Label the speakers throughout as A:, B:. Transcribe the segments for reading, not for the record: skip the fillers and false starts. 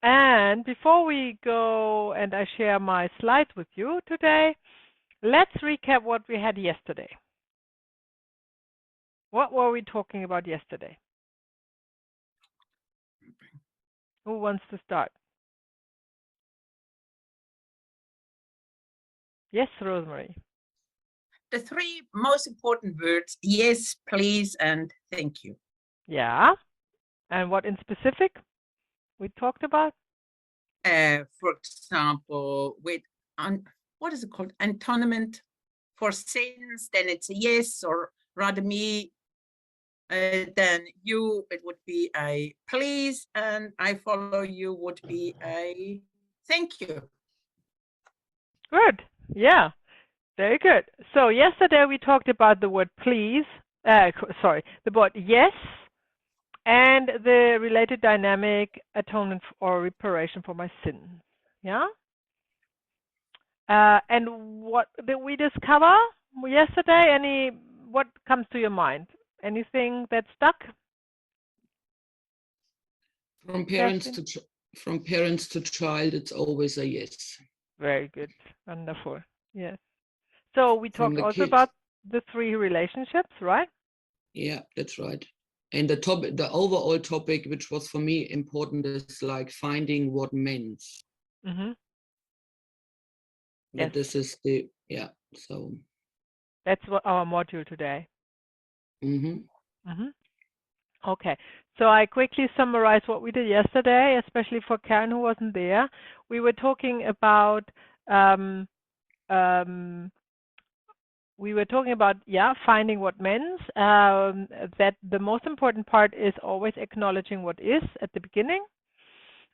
A: And before we go and I share my slides with you today, let's recap what we had yesterday. What were we talking about yesterday? Who wants to start? Yes, Rosemary.
B: The three most important words, yes, please, and thank you.
A: Yeah. And what in specific we talked about?
B: For example, with what is it called? Antonym for sins, then it's a yes, or rather me, then you, it would be a please, and I follow you would be a thank you.
A: Good. Yeah. Very good. So yesterday we talked about the word please, the word yes, and the related dynamic atonement or reparation for my sins. Yeah? And what did we discover yesterday? What comes to your mind? Anything that stuck?
C: From parents to child, it's always a yes.
A: Very good. Wonderful. Yes. So we talked also
C: kids.
A: about the three relationships, right?
C: Yeah, that's right. And the overall topic, which was for me important, is like finding what means.
A: Mm-hmm.
C: But yes. This is so.
A: That's what our module today.
C: Mm-hmm.
A: Mm-hmm. Okay, so I quickly summarize what we did yesterday, especially for Karen who wasn't there. We were talking about finding what means. That the most important part is always acknowledging what is at the beginning,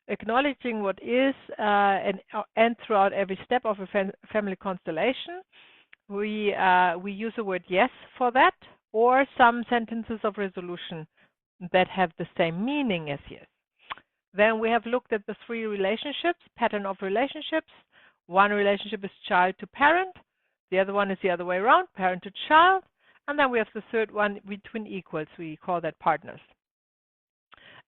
A: acknowledging what is, and throughout every step of a family constellation. We use the word yes for that, or some sentences of resolution that have the same meaning as yes. Then we have looked at the three relationships, pattern of relationships. One relationship is child to parent. The other one is the other way around, parent to child. And then we have the third one between equals. We call that partners.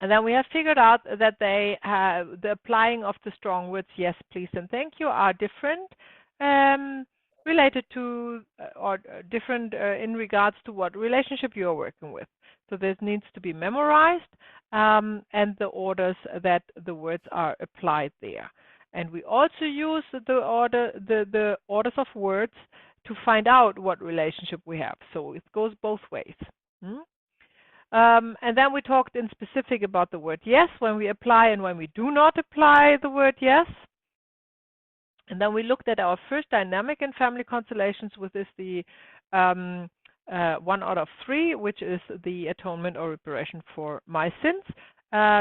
A: And then we have figured out that the applying of the strong words yes, please, and thank you are different, related to or different in regards to what relationship you are working with. So this needs to be memorized, and the orders that the words are applied there. And we also use the orders of words to find out what relationship we have. So it goes both ways. And then we talked in specific about the word yes, when we apply and when we do not apply the word yes. And then we looked at our first dynamic in family constellations, which is the 1 out of 3, which is the atonement or reparation for my sins,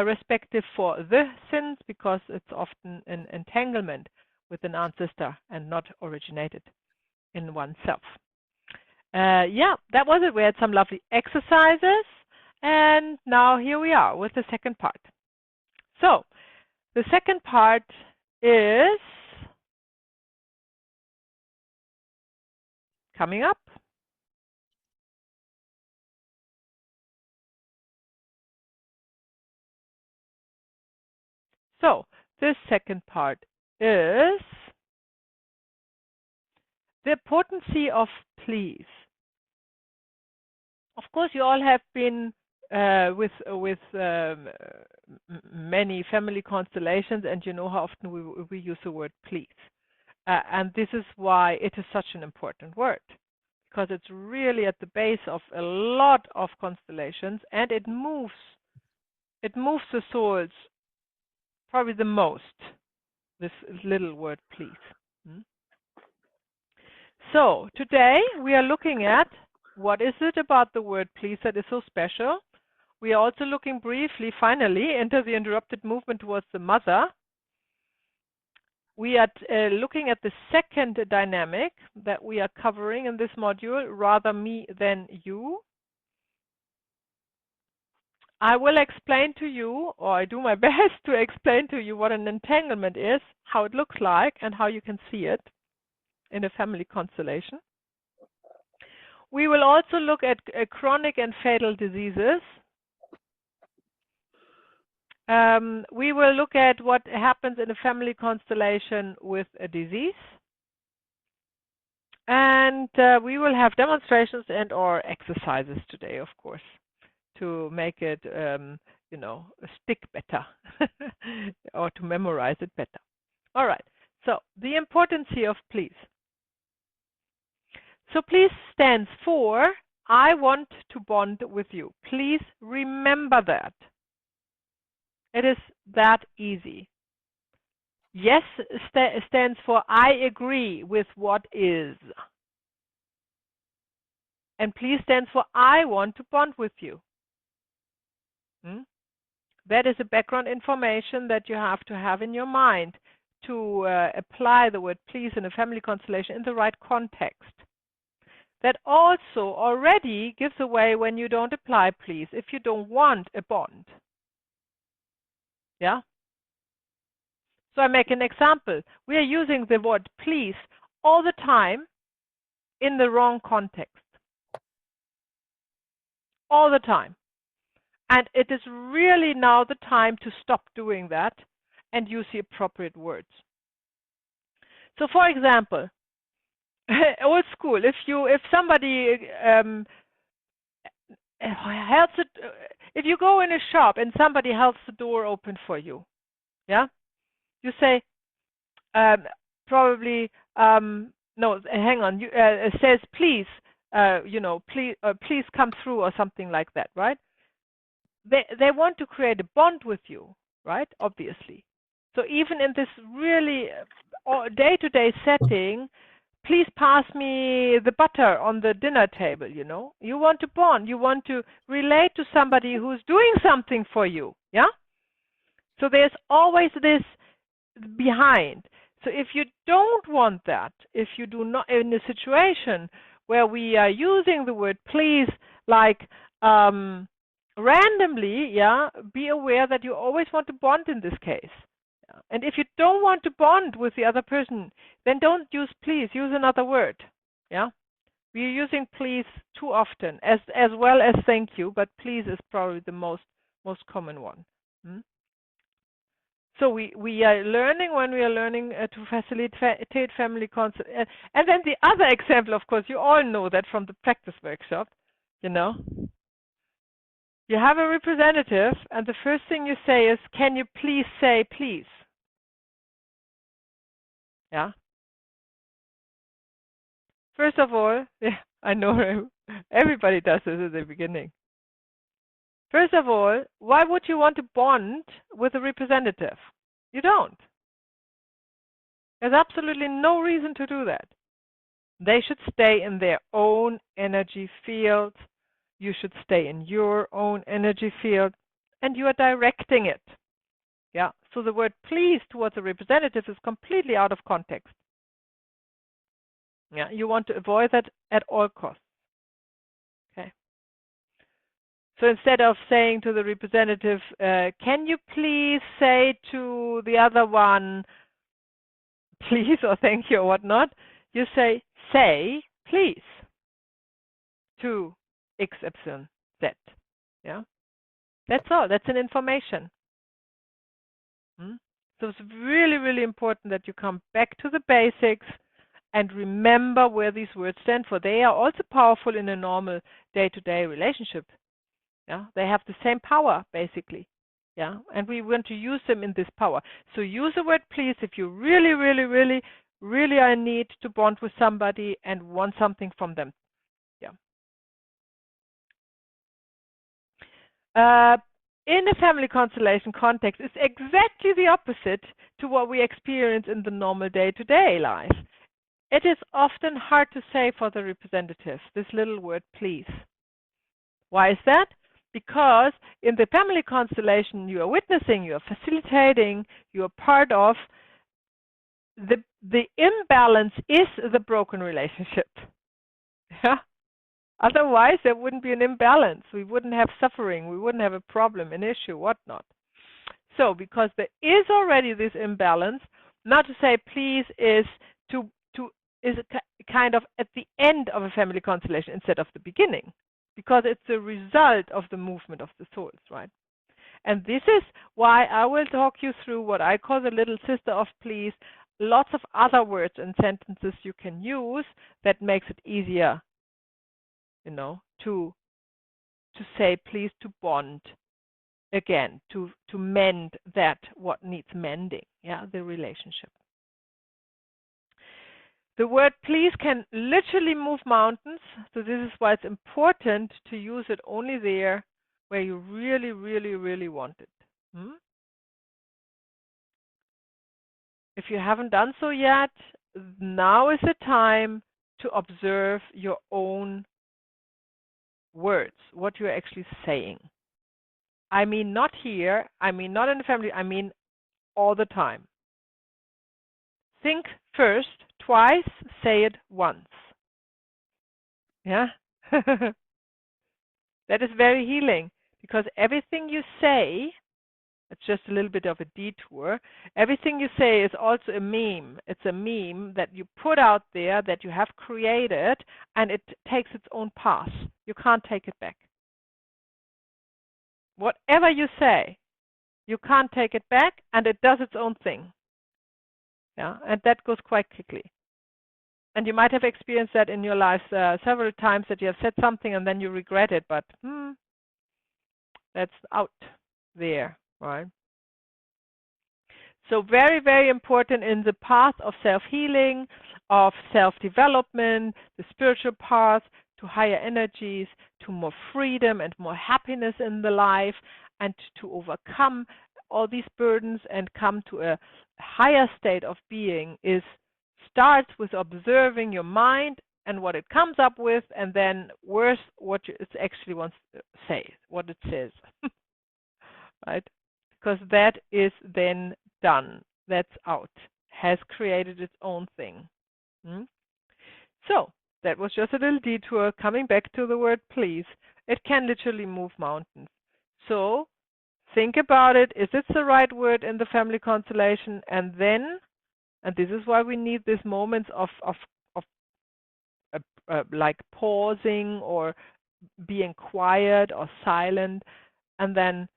A: respective for the sins, because it's often an entanglement with an ancestor and not originated in oneself. That was it. We had some lovely exercises, and now here we are with the second part. So the second part is coming up. So this second part is the potency of please. Of course, you all have been with many family constellations, and you know how often we use the word please. And this is why it is such an important word, because it's really at the base of a lot of constellations, and it moves the souls probably the most, this little word please. So today we are looking at what is it about the word please that is so special. We are also looking briefly, finally, into the interrupted movement towards the mother. We are looking at the second dynamic that we are covering in this module, rather me than you. I will explain to you, or I do my best to explain to you what an entanglement is, how it looks like, and how you can see it in a family constellation. We will also look at chronic and fatal diseases. We will look at what happens in a family constellation with a disease. And we will have demonstrations and or exercises today, of course, to make it, you know, stick better or to memorize it better. All right. So the importance here of please. So please stands for I want to bond with you. Please remember that. It is that easy. Yes stands for I agree with what is. And please stands for I want to bond with you. That is a background information that you have to have in your mind to apply the word please in a family constellation in the right context. That also already gives away when you don't apply please, if you don't want a bond. Yeah? So I make an example. We are using the word please all the time in the wrong context. All the time. And it is really now the time to stop doing that and use the appropriate words. So for example, old school, if somebody helps it, if you go in a shop and somebody helps the door open for you, yeah, you say probably no, hang on, it says please, you know, please come through or something like that, right? They want to create a bond with you, right? Obviously. So even in this really day-to-day setting, please pass me the butter on the dinner table, you know. You want to bond. You want to relate to somebody who's doing something for you, yeah? So there's always this behind. So if you don't want that, if you do not, in a situation where we are using the word please like randomly, yeah, be aware that you always want to bond in this case. And if you don't want to bond with the other person, then don't use please, use another word. Yeah, we're using please too often, as well as thank you, but please is probably the most common one. So we are learning when we are learning to facilitate family concept. And then the other example, of course, you all know that from the practice workshop, you know. You have a representative, and the first thing you say is, can you please say please? Yeah. First of all, yeah, I know everybody does this at the beginning. First of all, why would you want to bond with a representative? You don't. There's absolutely no reason to do that. They should stay in their own energy field. You should stay in your own energy field, and you are directing it. Yeah. So the word please towards a representative is completely out of context. Yeah. You want to avoid that at all costs. Okay. So instead of saying to the representative, can you please say to the other one, please or thank you or whatnot, you say please to X, Y, Z. Yeah. That's all. That's an information. So it's really, really important that you come back to the basics and remember where these words stand for. They are also powerful in a normal day-to-day relationship. Yeah, they have the same power basically. Yeah, and we want to use them in this power. So use the word please if you really, really, really, really are in need to bond with somebody and want something from them. Yeah. In a family constellation context, it's exactly the opposite to what we experience in the normal day-to-day life. It is often hard to say for the representative, this little word please. Why is that? Because in the family constellation you are witnessing, you are facilitating, you are part of, the imbalance is the broken relationship. Yeah. Otherwise, there wouldn't be an imbalance. We wouldn't have suffering. We wouldn't have a problem, an issue, whatnot. So, because there is already this imbalance, not to say please is kind of at the end of a family constellation instead of the beginning, because it's a result of the movement of the souls, right? And this is why I will talk you through what I call the little sister of please. Lots of other words and sentences you can use that makes it easier, to say please, to bond again, to mend that what needs mending, the relationship. The word please can literally move mountains, so this is why it's important to use it only there where you really, really, really want it. If you haven't done so yet, now is the time to observe your own words, what you're actually saying. I mean not here, I mean not in the family, I mean all the time. Think first, twice, say it once. Yeah? That is very healing, because everything you say, it's just a little bit of a detour, everything you say is also a meme. It's a meme that you put out there, that you have created, and it takes its own path. You can't take it back. Whatever you say, you can't take it back, and it does its own thing. Yeah, and that goes quite quickly. And you might have experienced that in your life several times, that you have said something and then you regret it, but that's out there, right? So very, very important in the path of self-healing, of self-development, the spiritual path to higher energies, to more freedom and more happiness in the life, and to overcome all these burdens and come to a higher state of being starts with observing your mind and what it comes up with, and then worse, what it actually wants to say, what it says, right? Because that is then done. That's out. Has created its own thing. So that was just a little detour. Coming back to the word please, it can literally move mountains. So think about it. Is it the right word in the family constellation? And then, and this is why we need these moments of like pausing or being quiet or silent, and then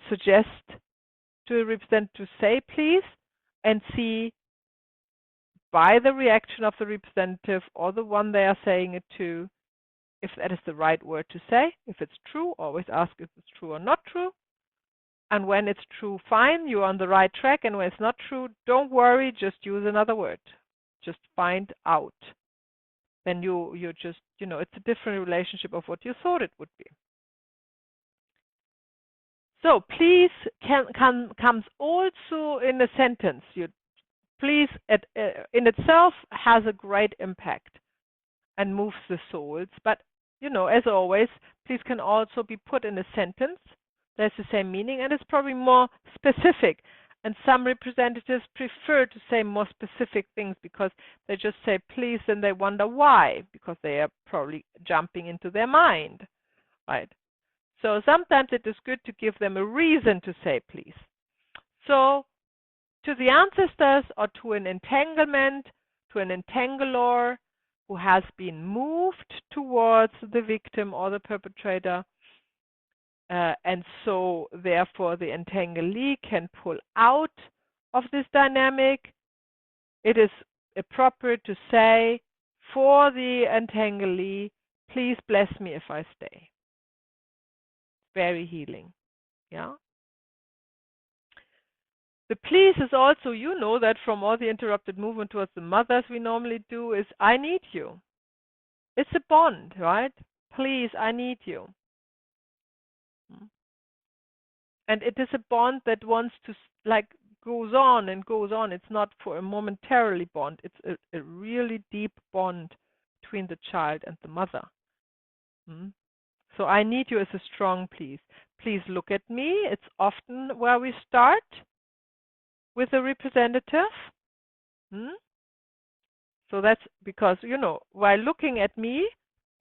A: suggest to the representative to say please, and see by the reaction of the representative or the one they are saying it to, if that is the right word to say. If it's true, always ask if it's true or not true. And when it's true, fine, you're on the right track. And when it's not true, don't worry, just use another word. Just find out. Then you're just, it's a different relationship of what you thought it would be. So please comes also in a sentence. Please in itself has a great impact and moves the souls. But, as always, please can also be put in a sentence. There's the same meaning, and it's probably more specific. And some representatives prefer to say more specific things because they just say please and they wonder why, because they are probably jumping into their mind, right? So sometimes it is good to give them a reason to say please. So to the ancestors, or to an entanglement, to an entangler who has been moved towards the victim or the perpetrator, and so therefore the entanglee can pull out of this dynamic, it is appropriate to say for the entanglee, please bless me if I stay. Very healing. Yeah. The please is also, that from all the interrupted movement towards the mothers we normally do, is I need you. It's a bond, right? Please, I need you. And it is a bond that wants to, goes on and goes on. It's not for a momentarily bond. It's a really deep bond between the child and the mother. So I need you as a strong please. Please look at me. It's often where we start with a representative. So that's because, while looking at me,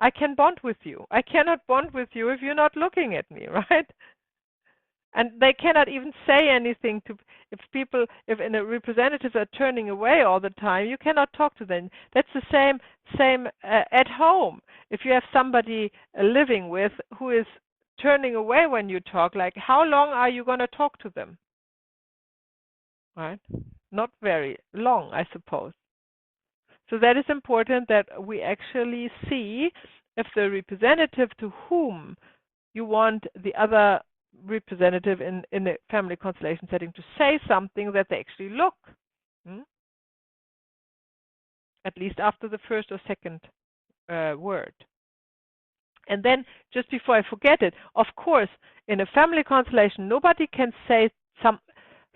A: I can bond with you. I cannot bond with you if you're not looking at me, right? And they cannot even say anything to, if representatives are turning away all the time, you cannot talk to them. That's the same at home. If you have somebody living with who is turning away when you talk, like how long are you going to talk to them? Right? Not very long, I suppose. So that is important that we actually see if the representative to whom you want the other representative in the family constellation setting to say something, that they actually look. At least after the first or second word. And then, just before I forget it, of course, in a family constellation, nobody can say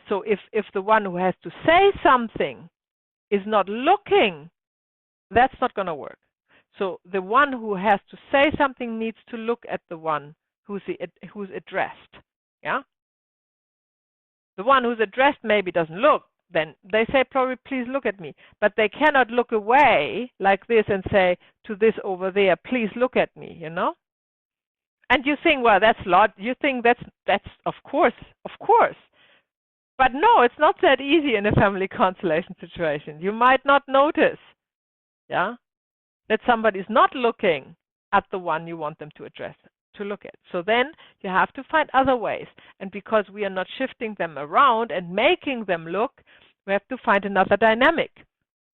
A: so if the one who has to say something is not looking, that's not going to work. So the one who has to say something needs to look at the one who's addressed. Yeah. The one who's addressed maybe doesn't look. Then they say probably, please look at me. But they cannot look away like this and say to this over there, please look at me, you know? And you think, well, that's you think that's of course. But no, it's not that easy in a family constellation situation. You might not notice, yeah, that somebody's not looking at the one you want them to address, to look at. So then you have to find other ways. And because we are not shifting them around and making them look, we have to find another dynamic,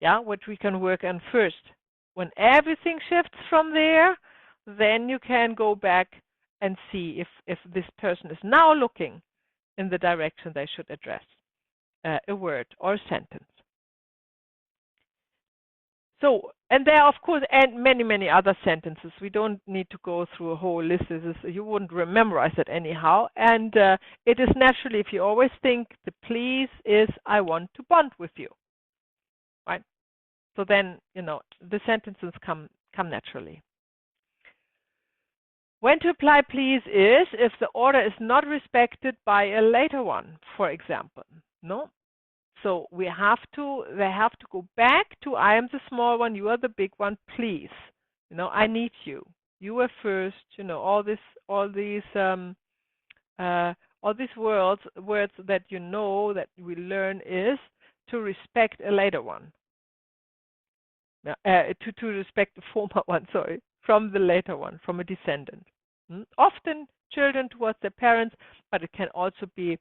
A: yeah, which we can work on first. When everything shifts from there, then you can go back and see if this person is now looking in the direction they should address a word or a sentence. So, and there are, of course, and many other sentences. We don't need to go through a whole list. You wouldn't memorize it anyhow. And it is naturally, if you always think the please is, I want to bond with you, right? So then, you know, the sentences come naturally. When to apply please is if the order is not respected by a later one, for example. No? So they have to go back to I am the small one, you are the big one, please. You know, I need you. You were first, you know, all these words that you know that we learn is to respect a later one. To respect the former one, sorry, from the later one, from a descendant. Often children towards their parents, but it can also be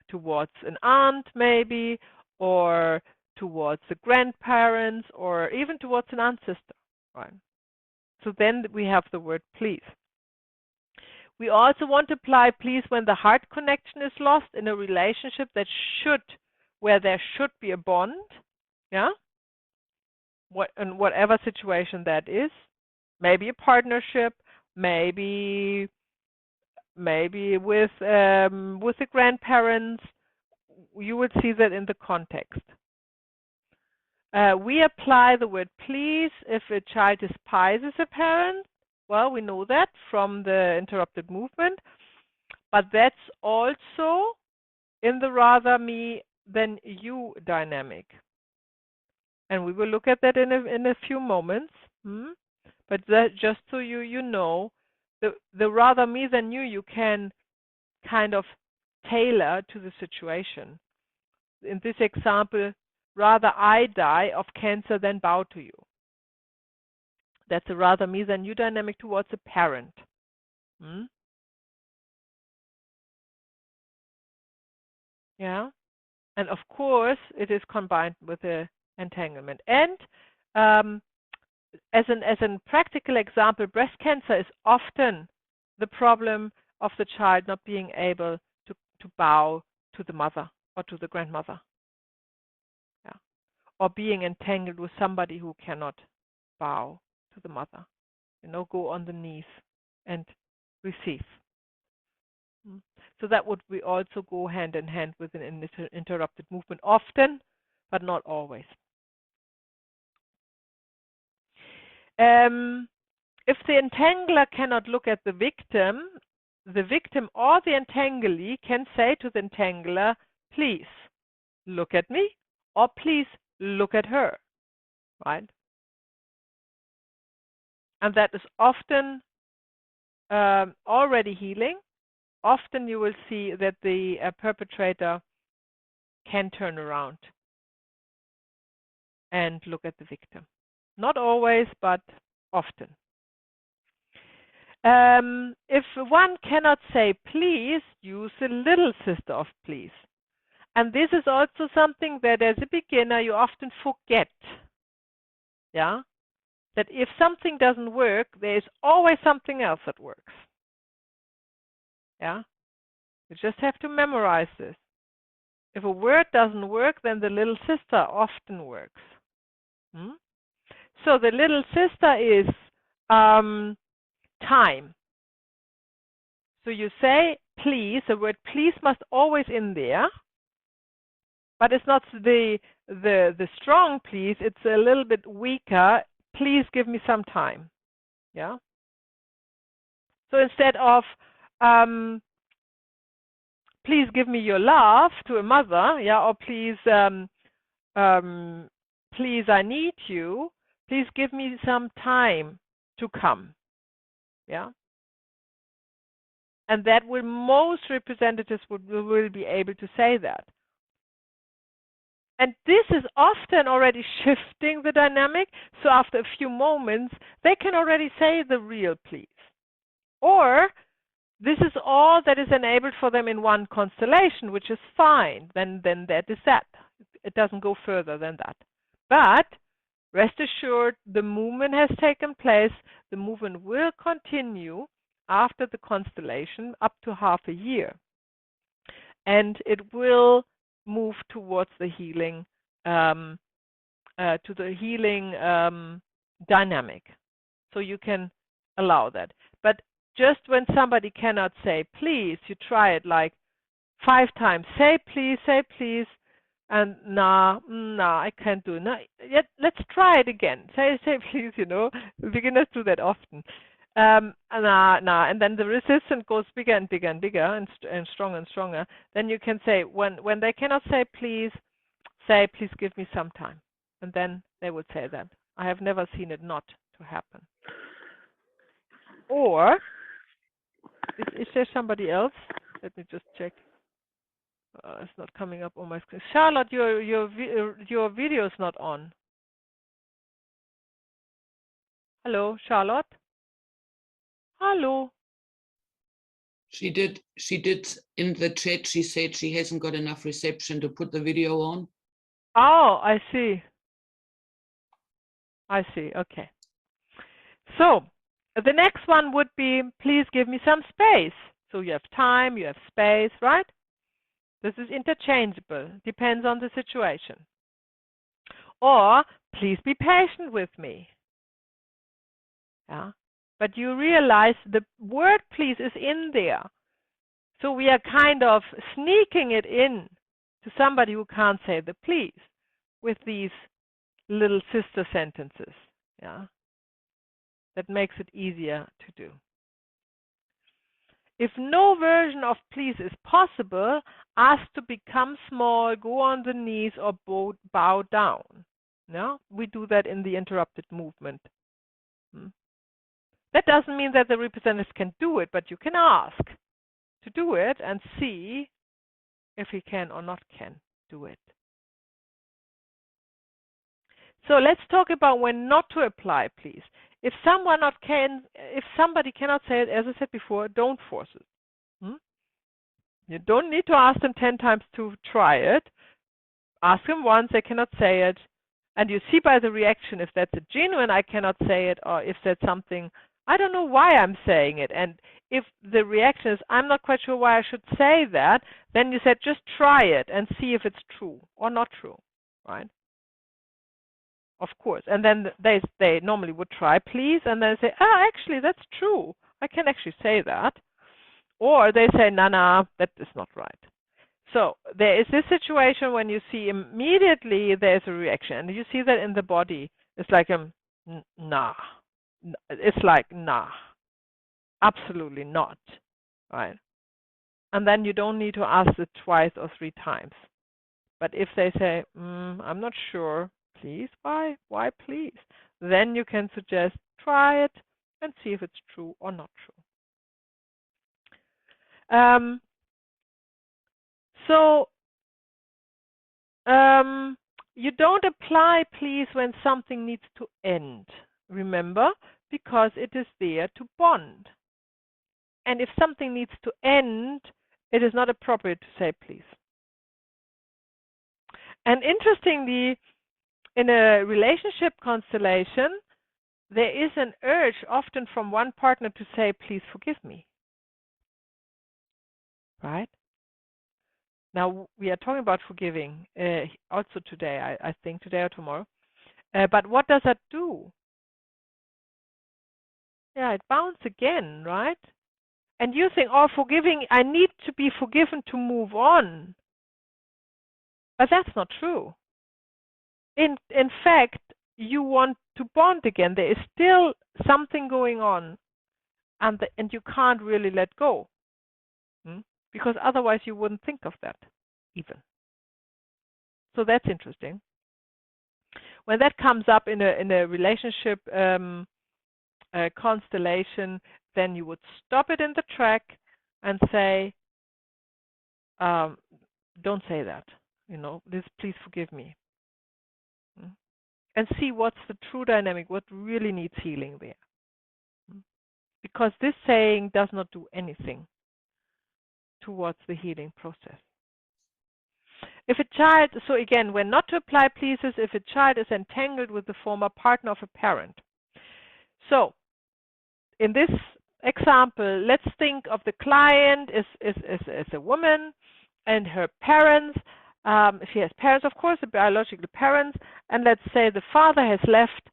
A: towards an aunt maybe, or towards the grandparents, or even towards an ancestor, right? So then we have the word please. We also want to apply please when the heart connection is lost in a relationship where there should be a bond, yeah? In whatever situation that is, maybe a partnership, maybe with the grandparents. You would see that in the context. We apply the word please if a child despises a parent. Well, we know that from the interrupted movement, but that's also in the rather me than you dynamic. And we will look at that in a few moments. But that, just so you know, the rather me than you can kind of tailor to the situation. In this example, rather I die of cancer than bow to you. That's a rather me than you dynamic towards a parent. Yeah, and of course it is combined with the entanglement. And as a practical example, breast cancer is often the problem of the child not being able to bow to the mother or to the grandmother. Yeah. Or being entangled with somebody who cannot bow to the mother. You know, go on the knees and receive. So that would we also go hand in hand with an interrupted movement, often, but not always. If the entangler cannot look at the victim or the entanglee can say to the entangler, please look at me, or please look at her, right? And that is often already healing. Often you will see that the perpetrator can turn around and look at the victim. Not always, but often. If one cannot say please, use the little sister of please. And this is also something that as a beginner you often forget. Yeah? That if something doesn't work, there is always something else that works. Yeah? You just have to memorize this. If a word doesn't work, then the little sister often works. So the little sister is time. So you say please, the word please must always in there, but it's not the strong please, it's a little bit weaker. Please give me some time. Yeah. So instead of please give me your love to a mother, yeah, or please please I need you, please give me some time to come. Yeah. And that will, most representatives will be able to say that. And this is often already shifting the dynamic. So after a few moments, they can already say the real please. Or this is all that is enabled for them in one constellation, which is fine. Then that is that. It doesn't go further than that. But rest assured, the movement has taken place. The movement will continue after the constellation up to half a year. And it will move towards the healing, dynamic. So you can allow that. But just when somebody cannot say please, you try it like 5 times. Say please, and nah, I can't do it. Nah, let's try it again. Say please, beginners do that often. Nah, and then the resistance goes bigger and bigger and bigger and stronger and stronger. Then you can say, when they cannot say please give me some time. And then they would say that. I have never seen it not to happen. Or, is there somebody else? Let me just check. It's not coming up on my screen. Charlotte, your video is not on. Hello, Charlotte? Hello.
C: She did in the chat, she said she hasn't got enough reception to put the video on.
A: Oh, I see. Okay. So the next one would be, please give me some space. So you have time, you have space, right? This is interchangeable, depends on the situation. Or, please be patient with me. Yeah. But you realize the word please is in there. So we are kind of sneaking it in to somebody who can't say the please with these little sister sentences. Yeah. That makes it easier to do. If no version of please is possible, ask to become small, go on the knees, or bow down. Yeah? We do that in the interrupted movement. That doesn't mean that the representatives can do it, but you can ask to do it and see if he can or not can do it. So let's talk about when not to apply please. If somebody cannot say it, as I said before, don't force it. You don't need to ask them 10 times to try it. Ask them once, they cannot say it. And you see by the reaction if that's a genuine I cannot say it, or if that's something, I don't know why I'm saying it. And if the reaction is, I'm not quite sure why I should say that, then you said just try it and see if it's true or not true, right? Of course. And then they normally would try please, and then say, actually that's true. I can actually say that. Or they say, nah, that is not right. So there is this situation when you see immediately there's a reaction, and you see that in the body. It's like nah. It's like nah, absolutely not, right? And then you don't need to ask it 2 or 3 times. But if they say, I'm not sure, please, why please? Then you can suggest try it and see if it's true or not true. You don't apply please when something needs to end, remember, because it is there to bond. And if something needs to end, it is not appropriate to say please. And interestingly, in a relationship constellation, there is an urge often from one partner to say, please forgive me. Right? Now, we are talking about forgiving also today, I think, today or tomorrow. But what does that do? Yeah, it bounces again, right? And you think, oh, forgiving, I need to be forgiven to move on. But that's not true. In fact, you want to bond again. There is still something going on, and you can't really let go, because otherwise you wouldn't think of that even. So that's interesting. When that comes up in a relationship constellation, then you would stop it in the track and say, don't say that. Please forgive me. And see what's the true dynamic, what really needs healing there. Because this saying does not do anything towards the healing process. If a child, so again, when not to apply pleases, if a child is entangled with the former partner of a parent. So, in this example, let's think of the client is a woman and her parents. She has parents, of course, the biological parents, and let's say the father has left.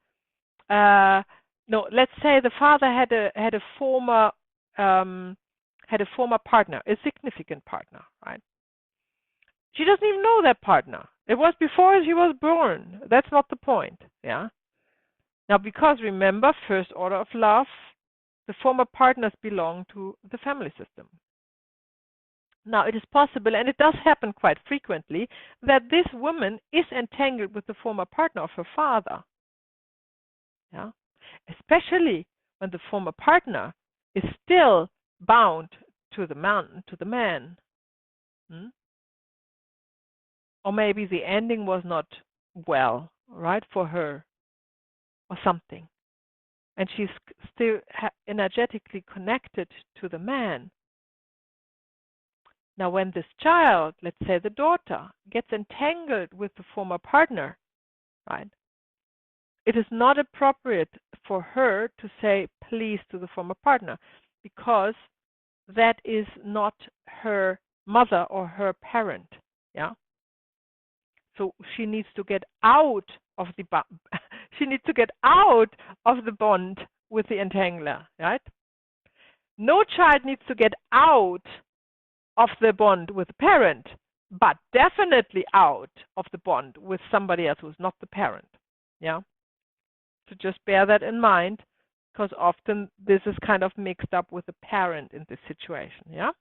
A: Let's say the father had a former partner, a significant partner, right? She doesn't even know that partner. It was before she was born. That's not the point, yeah? Now, because remember, first order of love, the former partners belong to the family system. Now, it is possible, and it does happen quite frequently, that this woman is entangled with the former partner of her father. Yeah? Especially when the former partner is still bound to the man. Or maybe the ending was not well, right, for her or something. And she's still energetically connected to the man. Now, when this child, let's say the daughter, gets entangled with the former partner, right, it is not appropriate for her to say please to the former partner, because that is not her mother or her parent, yeah? So she needs to get out of the she needs to get out of the bond with the entangler, right? No child needs to get out of the bond with the parent, but definitely out of the bond with somebody else who's not the parent, yeah? So just bear that in mind, because often this is kind of mixed up with the parent in this situation, yeah?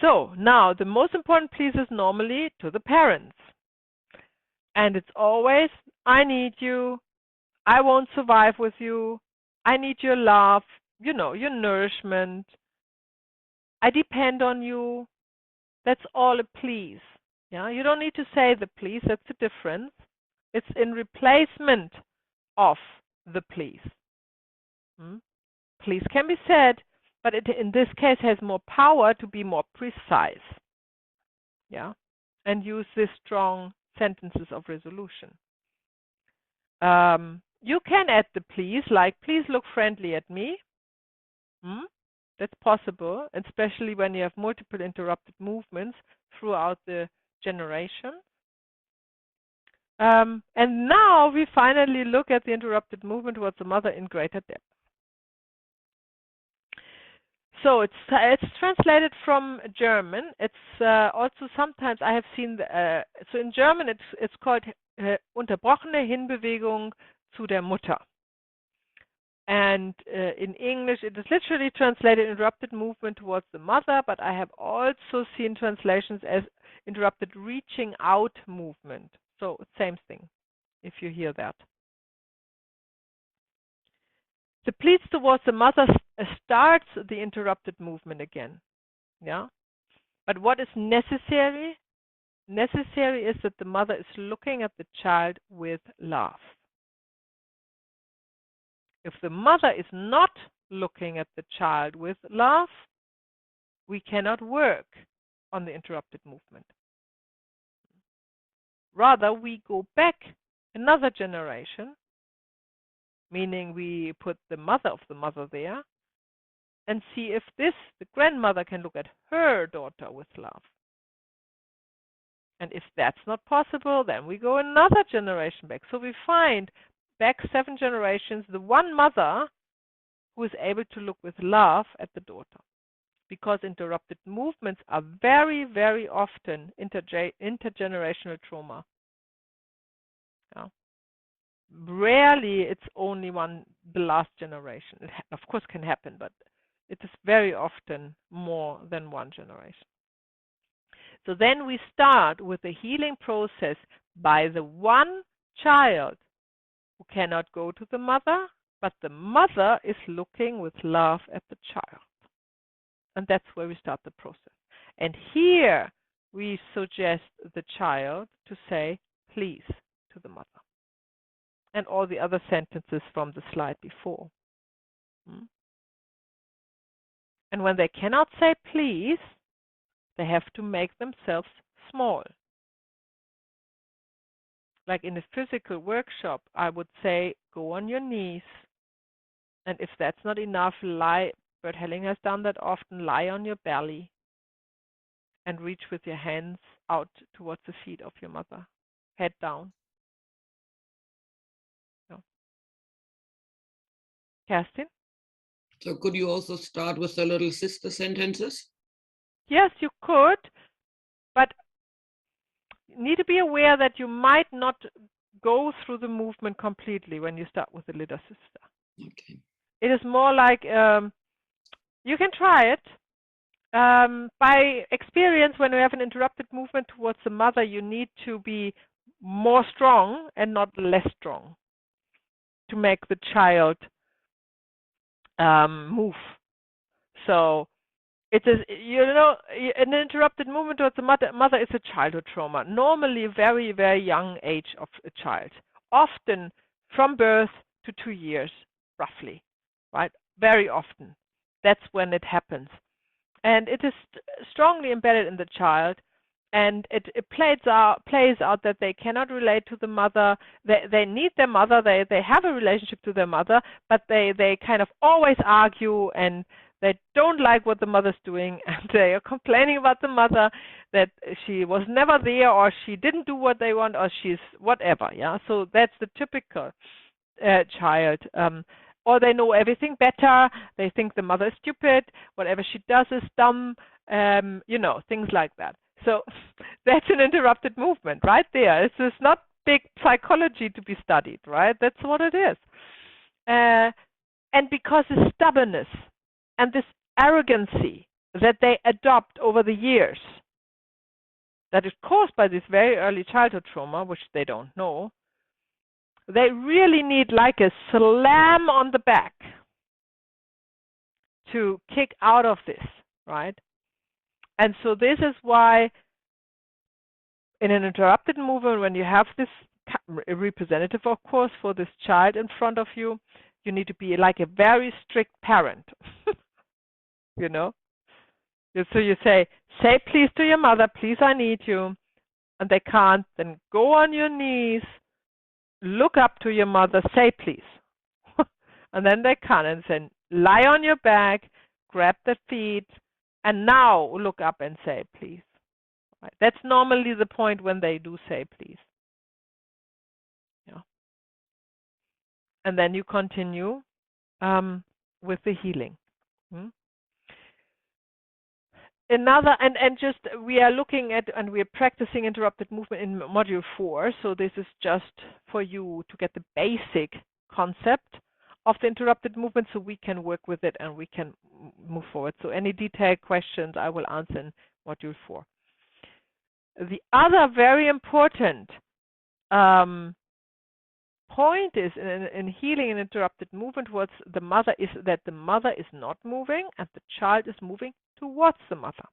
A: So now the most important please is normally to the parents. And it's always, I need you, I won't survive with you, I need your love, your nourishment, I depend on you. That's all a please. Yeah, you don't need to say the please, that's the difference. It's in replacement of the please. Please can be said, but it in this case has more power to be more precise. Yeah, and use these strong sentences of resolution. You can add the please, like please look friendly at me. That's possible, especially when you have multiple interrupted movements throughout the generation. And now we finally look at the interrupted movement towards the mother in greater depth. So it's translated from German. It's also sometimes I have seen so in German it's called unterbrochene Hinbewegung zu der Mutter. And in English it is literally translated interrupted movement towards the mother, but I have also seen translations as interrupted reaching out movement. So same thing, if you hear that. The please towards the mother starts the interrupted movement again. Yeah. But what is necessary? Necessary is that the mother is looking at the child with love. If the mother is not looking at the child with love, we cannot work on the interrupted movement. Rather, we go back another generation, meaning we put the mother of the mother there and see if the grandmother can look at her daughter with love. And if that's not possible, then we go another generation back. So we find back 7 generations, the one mother who is able to look with love at the daughter. Because interrupted movements are very, very often intergenerational trauma. Yeah. Rarely it's only the last generation. It of course can happen, but it is very often more than one generation. So then we start with the healing process by the one child who cannot go to the mother, but the mother is looking with love at the child. And that's where we start the process. And here we suggest the child to say please to the mother. And all the other sentences from the slide before. And when they cannot say please, they have to make themselves small. Like in a physical workshop, I would say go on your knees. And if that's not enough, lie. Bert Helling has done that often. Lie on your belly and reach with your hands out towards the feet of your mother. Head down. No. Kerstin?
C: So could you also start with the little sister sentences?
A: Yes, you could, but you need to be aware that you might not go through the movement completely when you start with the little sister.
C: Okay.
A: It is more like you can try it. By experience, when you have an interrupted movement towards the mother, you need to be more strong and not less strong to make the child move. So it is, an interrupted movement towards the mother is a childhood trauma. Normally, very, very young age of a child, often from birth to 2 years, roughly, right? Very often. That's when it happens. And it is strongly embedded in the child, and it plays out that they cannot relate to the mother. They need their mother. They have a relationship to their mother, but they kind of always argue, and they don't like what the mother's doing, and they are complaining about the mother that she was never there, or she didn't do what they want, or she's whatever. Yeah, so that's the typical child. Or they know everything better. They think the mother is stupid. Whatever she does is dumb. Things like that. So that's an interrupted movement right there. It's not big psychology to be studied, right? That's what it is. And because the stubbornness and this arrogancy that they adopt over the years, that is caused by this very early childhood trauma, which they don't know, they really need like a slam on the back to kick out of this, right? And so this is why in an interrupted movement, when you have this representative, of course, for this child in front of you, you need to be like a very strict parent, So you say please to your mother, please, I need you. And they can't, then go on your knees, look up to your mother, say please. And then they can, and then lie on your back, grab the feet, and now look up and say please. Right? That's normally the point when they do say please. Yeah. And then you continue with the healing. Another, and just we are looking at and we are practicing interrupted movement in module 4. So this is just for you to get the basic concept of the interrupted movement, so we can work with it and we can move forward. So any detailed questions I will answer in module 4. The other very important point is in healing an interrupted movement towards the mother is that the mother is not moving and the child is moving towards the mother.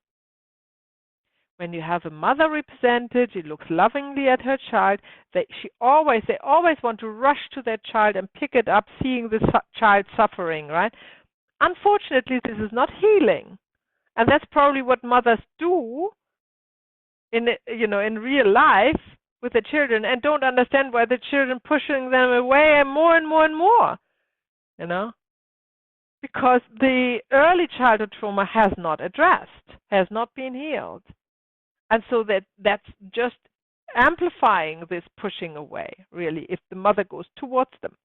A: When you have a mother represented, she looks lovingly at her child. They always want to rush to their child and pick it up, seeing the child suffering, right? Unfortunately, this is not healing, and that's probably what mothers do in real life with the children, and don't understand why the children pushing them away and more and more and more, because the early childhood trauma has not addressed, has not been healed. And so that's just amplifying this pushing away, really, if the mother goes towards them.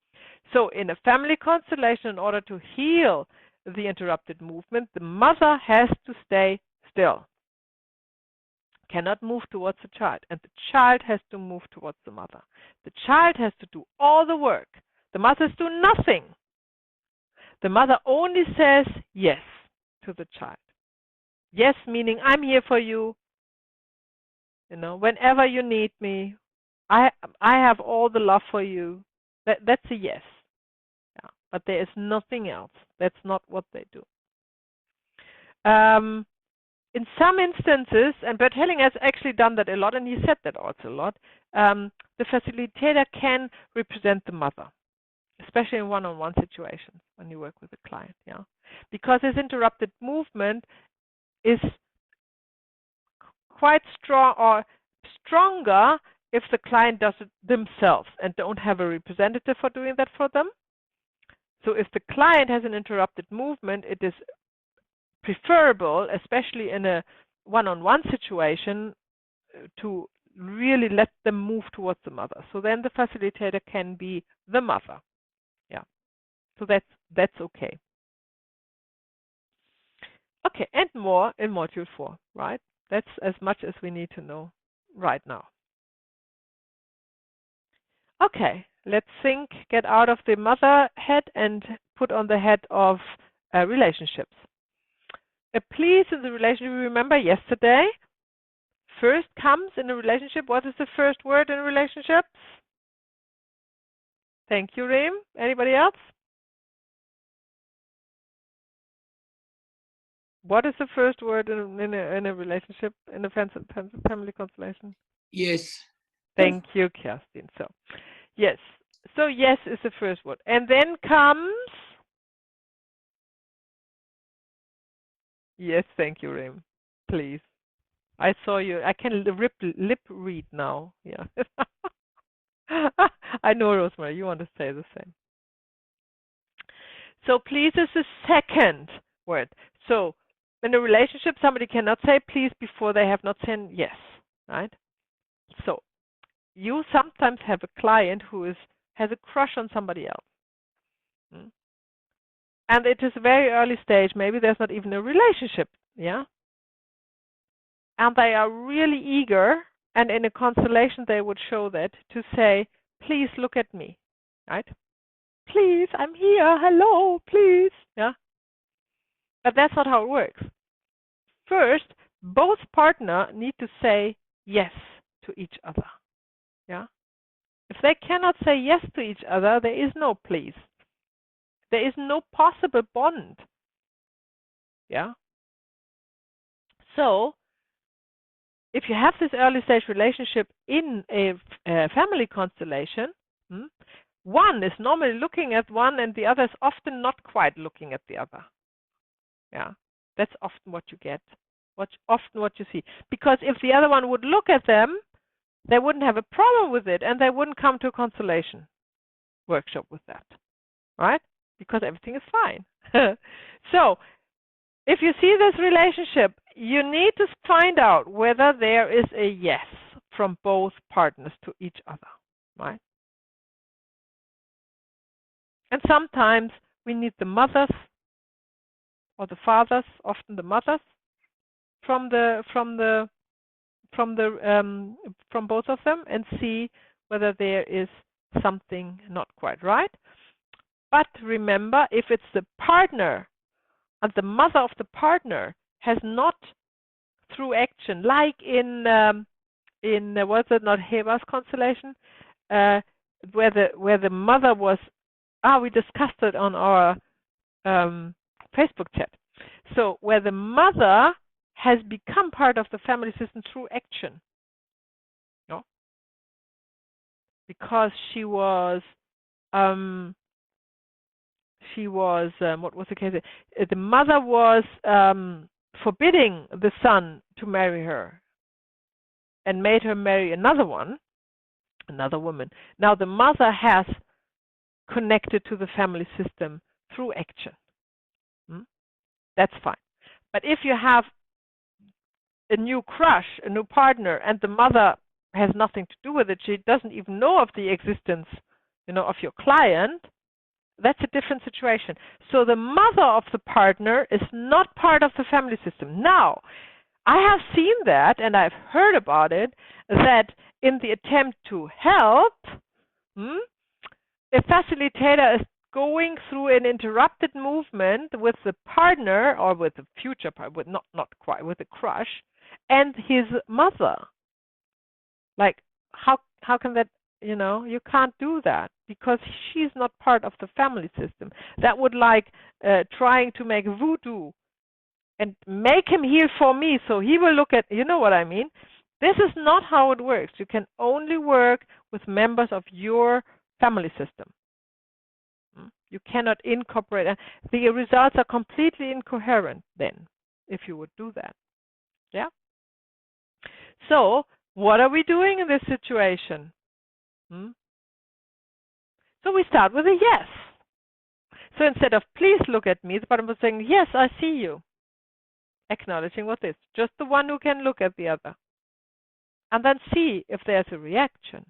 A: So in a family constellation, in order to heal the interrupted movement, the mother has to stay still, cannot move towards the child, and the child has to move towards the mother. The child has to do all the work. The mothers do nothing. The mother only says yes to the child. Yes, meaning I'm here for you. Whenever you need me, I have all the love for you. That's a yes. Yeah. But there is nothing else. That's not what they do. In some instances, and Bert Helling has actually done that a lot, and he said that also a lot, the facilitator can represent the mother, especially in one-on-one situations when you work with a client, because his interrupted movement is quite strong or stronger if the client does it themselves and don't have a representative for doing that for them. So if the client has an interrupted movement, it is preferable, especially in a one-on-one situation, to really let them move towards the mother. So then the facilitator can be the mother. Yeah. So that's okay. Okay, and more in module 4, right? That's as much as we need to know right now. Okay, let's think, get out of the mother head and put on the head of relationships. A please in the relationship, remember yesterday, first comes in a relationship. What is the first word in relationships? Thank you, Reem. Anybody else? What is the first word in a relationship, in a family constellation?
C: Yes.
A: Thank you, Kerstin. So, yes. So, yes is the first word. And then comes... Yes, thank you, Reem. Please. I saw you. I can lip read now. Yeah. I know, Rosemary, you want to say the same. So, please is the second word. So, in a relationship, somebody cannot say please before they have not said yes, right? So, you sometimes have a client who has a crush on somebody else. And it is a very early stage. Maybe there's not even a relationship, yeah? And they are really eager, and in a constellation they would show that, to say, please look at me, right? Please, I'm here, hello, please, yeah? But that's not how it works. First, both partners need to say yes to each other, yeah? If they cannot say yes to each other, there is no please. There is no possible bond, yeah? So, if you have this early stage relationship in a family constellation, one is normally looking at one and the other is often not quite looking at the other. Yeah, that's often what you get, often what you see. Because if the other one would look at them, they wouldn't have a problem with it and they wouldn't come to a constellation workshop with that, right? Because everything is fine. So, if you see this relationship, you need to find out whether there is a yes from both partners to each other, right? And sometimes we need the mothers or the fathers, often the mothers, from both of them, and see whether there is something not quite right. But remember, if it's the partner and the mother of the partner has not, through action, like in was it not Heba's constellation, where the mother was, we discussed it on our Facebook chat. So where the mother has become part of the family system through action. No? Because she was what was the case? The mother was forbidding the son to marry her and made her marry another woman. Now the mother has connected to the family system through action. That's fine. But if you have a new crush, a new partner, and the mother has nothing to do with it, she doesn't even know of the existence, of your client, that's a different situation. So the mother of the partner is not part of the family system. Now, I have seen that, and I've heard about it, that in the attempt to help, a facilitator is going through an interrupted movement with the partner or with the future partner, with not quite, with the crush, and his mother. Like, how can that, you can't do that because she's not part of the family system. That would like trying to make voodoo and make him heal for me so he will look at, you know what I mean? This is not how it works. You can only work with members of your family system. You cannot incorporate. The results are completely incoherent then, if you would do that. Yeah? So, what are we doing in this situation? So we start with a yes. So instead of please look at me, the partner was saying, yes, I see you. Acknowledging what is. Just the one who can look at the other. And then see if there's a reaction.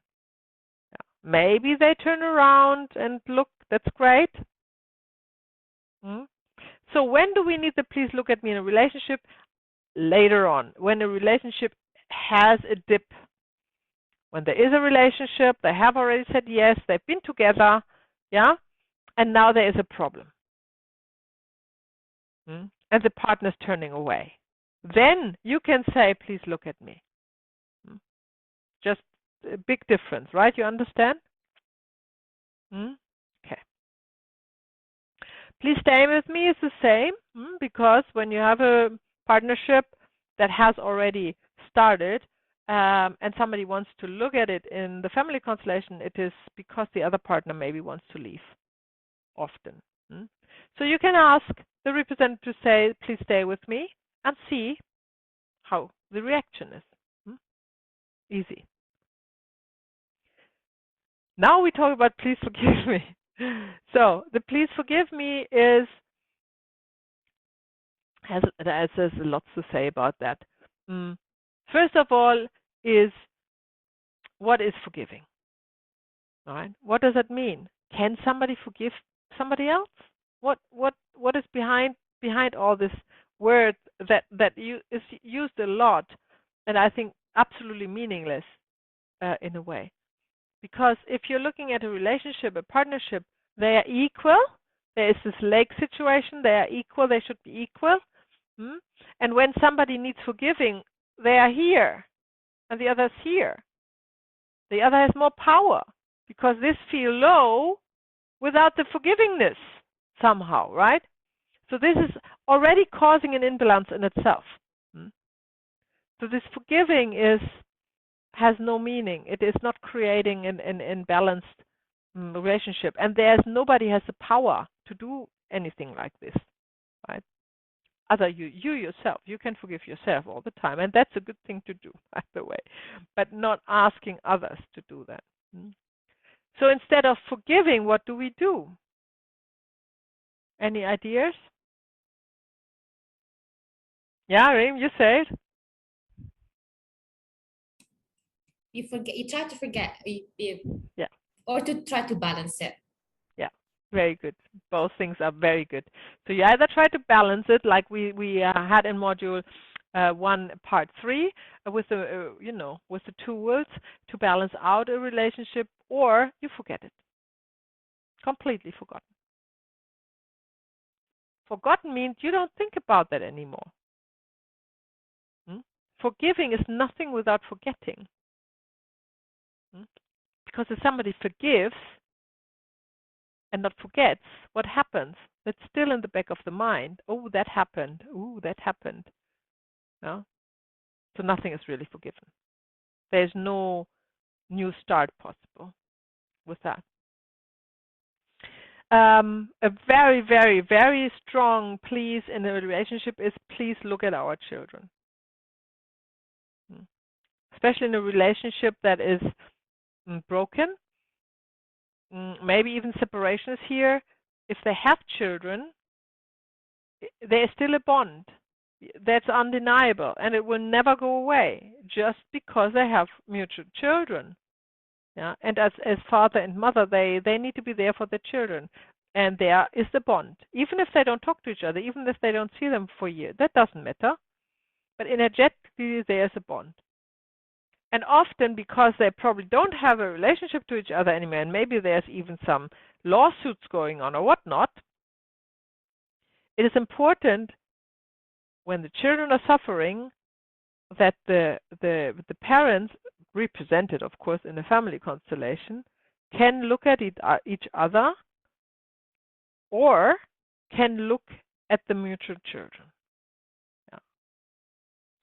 A: Yeah. Maybe they turn around and look, that's great. So when do we need the please look at me in a relationship? Later on, when a relationship has a dip. When there is a relationship, they have already said yes, they've been together, yeah, and now there is a problem. And the partner's turning away. Then you can say, please look at me. Just a big difference, right? You understand? Okay. Please stay with me is the same, because when you have a partnership that has already started, and somebody wants to look at it in the family constellation, it is because the other partner maybe wants to leave often. So you can ask the representative to say, please stay with me, and see how the reaction is. Easy. Now we talk about please forgive me. So the please forgive me has lots to say about that. First of all, is what is forgiving? All right. What does that mean? Can somebody forgive somebody else? What is behind all this word that is used a lot, and I think absolutely meaningless in a way? Because if you're looking at a relationship, a partnership, they are equal. There is this leg situation. They are equal. They should be equal. And when somebody needs forgiving, they are here, and the other is here. The other has more power because this feels low without the forgivingness somehow, right? So this is already causing an imbalance in itself. So this forgiving has no meaning. It is not creating an imbalanced relationship, and nobody has the power to do anything like this, right? Other you yourself, you can forgive yourself all the time, and that's a good thing to do, by the way, but not asking others to do that. So instead of forgiving, what do we do? Any ideas? Yeah, Reem, you say it.
D: You forget. You try to forget.
A: Yeah.
D: Or to try to balance it.
A: Yeah, very good. Both things are very good. So you either try to balance it, like we had in module 1, part 3, with the with the tools to balance out a relationship, or you forget it. Completely forgotten. Forgotten means you don't think about that anymore. Forgiving is nothing without forgetting. Because if somebody forgives and not forgets, what happens? That's still in the back of the mind. Oh, that happened. Oh, that happened. Yeah? So nothing is really forgiven. There's no new start possible with that. A very, very, very strong please in a relationship is please look at our children. Especially in a relationship that is broken, maybe even separation is here. If they have children, there is still a bond. That's undeniable, and it will never go away just because they have mutual children. Yeah, and as father and mother, they need to be there for their children, and there is the bond. Even if they don't talk to each other, even if they don't see them for years, that doesn't matter. But energetically, there's a bond. And often, because they probably don't have a relationship to each other anymore, and maybe there's even some lawsuits going on or whatnot, it is important when the children are suffering that the parents, represented of course in a family constellation, can look at each other or can look at the mutual children. Yeah.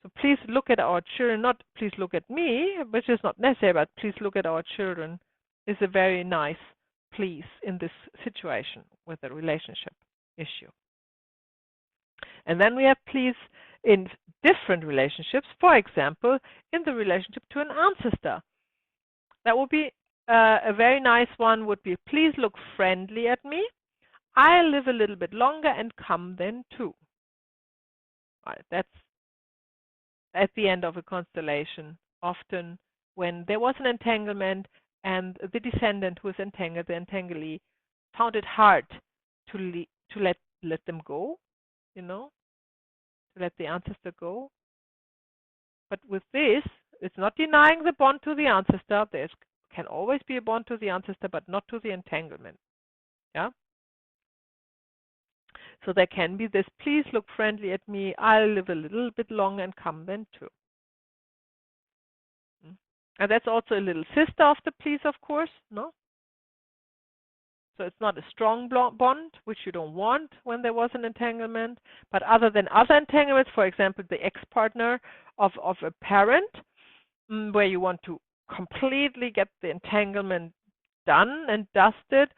A: So please look at our children, not please look at me, which is not necessary, but please look at our children is a very nice please in this situation with a relationship issue. And then we have please in different relationships. For example, in the relationship to an ancestor. That would be a very nice one would be, please look friendly at me. I'll live a little bit longer and come then too. Right, that's at the end of a constellation. Often when there was an entanglement and the descendant who was entangled, the entanglee, found it hard to let them go, to let the ancestor go. But with this, it's not denying the bond to the ancestor. There can always be a bond to the ancestor, but not to the entanglement. Yeah. So there can be this, please look friendly at me. I'll live a little bit longer and come then too. And that's also a little sister of the please, of course, no? So it's not a strong bond, which you don't want when there was an entanglement. But other than other entanglements, for example, the ex-partner of a parent, where you want to completely get the entanglement done and dusted,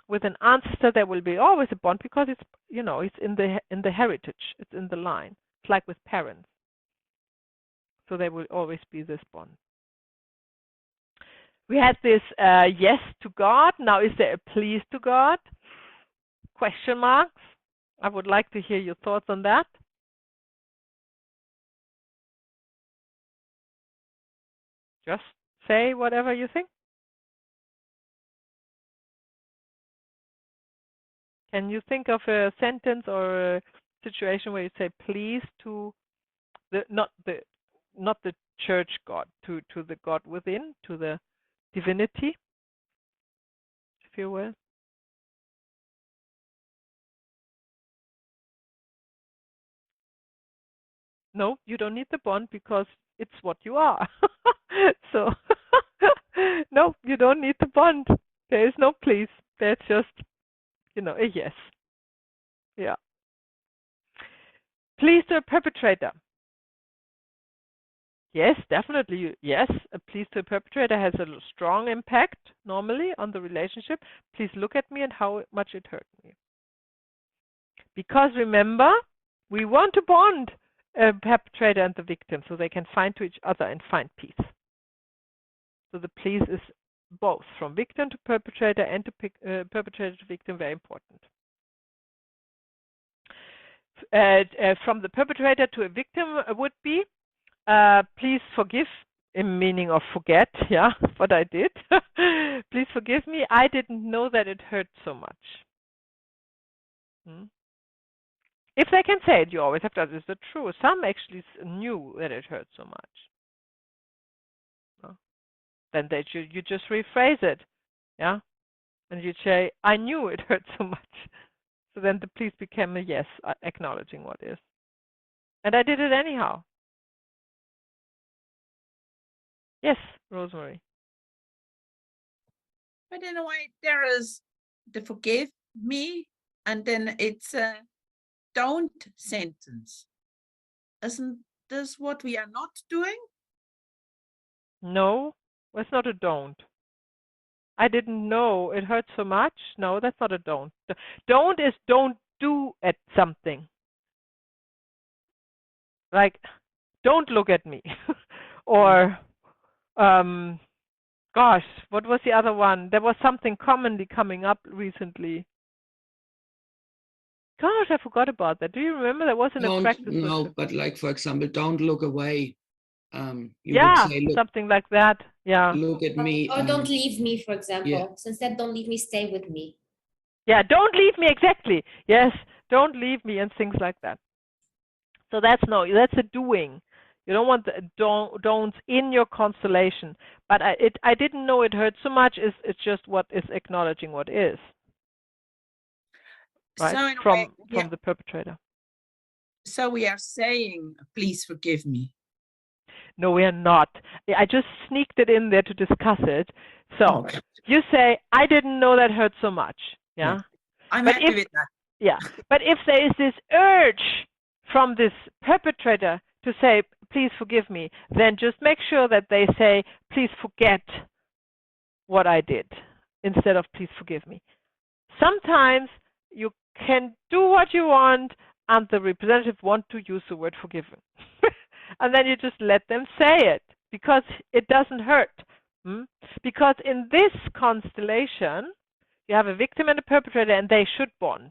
A: with an ancestor there will be always a bond because it's it's in the heritage, it's in the line. It's like with parents. So there will always be this bond. We had this yes to God. Now is there a please to God? Question marks. I would like to hear your thoughts on that. Just say whatever you think. Can you think of a sentence or a situation where you say please to not the church God, to the God within, to the divinity, if you will? No, you don't need the bond because it's what you are. So no, you don't need the bond. There is no please. There's just a yes. Yeah. Please to a perpetrator. Yes, definitely. Yes, a please to a perpetrator has a strong impact normally on the relationship. Please look at me and how much it hurt me. Because remember, we want to bond a perpetrator and the victim so they can find to each other and find peace. So the please is both from victim to perpetrator and to perpetrator to victim, very important. From the perpetrator to a victim would be, please forgive, in meaning of forget, yeah, what I did. Please forgive me. I didn't know that it hurt so much. If they can say it, you always have to ask, is it true? Some actually knew that it hurt so much. Then you just rephrase it, yeah? And you say, I knew it hurt so much. So then the please became a yes, acknowledging what is. And I did it anyhow. Yes, Rosemary.
B: But in a way, there is the forgive me, and then it's a don't sentence. Isn't this what we are not doing?
A: No, it's not a don't. I didn't know it hurt so much. No, that's not a don't. Don't is don't do at something. Like, don't look at me. Or, gosh, what was the other one? There was something commonly coming up recently. Gosh, I forgot about that. Do you remember? There wasn't a practice.
C: No, but like, for example, don't look away. You
A: Yeah,
C: would say, look,
A: something like that. Yeah.
C: look at me.
D: Or don't leave me, for example.
C: yeah.
D: So instead, don't leave me, stay with me.
A: Yeah, don't leave me, exactly. Yes, don't leave me and things like that. So that's a doing. You don't want the don'ts in your constellation. But I didn't know it hurt so much. It's just what is acknowledging what is. Right?
B: So in a
A: From
B: way,
A: the perpetrator.
B: so we are saying, please forgive me.
A: No, we are not. I just sneaked it in there to discuss it. So
B: Okay.
A: you say, I didn't know that hurt so much. Yeah.
B: I'm
A: But
B: happy with that.
A: Yeah. But if there is this urge from this perpetrator to say, please forgive me, then just make sure that they say, please forget what I did, instead of please forgive me. Sometimes you can do what you want and the representative want to use the word forgiven. And then you just let them say it, because it doesn't hurt. Because in this constellation, you have a victim and a perpetrator, and they should bond.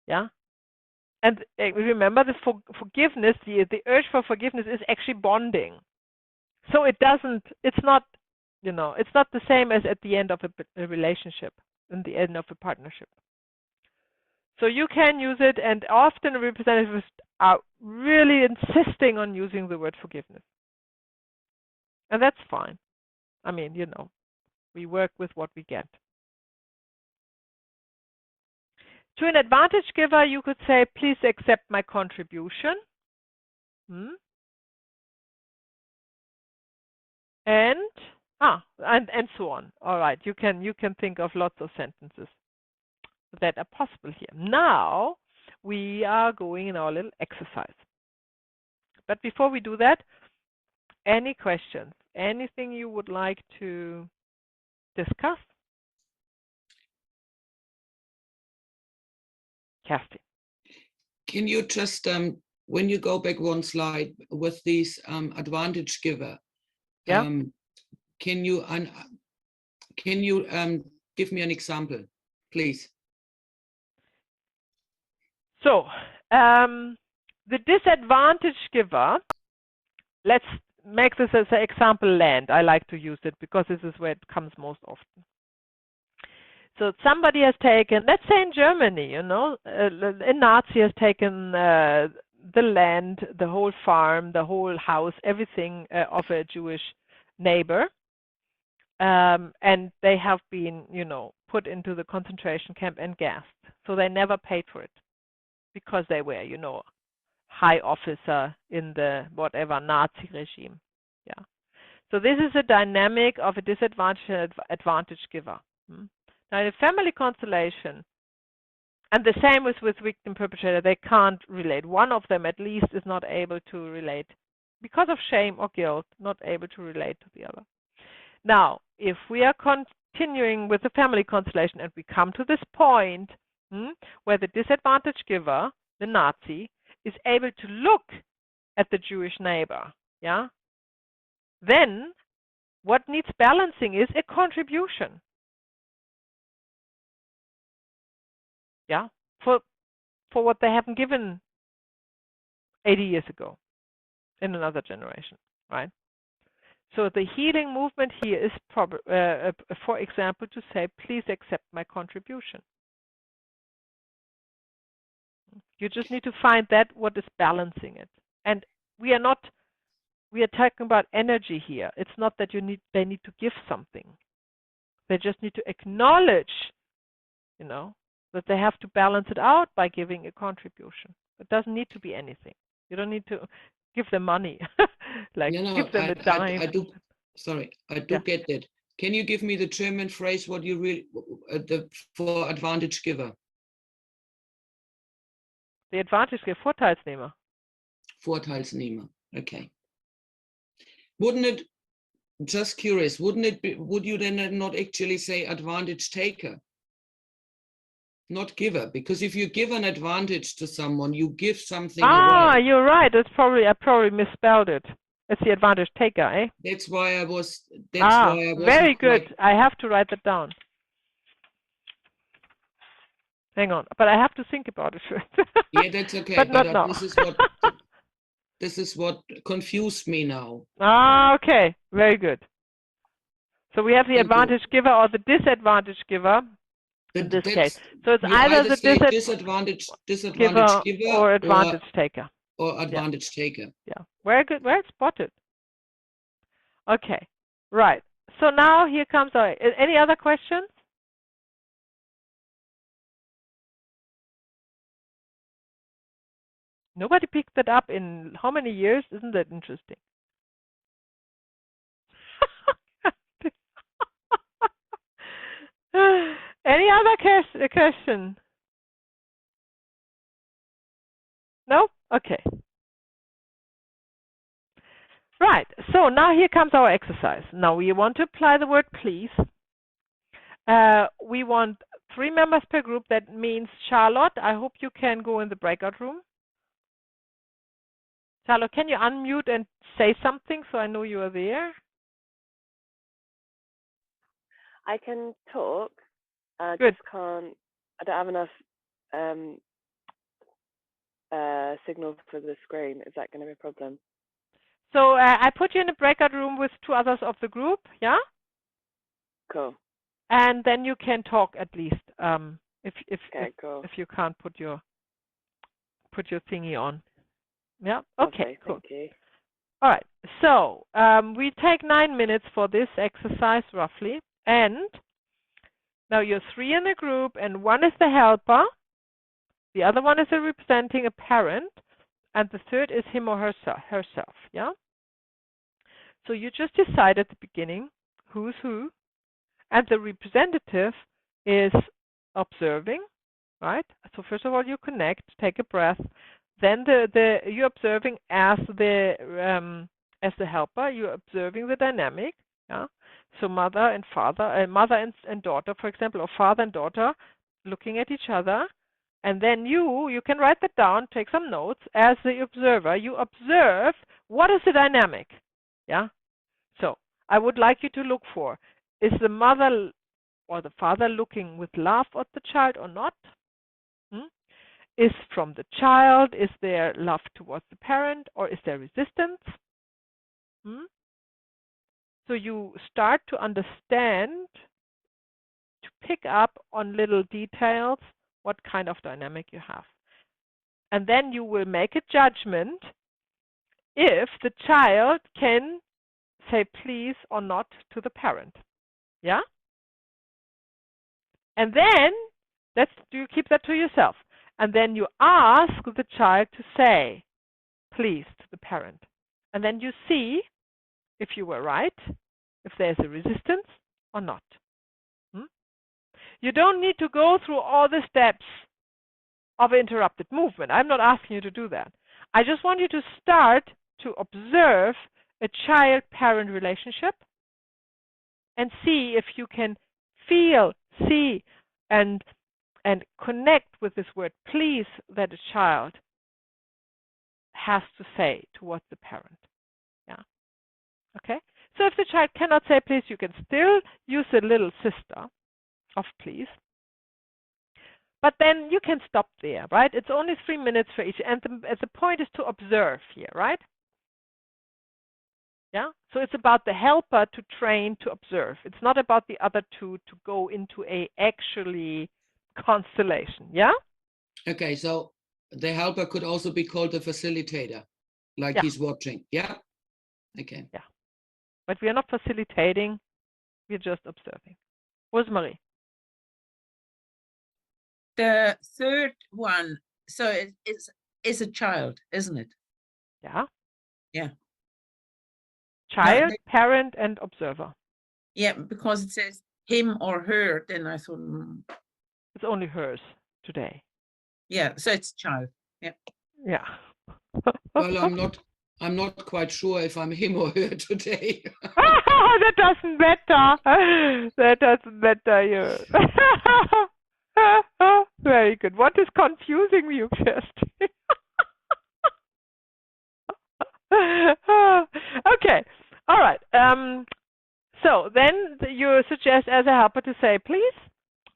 A: Yeah? And remember, the forgiveness, the urge for forgiveness is actually bonding. So it's not the same as at the end of a relationship, in the end of a partnership. So you can use it, and often representatives are really insisting on using the word forgiveness. And that's fine. I mean, we work with what we get. To an advantage giver, you could say, please accept my contribution. And so on. All right, you can think of lots of sentences that are possible here. Now we are going in our little exercise. But before we do that, any questions? Anything you would like to discuss? Kerstin.
C: Can you just, when you go back one slide with these advantage giver,
A: Yeah.
C: Can you give me an example, please?
A: So the disadvantage giver, let's make this as an example land. I like to use it because this is where it comes most often. So somebody has taken, let's say in Germany, a Nazi has taken the land, the whole farm, the whole house, everything of a Jewish neighbor. And they have been, put into the concentration camp and gassed. So they never paid for it because they were, high officer in the whatever Nazi regime. Yeah. So this is a dynamic of a disadvantage and advantage giver. Now in a family constellation, and the same with victim perpetrator, they can't relate. One of them at least is not able to relate because of shame or guilt, not able to relate to the other. Now, if we are continuing with the family constellation and we come to this point where the disadvantage giver, the Nazi, is able to look at the Jewish neighbor, yeah, then what needs balancing is a contribution. Yeah, for what they haven't given 80 years ago in another generation, right? So the healing movement here is, for example, to say, please accept my contribution. You just need to find that what is balancing it. And we are talking about energy here. It's not that they need to give something. They just need to acknowledge, that they have to balance it out by giving a contribution. It doesn't need to be anything. You don't need to give them money, give them a dime.
C: I do get that. Can you give me the German phrase, what you really, for advantage giver?
A: The advantage giver, Vorteilsnehmer.
C: Vorteilsnehmer. Okay. Wouldn't it, just curious, wouldn't it be, would you then not actually say advantage taker? Not giver, because if you give an advantage to someone, you give something away.
A: You're right. I probably misspelled it. It's the advantage taker, eh?
C: That's why I was.
A: Very good. I have to write that down. Hang on, but I have to think about it first.
C: Yeah, that's okay.
A: But not now.
C: This is what confused me now.
A: Okay. Very good. So we have the advantage giver or the disadvantage giver in this case. So it's either the
C: disadvantage giver
A: or advantage taker.
C: Or advantage taker.
A: Yeah. Very good. Well spotted. Okay. Right. So now here comes our. Any other questions? Nobody picked that up in how many years? Isn't that interesting? Any other question? No? Okay. Right. So now here comes our exercise. Now we want to apply the word please. We want 3 members per group. That means Charlotte, I hope you can go in the breakout room. Charlotte, can you unmute and say something so I know you are there?
E: I can talk.
A: Good.
E: Just can't. I don't have enough signal for the screen. Is that going to be a problem?
A: So I put you in a breakout room with 2 others of the group, yeah?
E: Cool.
A: And then you can talk at least.
E: Cool.
A: If you can't put your thingy on. Yeah. Okay. Cool.
E: Thank you.
A: All right. So we take 9 minutes for this exercise roughly, and now you're 3 in a group, and 1 is the helper, the other one is representing a parent, and the third is him or herself. Yeah. So you just decide at the beginning who's who, and the representative is observing, right? So first of all, you connect, take a breath. Then you're observing as the helper. You're observing the dynamic. Yeah. So mother and father, mother and daughter, for example, or father and daughter, looking at each other. And then you can write that down, take some notes. As the observer, you observe what is the dynamic. Yeah. So I would like you to look for, is the mother or the father looking with love at the child or not? Is from the child, is there love towards the parent, or is there resistance? So you start to understand, to pick up on little details, what kind of dynamic you have. And then you will make a judgment if the child can say please or not to the parent. Yeah? And then you keep that to yourself. And then you ask the child to say please to the parent. And then you see if you were right, if there's a resistance or not. You don't need to go through all the steps of interrupted movement. I'm not asking you to do that. I just want you to start to observe a child-parent relationship and see if you can feel, see, and connect with this word please that a child has to say towards the parent. Yeah. Okay. So if the child cannot say please, you can still use a little sister of please. But then you can stop there, right? It's only 3 minutes for each, and the point is to observe here, right? Yeah. So it's about the helper to train to observe. It's not about the other two to go into a actually constellation. Yeah.
C: Okay. So the helper could also be called the facilitator, like he's watching. Yeah. Okay.
A: Yeah. But we are not facilitating. We're just observing. Rosemarie.
B: The third one, so it's a child, isn't it?
A: Yeah.
B: Yeah.
A: Child, parent, and observer.
B: Yeah, because it says him or her, then I thought...
A: It's only hers today.
B: Yeah, so it's child. Yeah.
A: Yeah.
C: Well, I'm not quite sure if I'm him or her today.
A: That doesn't matter. That doesn't matter. You. Very good. What is confusing you, Kirsty? Okay. All right. So then you suggest as a helper to say please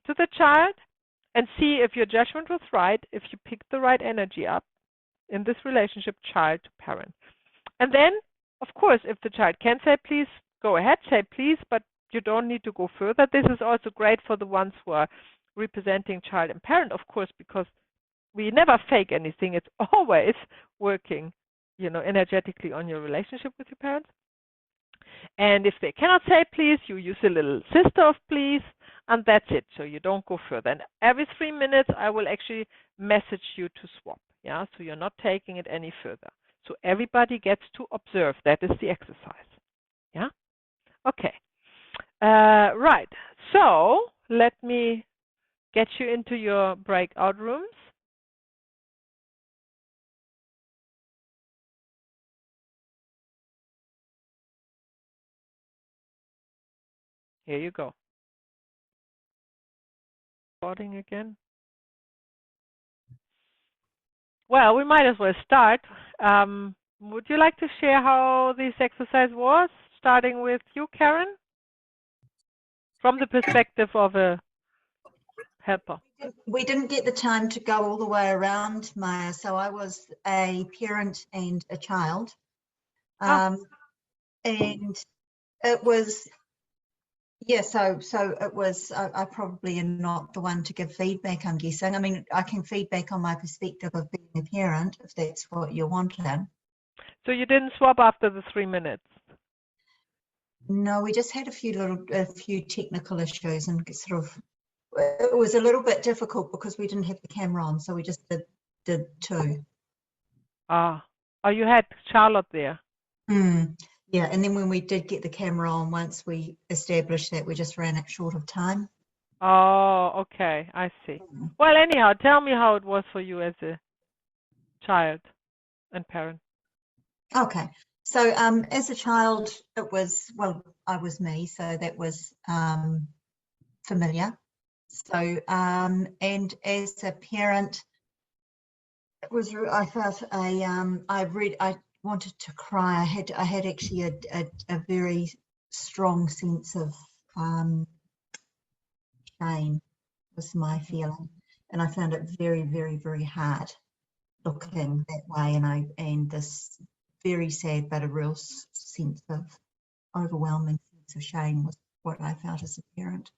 A: to the child and see if your judgment was right, if you picked the right energy up in this relationship, child to parent. And then, of course, if the child can say please, go ahead, say please, but you don't need to go further. This is also great for the ones who are representing child and parent, of course, because we never fake anything. It's always working, energetically on your relationship with your parents. And if they cannot say please, you use a little sister of please, and that's it. So you don't go further. And every 3 minutes, I will actually message you to swap. Yeah, so you're not taking it any further. So everybody gets to observe. That is the exercise. Yeah. Okay. Right. So let me get you into your breakout rooms. Here you go. Recording again. Well, we might as well start. Would you like to share how this exercise was, starting with you, Karen, from the perspective of a helper?
F: We didn't get the time to go all the way around, Maya, so I was a parent and a child. And it was, yeah, so it was, I probably am not the one to give feedback, I'm guessing. I mean, I can feedback on my perspective of being a parent, if that's what you're wanting.
A: So you didn't swap after the 3 minutes?
F: No, we just had a few technical issues, and sort of, it was a little bit difficult because we didn't have the camera on, so we just did two.
A: Oh, you had Charlotte there.
F: Yeah, and then when we did get the camera on, once we established that, we just ran it short of time.
A: Oh, okay, I see. Well, anyhow, tell me how it was for you as a child and parent.
F: Okay, so as a child, it was, well, I was me, so that was familiar. So, and as a parent, it was, I felt I wanted to cry. I had actually a very strong sense of shame was my feeling, and I found it very, very, very hard looking that way, and this very sad but a real sense of overwhelming sense of shame was what I felt as a parent.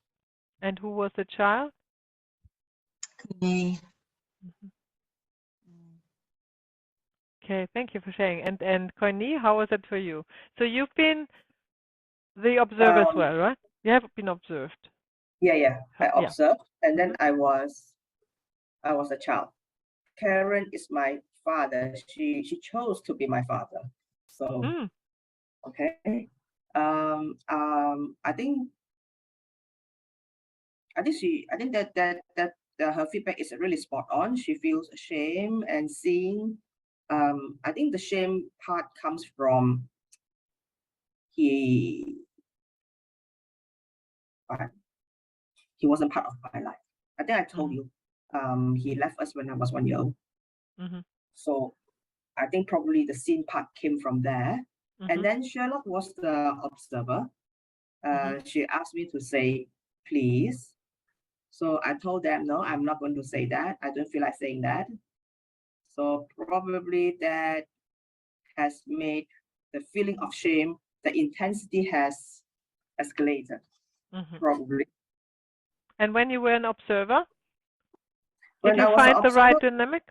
A: And who was the child?
F: Me.
A: Okay, thank you for sharing. And Courtney, how was it for you? So you've been the observer as well, right? You have been observed.
G: Yeah. I
A: Yeah.
G: observed, and then I was a child. Karen is my father. She chose to be my father. So okay. I think that her feedback is really spot on. She feels shame and seeing. I think the shame part comes from he wasn't part of my life. I think I told you. He left us when I was 1 year old. So I think probably the scene part came from there. And then Charlotte was the observer. She asked me to say, please. So I told them, no, I'm not going to say that. I don't feel like saying that. So probably that has made the feeling of shame, the intensity has escalated, probably.
A: And when you were an observer,
G: When
A: did you find the right dynamic?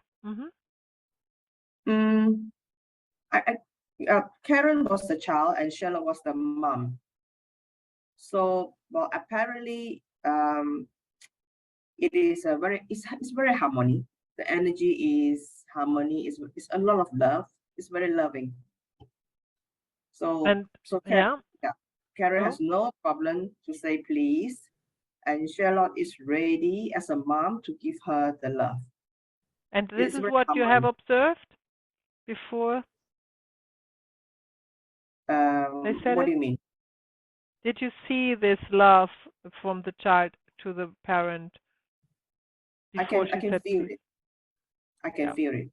G: Karen was the child and Charlotte was the mom. So, well, apparently, it is it's very harmony. The energy is harmony. Is a lot of love. It's very loving. So, Karen, Karen has no problem to say please, and Charlotte is ready as a mom to give her the love.
A: And this is what you have observed before They said
G: What
A: it?
G: do you mean?
A: Did you see this love from the child to the parent before
G: I
A: she
G: can
A: said
G: feel
A: please?
G: it. I can
A: Yeah.
G: feel it.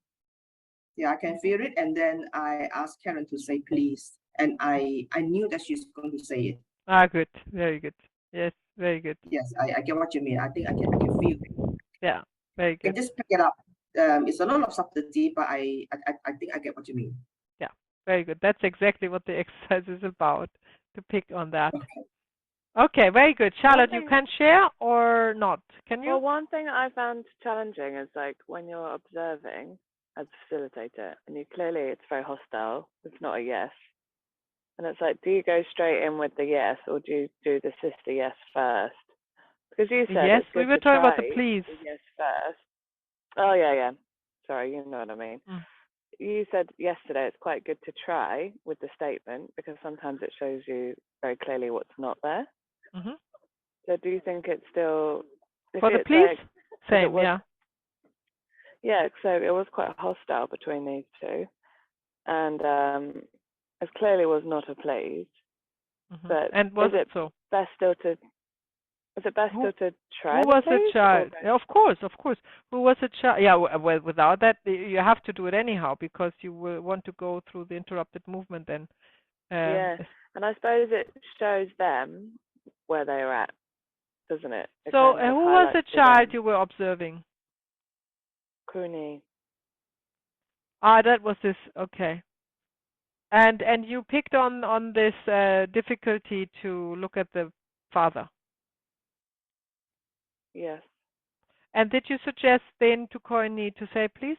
G: Yeah, I can feel it. And then I asked Karen to say please. And I knew that she's going to say it.
A: Ah, good. Very good. Yes, very good.
G: Yes, I get what you mean. I think I can feel it.
A: Yeah, very
G: I can
A: good.
G: just pick it up. It's a lot of subtlety, but I think I get what you mean.
A: Yeah, very good. That's exactly what the exercise is about, to pick on that.
G: Okay.
A: Okay, very good. Charlotte, you
E: thing-
A: can share or not? Can you?
E: Well, one thing that I found challenging is like when you're observing as a facilitator, and you clearly it's very hostile. It's not a yes, and it's like, do you go straight in with the yes, or do you do the sister yes first? Because you said
A: Yes,
E: it's
A: we
E: good
A: were
E: to
A: talking about
E: try
A: the please.
E: the yes first. Oh yeah. Sorry, you know what I mean.
A: Mm.
E: You said yesterday it's quite good to try with the statement because sometimes it shows you very clearly what's not there.
A: Mhm.
E: So do you think it's still
A: For the
E: it's
A: please?
E: like,
A: Same,
E: was-
A: yeah.
E: Yeah, so it was quite hostile between these two, and it clearly was not a please.
A: Mhm.
E: But
A: And was
E: is it
A: it so?
E: best still to? Is it best
A: Who-
E: still to try?
A: Who was the
E: please, or
A: child?
E: go-
A: Of course, of course. Who was the child? Yeah, well, without that, you have to do it anyhow because you will want to go through the interrupted movement then.
E: Yeah, and I suppose it shows them where they're at, doesn't it? It
A: So,
E: kind of
A: who was the
E: highlights to
A: child
E: them.
A: you were observing?
E: Cooney.
A: Ah, that was this. Okay. And you picked on this difficulty to look at the father.
E: Yes.
A: And did you suggest then to Courtney to say please?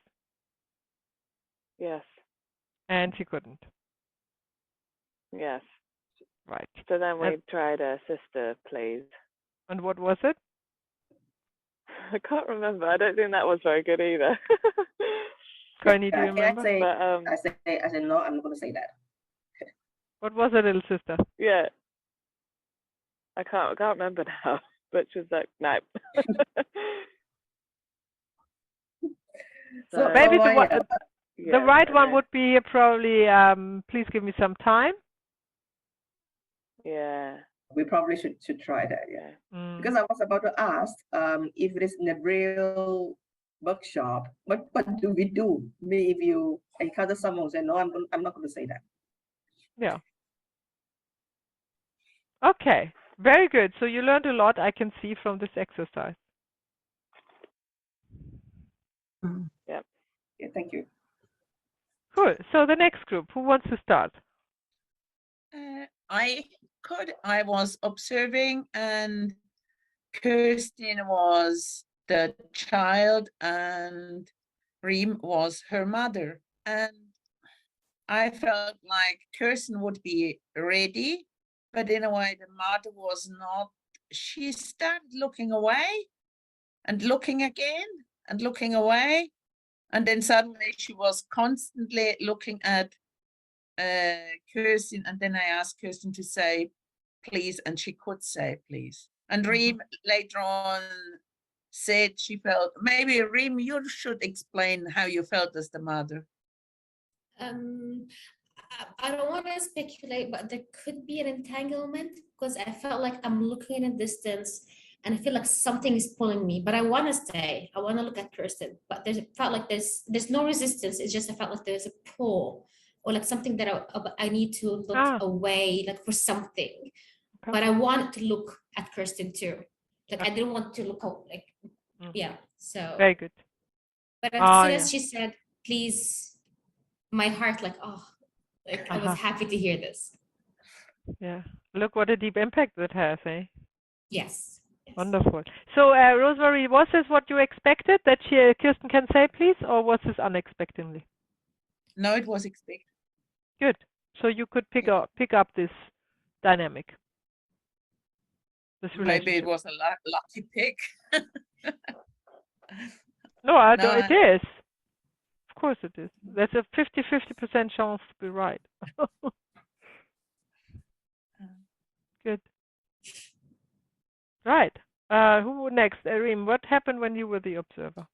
E: Yes.
A: And she couldn't.
E: Yes.
A: Right.
E: So then we
A: And-
E: tried a sister, please.
A: And what was it?
E: I can't remember. I don't think that was very good either.
A: Courtney, do you
G: Can
A: remember?
G: I say?
E: But
G: I say no. I'm not going to say that.
A: What was it, little sister?
E: yeah, I can't remember now. But she was like, no.
G: So
A: Maybe
G: oh,
A: the right
E: and
A: one
E: then-
A: would be probably please give me some time.
E: Yeah.
G: we probably should try that. Yeah.
A: Mm.
G: Because I was about to ask if it is in a real workshop, what do we do? Maybe if you encounter someone who say no, I'm not going to say that.
A: Yeah. Okay. Very good. So you learned a lot, I can see, from this exercise.
F: Mm.
G: Yeah, thank you.
A: Cool. So the next group, who wants to start?
B: I was observing, and Kirsten was the child and Reem was her mother. And I felt like Kirsten would be ready, but in a way the mother was not. She started looking away and looking again and looking away. And then suddenly she was constantly looking at Kirsten. And then I asked Kirsten to say, please, and she could say, please. And Reem later on said she felt, maybe Reem, you should explain how you felt as the mother.
D: I don't want to speculate, but there could be an entanglement because I felt like I'm looking in a distance and I feel like something is pulling me, but I want to stay. I want to look at Kirsten, but felt like there's no resistance. It's just I felt like there's a pull or like something that I need to look away, like for something.
A: Okay.
D: But I want to look at Kirsten too. Like I didn't want to look out, like yeah. So
A: very good.
D: But as soon as she said, please, my heart like, oh, like I was happy to hear this.
A: Yeah. Look what a deep impact that has, eh?
D: Yes.
A: Wonderful. So, Rosemary, was this what you expected, that Kirsten can say please, or was this unexpectedly?
B: No, it was expected.
A: Good. So you could pick up this dynamic. This relationship.
B: Maybe it was a lucky pick.
A: No, I don't. It is. Of course it is. There's a 50% chance to be right. Good. Right. Who next? Reem, what happened when you were the observer?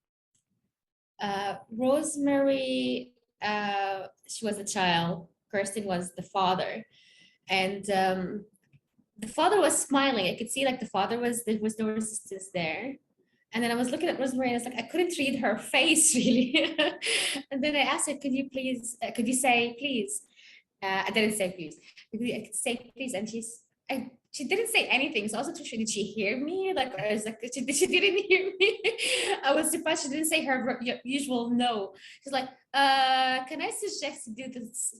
D: Rosemary, she was a child. Kirsten was the father. And the father was smiling. I could see like the father there was no resistance there. And then I was looking at Rosemary and I was like, I couldn't read her face really. And then I asked her, could you say please? I didn't say please. I could say please. And she didn't say anything. So I was not sure, did she hear me? Like, or I was like, she didn't hear me. I was surprised she didn't say her usual no. She's like, can I suggest to do this,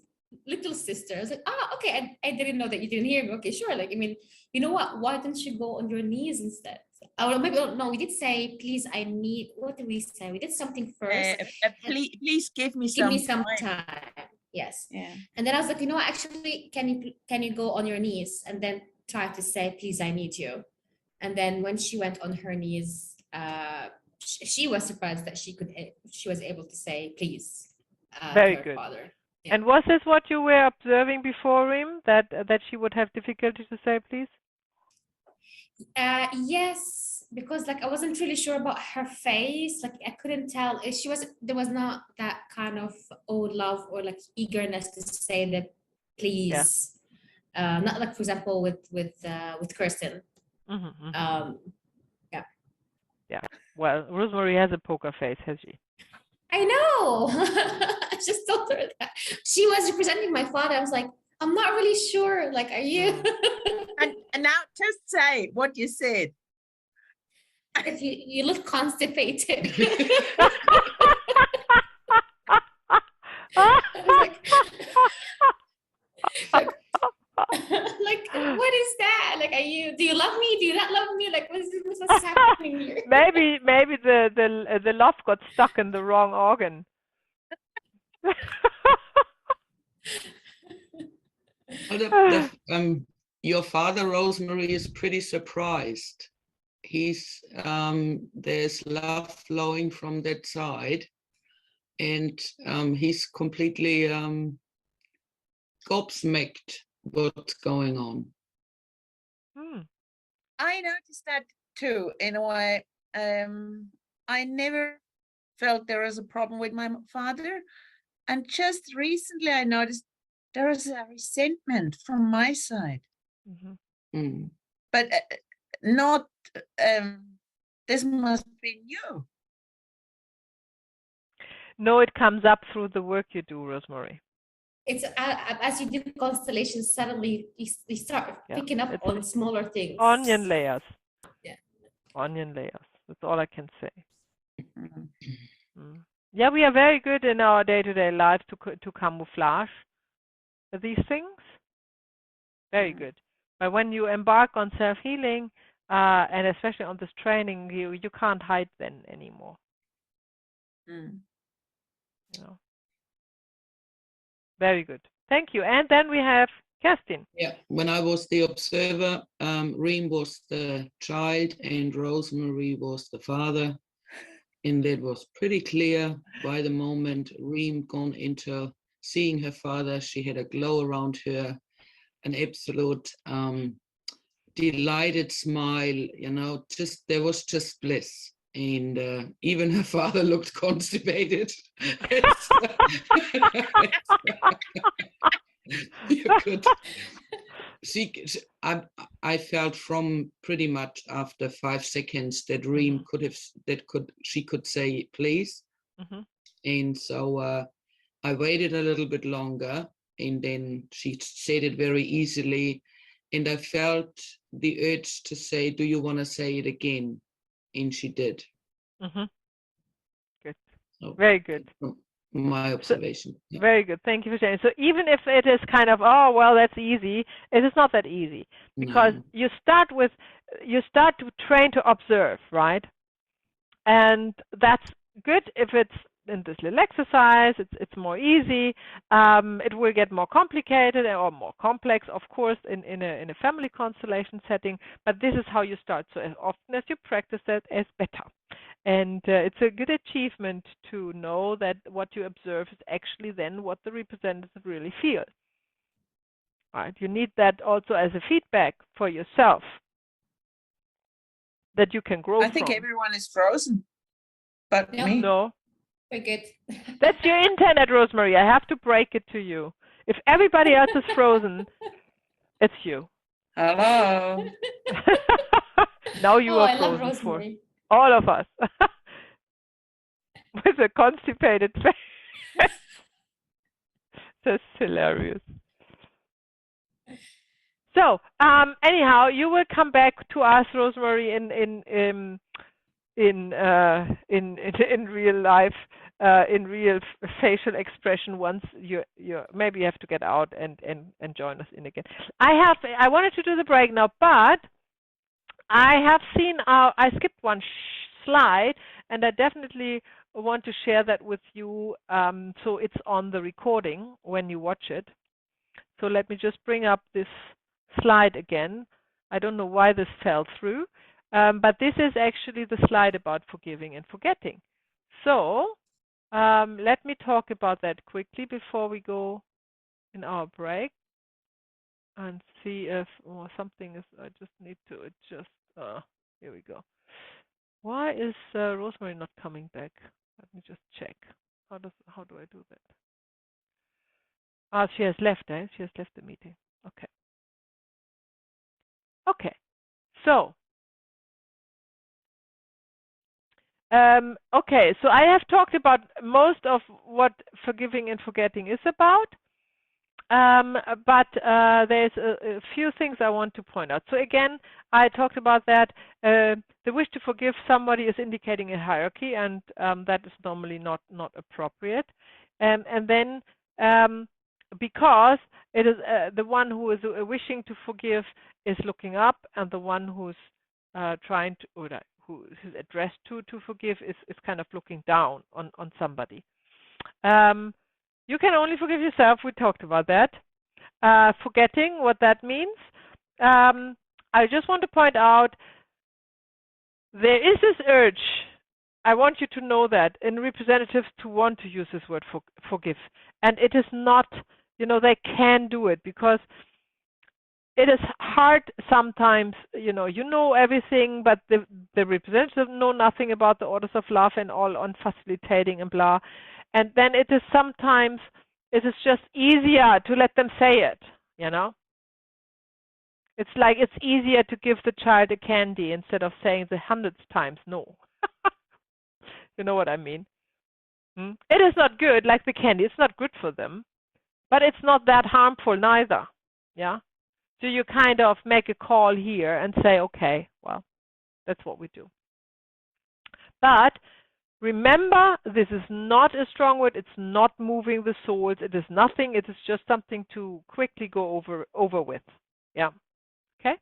D: little sister? I was like, okay, I didn't know that you didn't hear me. Okay, sure. Like, I mean, you know what? Why don't you go on your knees instead? Or maybe, no, we did say, please, what did we say? We did something first.
B: Please give me
D: some time. Yes.
B: Yeah.
D: And then I was like, you know what, actually, can you go on your knees and then try to say, please, I need you. And then when she went on her knees, she was surprised that she was able to say, please,
A: Very
D: to her
A: good.
D: father. Yeah.
A: And was this what you were observing before, Reem, that she would have difficulty to say please?
D: Yes, because like I wasn't really sure about her face. Like I couldn't tell if there was not that kind of old love or like eagerness to say that please. Yeah. Not like, for example, with Kirsten. Yeah.
A: Yeah. Well, Rosemary has a poker face, has she?
D: I know. I just told her that she was representing my father. I was like, I'm not really sure. Like, are you?
B: And now just say what you said.
D: If you look constipated. like, what is that? Like, do you love me? Do you not love me? Like, what's happening here?
A: maybe the love got stuck in the wrong organ.
C: Your father, Rosemary, is pretty surprised. There's love flowing from that side, and he's completely gobsmacked what's going on.
B: I noticed that too, in a way. I never felt there was a problem with my father, and just recently I noticed there was a resentment from my side. But not this must be new.
A: No, it comes up through the work you do, Rosemary.
D: It's as you do constellations, suddenly you start picking up on smaller things.
A: Onion layers.
D: Yeah.
A: Onion layers. That's all I can say. Yeah, we are very good in our day-to-day lives to camouflage these things. Very good. But when you embark on self-healing, and especially on this training, you can't hide then anymore. You know. Very good. Thank you. And then we have Kerstin.
C: Yeah, when I was the observer, Reem was the child and Rosemary was the father. And that was pretty clear by the moment Reem gone into seeing her father. She had a glow around her, an absolute delighted smile, you know, there was just bliss. And even her father looked constipated. You could see, I felt from pretty much after 5 seconds that Reem she could say please. And so I waited a little bit longer, and then she said it very easily, and I felt the urge to say, do you want to say it again? And she did.
A: Good.
C: So,
A: very good.
C: My observation.
A: So, very good. Thank you for sharing. So even if it is kind of, oh, well, that's easy, it is not that easy, because you start to train to observe, right? And that's good if it's in this little exercise. It's more easy. It will get more complicated or more complex, of course, in a family constellation setting. But this is how you start. So as often as you practice it, as better. And it's a good achievement to know that what you observe is actually then what the representative really feels. Right? You need that also as a feedback for yourself that you can grow from.
B: I think everyone is frozen, but me.
A: No.
D: Very good.
A: That's your internet, Rosemary. I have to break it to you. If everybody else is frozen, it's you.
C: Hello.
A: Now you
D: Oh,
A: are
D: I love
A: frozen for
D: Rosemary.
A: all of us. With a constipated face. That's hilarious. So, anyhow, you will come back to us, Rosemary, in real life, in real facial expression. Once you maybe you have to get out and join us in again. I wanted to do the break now, but I have seen I skipped one slide, and I definitely want to share that with you. So it's on the recording when you watch it. So let me just bring up this slide again. I don't know why this fell through, but this is actually the slide about forgiving and forgetting. So let me talk about that quickly before we go in our break and see if something is. I just need to adjust. Here we go. Why is Rosemary not coming back? Let me just check. How do I do that? Ah, she has left, eh? She has left the meeting. Okay. Okay. So, okay. So I have talked about most of what forgiving and forgetting is about. But there's a few things I want to point out. So again, I talked about that. The wish to forgive somebody is indicating a hierarchy, and that is normally not appropriate. And then because it is the one who is wishing to forgive is looking up, and the one who's trying to, or who is addressed to forgive is kind of looking down on somebody. You can only forgive yourself. We talked about that. Forgetting what that means. I just want to point out there is this urge. I want you to know that in representatives to want to use this word forgive. And it is not, they can do it because it is hard sometimes, you know everything, but the representatives know nothing about the orders of love and all on facilitating and blah. And then it is sometimes, it is just easier to let them say it, It's like it's easier to give the child a candy instead of saying the 100th times no. You know what I mean? It is not good, like the candy. It's not good for them, but it's not that harmful neither, yeah? So you kind of make a call here and say, okay, well, that's what we do. But remember, this is not a strong word. It's not moving the souls. It is nothing. It is just something to quickly go over with. Yeah. Okay.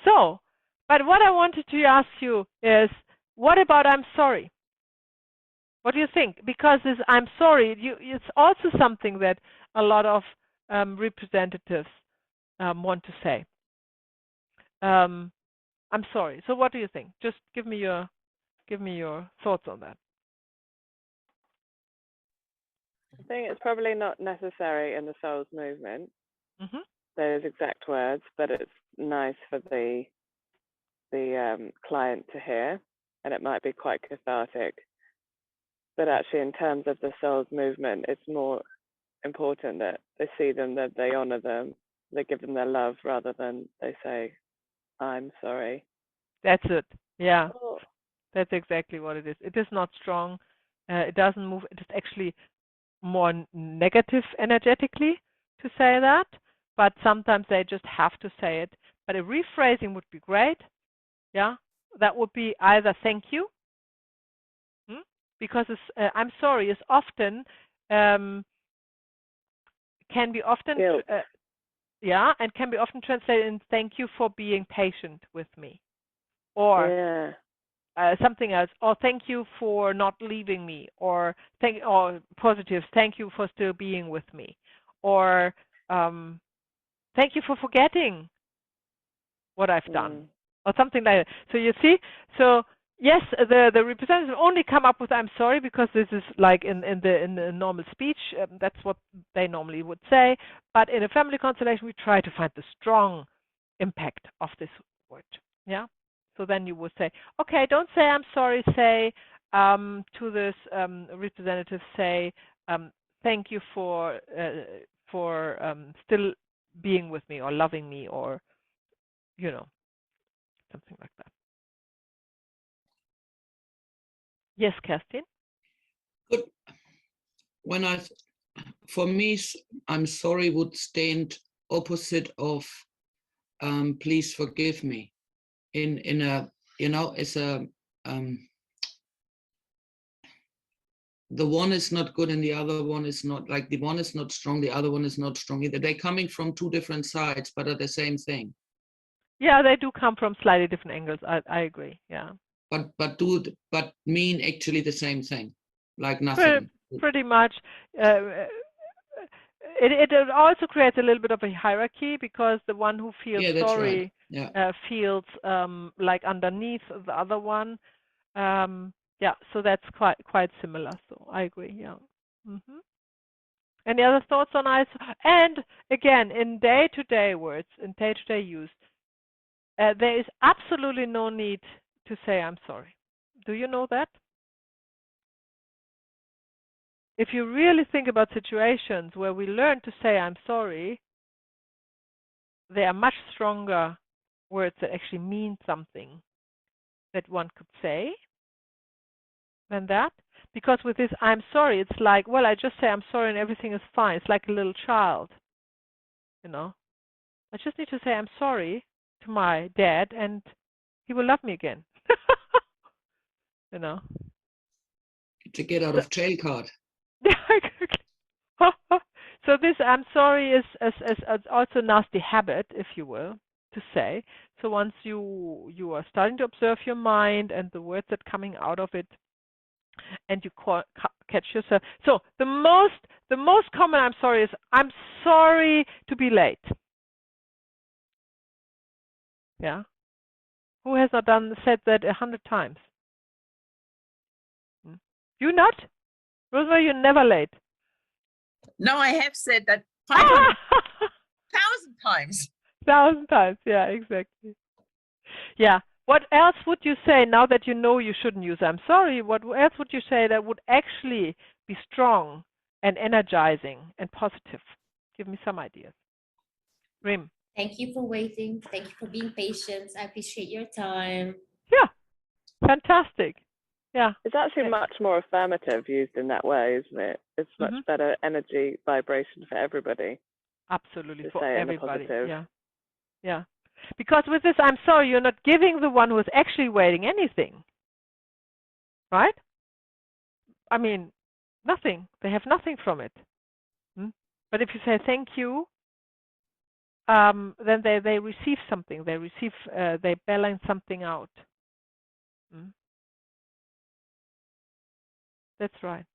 A: So, but what I wanted to ask you is, what about I'm sorry? What do you think? Because this I'm sorry, it's also something that a lot of representatives want to say. I'm sorry. So, what do you think? Just give me your thoughts on that.
E: I think it's probably not necessary in the soul's movement, those exact words, but it's nice for the client to hear, and it might be quite cathartic. But actually, in terms of the soul's movement, it's more important that they see them, that they honor them, they give them their love rather than they say, I'm sorry.
A: That's it. Yeah. Oh. That's exactly what it is. It is not strong. It doesn't move. It is actually more negative energetically to say that, but sometimes they just have to say it. But a rephrasing would be great. Yeah. That would be either thank you, because I'm sorry is often can be often and can be often translated in thank you for being patient with me, or something else, or thank you for not leaving me, or positives, thank you for still being with me, or thank you for forgetting what I've done, or something like that. So you see, so yes, the representatives only come up with I'm sorry because this is like in the normal speech, that's what they normally would say. But in a family constellation, we try to find the strong impact of this word. Yeah. So then you would say, okay, don't say I'm sorry. Say to this representative, say thank you for for still being with me or loving me, or something like that. Yes, Kerstin?
C: Good. For me, I'm sorry would stand opposite of please forgive me. In a, as a the one is not good and the other one is not, like the one is not strong, the other one is not strong either. They're coming from two different sides, but are the same thing.
A: Yeah, they do come from slightly different angles. I agree. Yeah.
C: But mean actually the same thing, like nothing.
A: Pretty much. It also creates a little bit of a hierarchy, because the one who feels sorry feels like underneath the other one. Yeah, so that's quite similar. So I agree. Yeah. Any other thoughts on ISO? And again, in day-to-day words, in day-to-day use, there is absolutely no need to say I'm sorry. Do you know that? If you really think about situations where we learn to say I'm sorry, there are much stronger words that actually mean something that one could say than that. Because with this I'm sorry, it's like, well, I just say I'm sorry and everything is fine. It's like a little child, I just need to say I'm sorry to my dad and he will love me again.
C: To get out of jail card.
A: So this I'm sorry is also a nasty habit, if you will, to say. So once you are starting to observe your mind and the words that are coming out of it, and you catch yourself. So the most common I'm sorry is I'm sorry to be late. Yeah. Who has not said that 100 times? You not? Rosemary, you're never late.
B: No, I have said that 500,000 times.
A: 1,000 times, yeah, exactly. Yeah. What else would you say now that you know you shouldn't use I'm sorry? What else would you say that would actually be strong and energizing and positive? Give me some ideas. Rim.
D: Thank you for waiting. Thank you for being patient. I appreciate your time.
A: Yeah. Fantastic. Yeah.
E: It's actually much more affirmative used in that way, isn't it? It's much better energy vibration for everybody.
A: Absolutely, for
E: say
A: everybody.
E: Positive.
A: Yeah. Yeah. Because with this I'm sorry, you're not giving the one who is actually waiting anything. Right? I mean, nothing. They have nothing from it. But if you say thank you, then they receive something. They balance something out. That's right.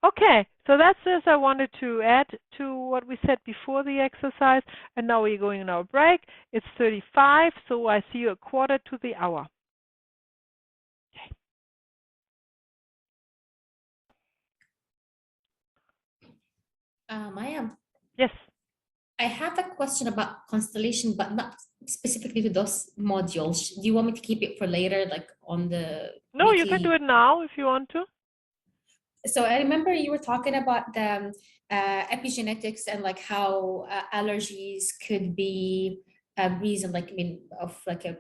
A: Okay, so that's this I wanted to add to what we said before the exercise. And now we're going on our break. It's 35, so I see you 1/4 to the hour. Okay.
D: Maya.
A: Yes.
D: I have a question about constellation, but not specifically to those modules. Do you want me to keep it for later, like on the
A: No, you can do it now if you want to.
D: So I remember you were talking about the epigenetics and like how allergies could be a reason, like of like a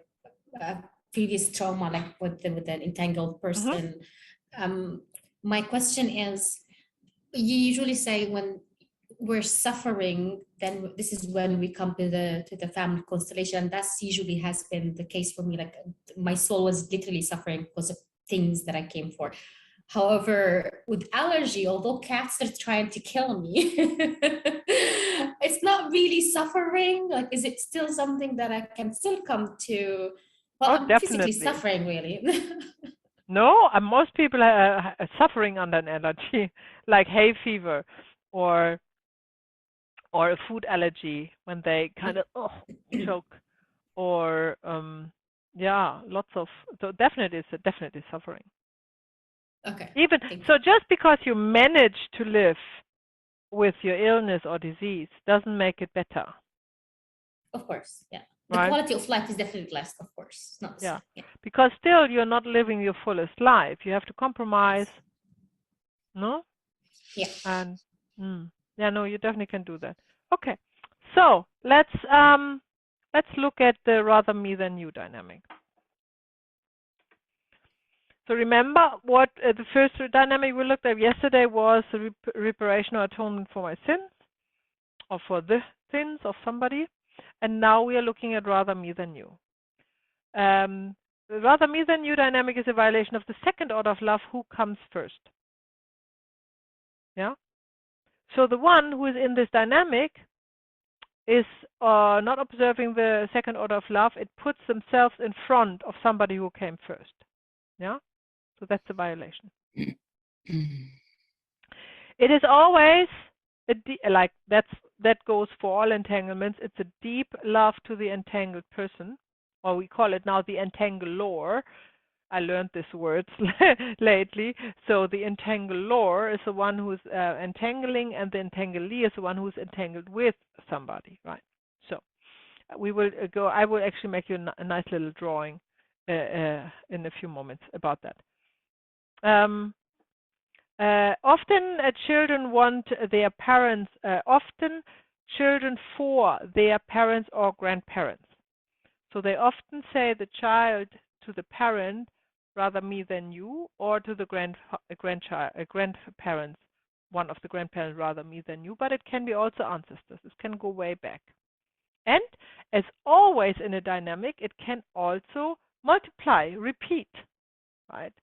D: previous trauma, like with an entangled person. My question is, you usually say when we're suffering, then this is when we come to the family constellation. That's usually has been the case for me. Like my soul was literally suffering because of things that I came for. However, with allergy, although cats are trying to kill me, it's not really suffering. Like, is it still something that I can still come to? Well, I'm
A: definitely.
D: physically suffering, really.
A: No, most people are suffering under an allergy, like hay fever or a food allergy when they kind of choke, or lots of. So definitely suffering.
D: Okay.
A: Even so, just because you manage to live with your illness or disease doesn't make it better.
D: Of course, yeah. The quality of life is definitely less, of course. Not
A: yeah, because still you're not living your fullest life. You have to compromise. No?
D: Yeah.
A: And Yeah, no, you definitely can do that. Okay, so let's look at the rather me than you dynamic. So remember what the first dynamic we looked at yesterday was reparation or atonement for my sins, or for the sins of somebody, and now we are looking at rather me than you. The rather me than you dynamic is a violation of the second order of love. Who comes first? Yeah. So the one who is in this dynamic is not observing the second order of love. It puts themselves in front of somebody who came first. Yeah. So that's a violation. It is always like that goes for all entanglements. It's a deep love to the entangled person, or we call it now the entangler. I learned these words lately. So the entangler is the one who's entangling, and the entanglee is the one who's entangled with somebody, right? So we will go. I will actually make you a nice little drawing in a few moments about that. Often children want their parents. Often children for their parents or grandparents. So they often say the child to the parent, rather me than you, or to the grandparents, one of the grandparents, rather me than you, but it can be also ancestors. This can go way back. And as always in a dynamic, it can also multiply, repeat, right?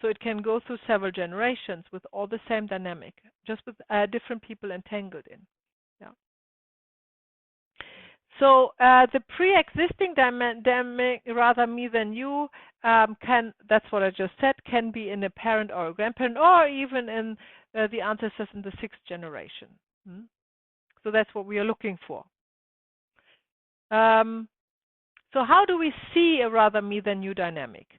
A: So it can go through several generations with all the same dynamic, just with different people entangled in. Yeah. So the pre-existing dynamic, rather me than you, that's what I just said, can be in a parent or a grandparent, or even in the ancestors in the 6th generation. So that's what we are looking for. So how do we see a rather me than you dynamic?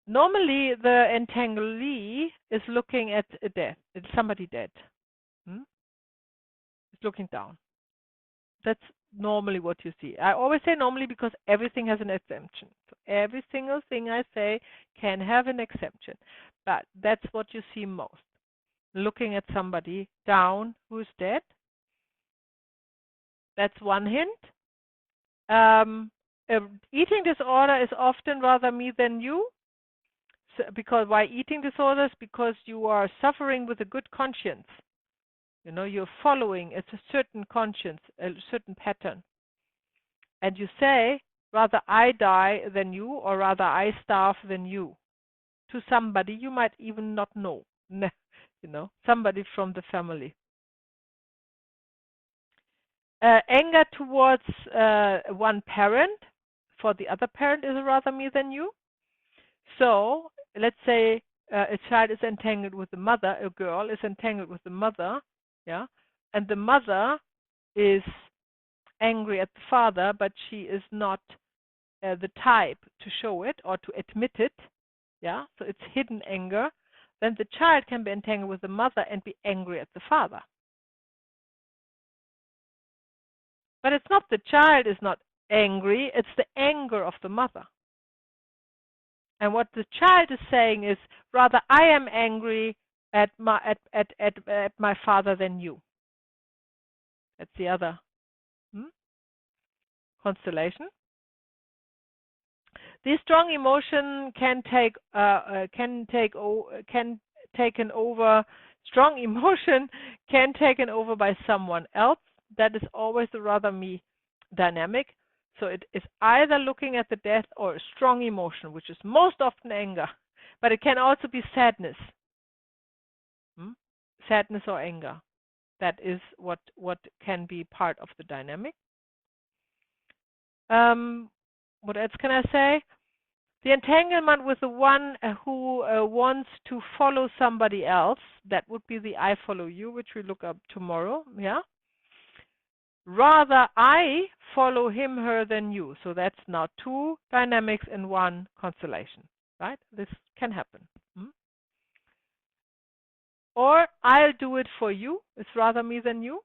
A: Normally, the entanglee is looking at a death. It's somebody dead. It's looking down. That's normally what you see. I always say normally because everything has an exemption. So every single thing I say can have an exception. But that's what you see most. Looking at somebody down who's dead. That's one hint. Eating disorder is often rather me than you. So, because why eating disorders? Because you are suffering with a good conscience. You know, you're following a certain conscience, a certain pattern. And you say, rather I die than you, or rather I starve than you. To somebody you might even not know. You know, somebody from the family. Anger towards one parent for the other parent is rather me than you. So let's say a child is entangled with the mother, a girl is entangled with the mother, yeah, and the mother is angry at the father, but she is not the type to show it or to admit it, yeah, so it's hidden anger. Then the child can be entangled with the mother and be angry at the father. But it's not the child is not angry, it's the anger of the mother. And what the child is saying is, rather I am angry at my father than you. That's the other constellation. This strong emotion can take taken over by someone else. That is always the rather me dynamic. So it is either looking at the death or a strong emotion, which is most often anger, but it can also be sadness. Sadness or anger. That is what can be part of the dynamic. What else can I say? The entanglement with the one who wants to follow somebody else, that would be the I follow you, which we look up tomorrow, yeah? Rather, I follow him, her than you. So that's now two dynamics in one constellation, right? This can happen. Or I'll do it for you. It's rather me than you.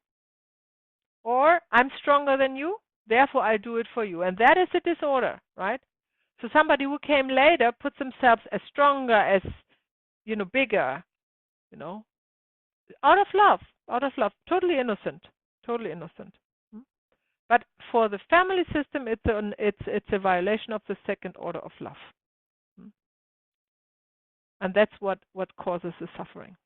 A: Or I'm stronger than you, therefore I'll do it for you. And that is a disorder, right? So somebody who came later puts themselves as stronger, as, bigger, out of love. out of love, totally innocent, totally innocent. But for the family system, it's a violation of the second order of love, and that's what causes the suffering.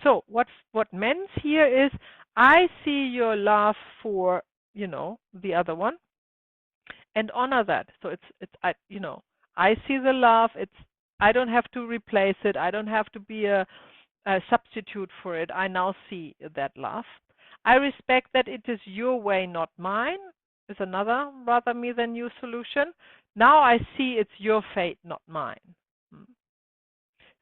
A: So what means here is, I see your love for, you know, the other one, and honor that. So I see the love. I don't have to replace it. I don't have to be a substitute for it. I now see that love. I respect that it is your way, not mine, is another rather me than you solution. Now I see it's your fate, not mine.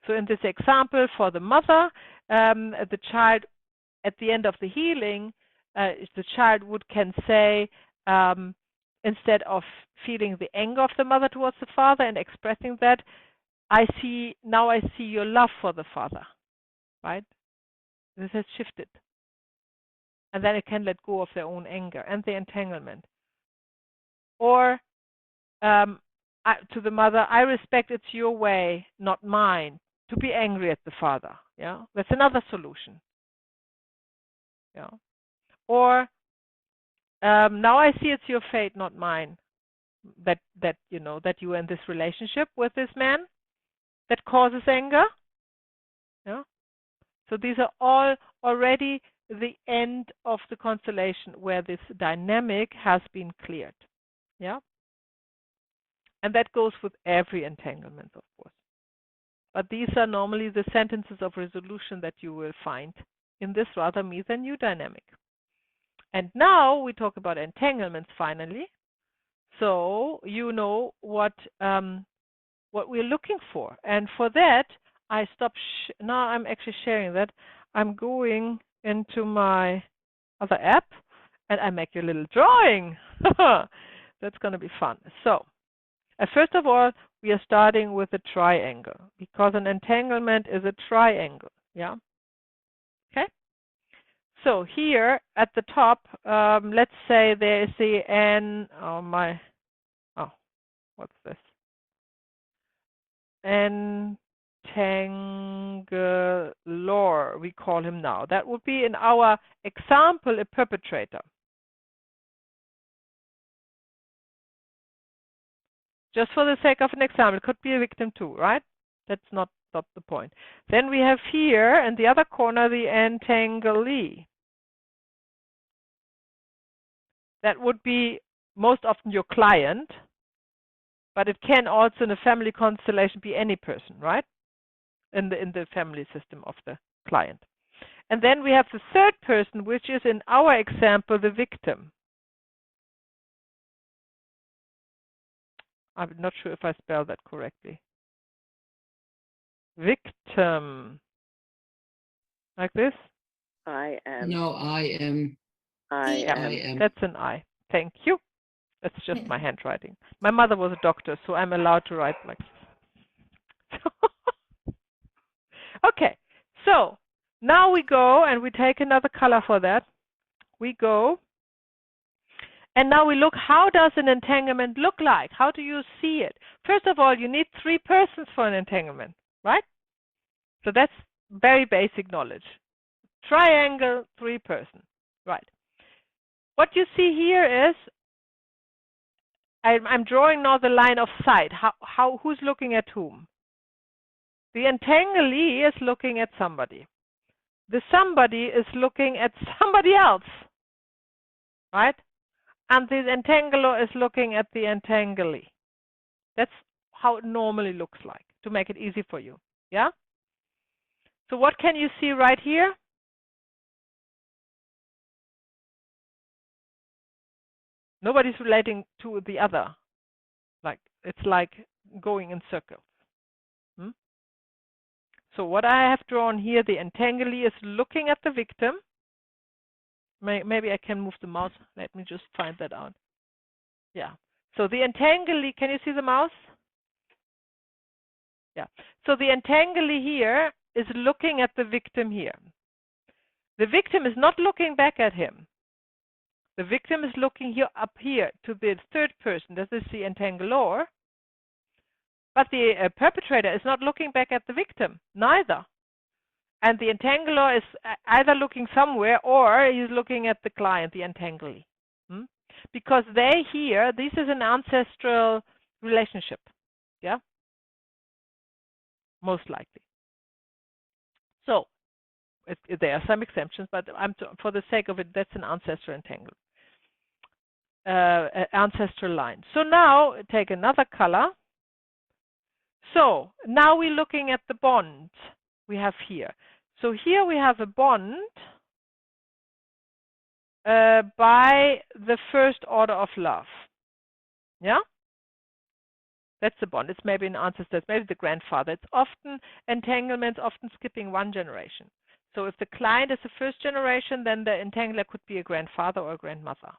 A: So in this example, for the mother, the child, at the end of the healing, the child can say, instead of feeling the anger of the mother towards the father and expressing that, now I see your love for the father, right? This has shifted. And then it can let go of their own anger and the entanglement. Or to the mother, I respect it's your way, not mine, to be angry at the father. Yeah, that's another solution. Yeah. Or now I see it's your fate, not mine, that you are in this relationship with this man that causes anger. Yeah. So these are all already the end of the constellation where this dynamic has been cleared. Yeah. And that goes with every entanglement, of course. But these are normally the sentences of resolution that you will find in this rather me than you dynamic. And now we talk about entanglements finally. So you know what we're looking for. And for that, I stop. Now I'm actually sharing that. I'm going into my other app and I make a little drawing. That's going to be fun. So first of all, we are starting with a triangle because an entanglement is a triangle. Yeah. Okay. So here at the top, let's say there is the what's this? Entangler, we call him now. That would be in our example a perpetrator. Just for the sake of an example, it could be a victim too, right? That's not the point. Then we have here in the other corner the entanglee. That would be most often your client, but it can also in a family constellation be any person, right? In the family system of the client. And then we have the third person, which is in our example the victim. I'm not sure if I spelled that correctly. Victim. Like this?
E: I am.
C: No, I am.
E: I
A: Yeah,
E: am.
A: that's an I. Thank you. That's just my handwriting. My mother was a doctor, so I'm allowed to write like this. Okay, so now we go and we take another color for that. We go and now we look, how does an entanglement look like? How do you see it? First of all, you need 3 persons for an entanglement, right? So that's very basic knowledge. Triangle, 3 person, right? What you see here is, I'm drawing now the line of sight. Who's looking at whom? The entanglee is looking at somebody. The somebody is looking at somebody else, right? And the entangler is looking at the entanglee. That's how it normally looks like, to make it easy for you, yeah? So what can you see right here? Nobody's relating to the other. It's like going in circles. So what I have drawn here, the entanglee is looking at the victim. Maybe I can move the mouse. Let me just find that out. Yeah. So the entanglee, can you see the mouse? Yeah. So the entanglee here is looking at the victim here. The victim is not looking back at him. The victim is looking here up here to the third person. This is the entangler. But the perpetrator is not looking back at the victim, neither. And the entangler is either looking somewhere or he's looking at the client, the entanglee. Because they here, this is an ancestral relationship. Yeah? Most likely. So, there are some exemptions, but for the sake of it, that's an ancestral entangle. Ancestral line. So now, take another color. So, now we're looking at the bond we have here. So here we have a bond by the first order of love. Yeah? That's the bond. It's maybe an ancestor, it's maybe the grandfather. It's often entanglements, often skipping one generation. So if the client is the first generation, then the entangler could be a grandfather or a grandmother.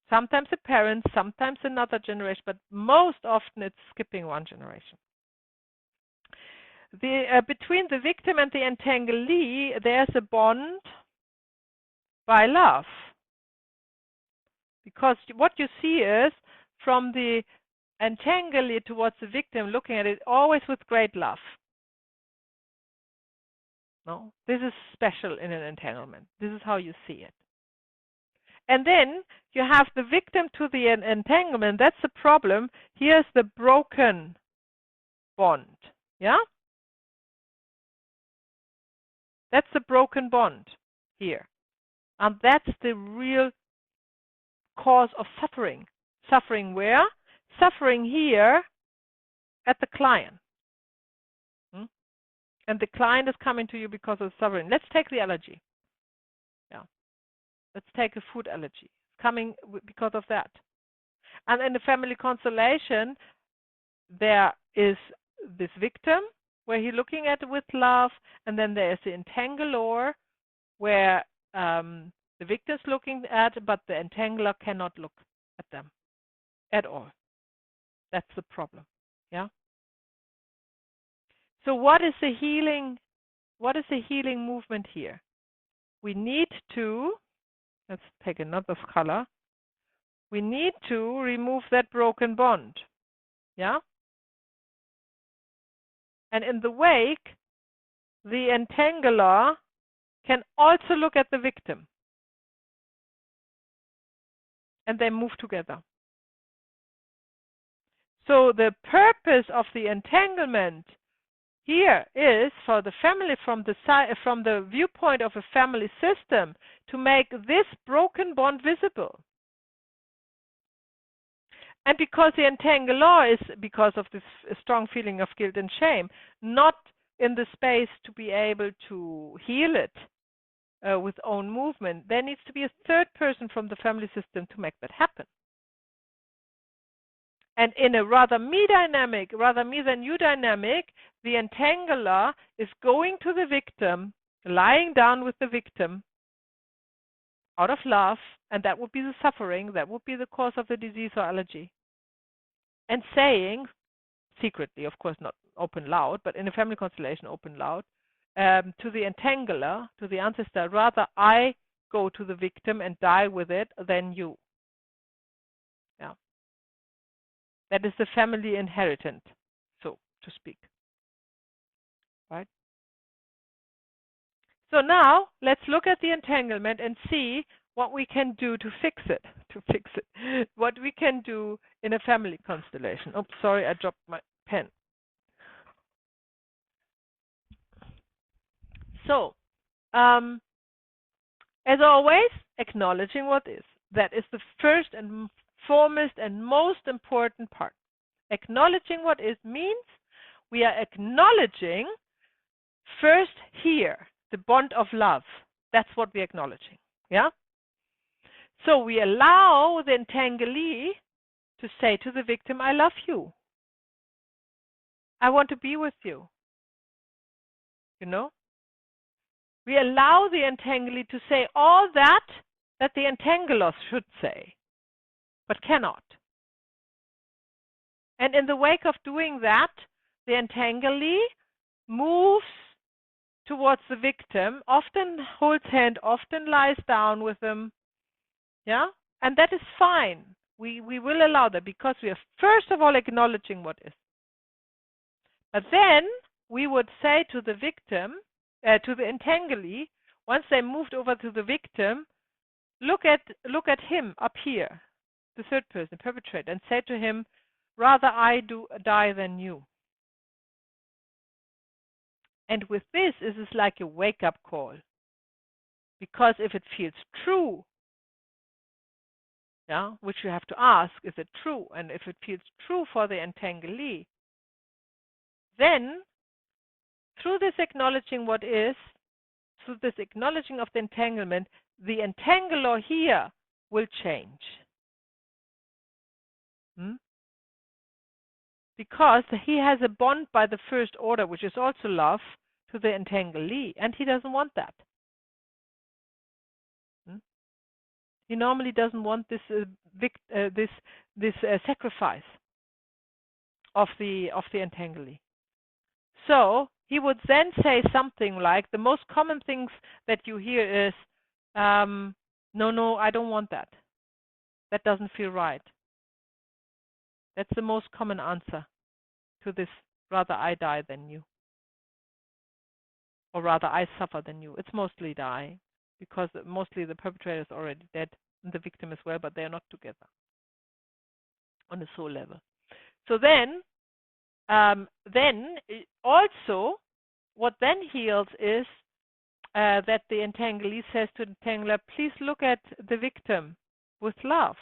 A: Sometimes a parent, sometimes another generation, but most often it's skipping one generation. Between the victim and the entanglee, there's a bond by love. Because what you see is from the entanglee towards the victim, looking at it always with great love. No, this is special in an entanglement. This is how you see it. And then you have the victim to the entanglement. That's the problem. Here's the broken bond. Yeah? That's the broken bond here. And that's the real cause of suffering. Suffering where? Suffering here at the client. And the client is coming to you because of suffering. Let's take the allergy. Yeah. Let's take a food allergy. Coming because of that. And in the family constellation, there is this victim where he's looking at it with love, and then there is the entangler where the victim is looking at, but the entangler cannot look at them at all. That's the problem. Yeah. So what is the healing? What is the healing movement here? We need to, let's take another color. We need to remove that broken bond. Yeah? And in the wake, the entangler can also look at the victim. And they move together. So the purpose of the entanglement here is for the family, from the viewpoint of a family system, to make this broken bond visible. And because the entangler is, because of this strong feeling of guilt and shame, not in the space to be able to heal it with own movement, there needs to be a third person from the family system to make that happen. And in a rather me dynamic, rather me than you dynamic, the entangler is going to the victim, lying down with the victim out of love, and that would be the suffering, that would be the cause of the disease or allergy. And saying, secretly, of course, not open loud, but in a family constellation, open loud, to the entangler, to the ancestor, rather I go to the victim and die with it than you. Yeah. That is the family inheritance, so to speak. Right? So now let's look at the entanglement and see what we can do to fix it. What we can do in a family constellation. Oh, sorry, I dropped my pen. So, as always, acknowledging what is. That is the first and foremost and most important part. Acknowledging what is means we are acknowledging first here the bond of love. That's what we're acknowledging. Yeah? So we allow the entanglee to say to the victim, I love you. I want to be with you. You know? We allow the entanglee to say all that the entangler should say, but cannot. And in the wake of doing that, the entanglee moves towards the victim, often holds hand, often lies down with them. Yeah? And that is fine. We will allow that because we are first of all acknowledging what is. But then we would say to the victim, to the entanglee, once they moved over to the victim, look at him up here, the third person, perpetrator, and say to him, rather I die than you. And with this, it is like a wake-up call. Because if it feels true, yeah, which you have to ask, is it true? And if it feels true for the entanglee, then through this acknowledging what is, through this acknowledging of the entanglement, the entangler here will change. Because he has a bond by the first order, which is also love, to the entanglee, and he doesn't want that. He normally doesn't want this sacrifice of the entanglee. So he would then say something like, the most common things that you hear is, no, I don't want that. That doesn't feel right. That's the most common answer to this, rather I die than you. Or rather I suffer than you. It's mostly die, because mostly the perpetrator is already dead, and the victim as well, but they are not together on a soul level. So then also, what then heals is that the entanglee says to the entangler, please look at the victim with love.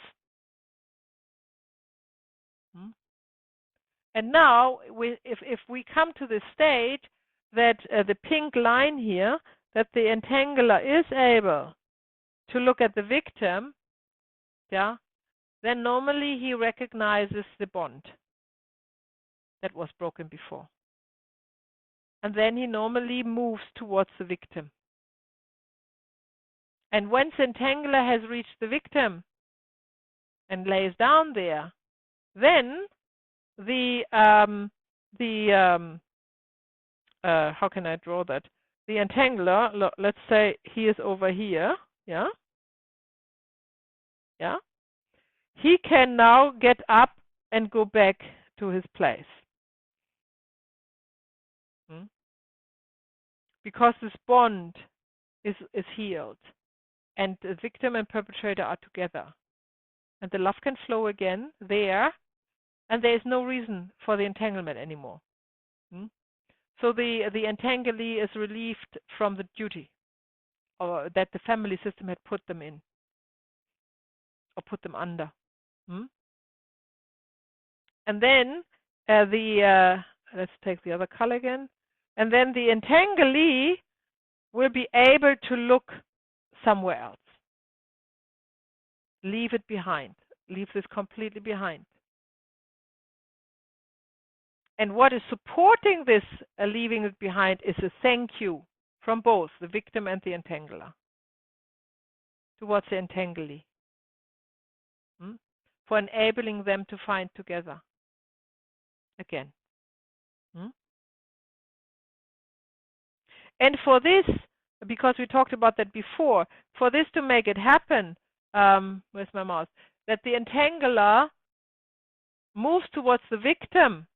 A: And now, if we come to the state that the pink line here, that the entangler is able to look at the victim, yeah, then normally he recognizes the bond that was broken before. And then he normally moves towards the victim. And once the entangler has reached the victim and lays down there, then how can I draw that? The entangler, let's say he is over here, yeah? Yeah? He can now get up and go back to his place. Because this bond is healed, and the victim and perpetrator are together. And the love can flow again there, and there is no reason for the entanglement anymore. So the entanglee is relieved from the duty or that the family system had put them in or put them under. And then let's take the other color again. And then the entanglee will be able to look somewhere else. Leave it behind. Leave this completely behind. And what is supporting this leaving it behind is a thank you from both the victim and the entangler towards the entanglee for enabling them to find together again. And for this, because we talked about that before, for this to make it happen, where's my mouse? That the entangler moves towards the victim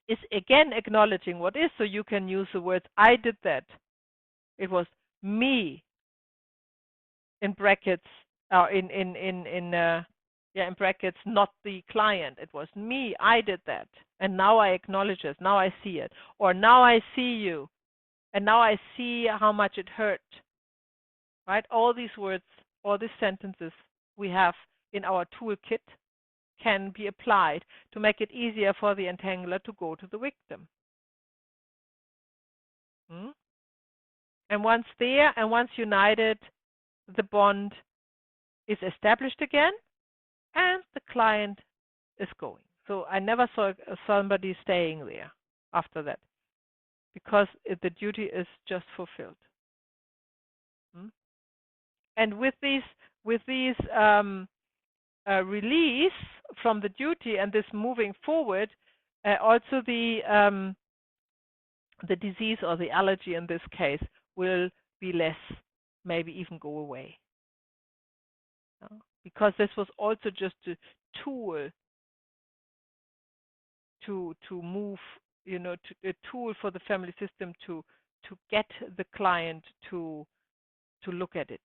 A: is again acknowledging what is. So you can use the words, I did that. It was me, in brackets, in brackets, not the client. It was me, I did that. And now I acknowledge it. Now I see it. Or now I see you. And now I see how much it hurt. Right? All these words, all these sentences we have in our toolkit can be applied to make it easier for the entangler to go to the victim. And once there and once united, the bond is established again and the client is going. So I never saw somebody staying there after that, because the duty is just fulfilled. And with these release from the duty and this moving forward, also the disease or the allergy in this case will be less, maybe even go away. Because this was also just a tool to move a tool for the family system to get the client to look at it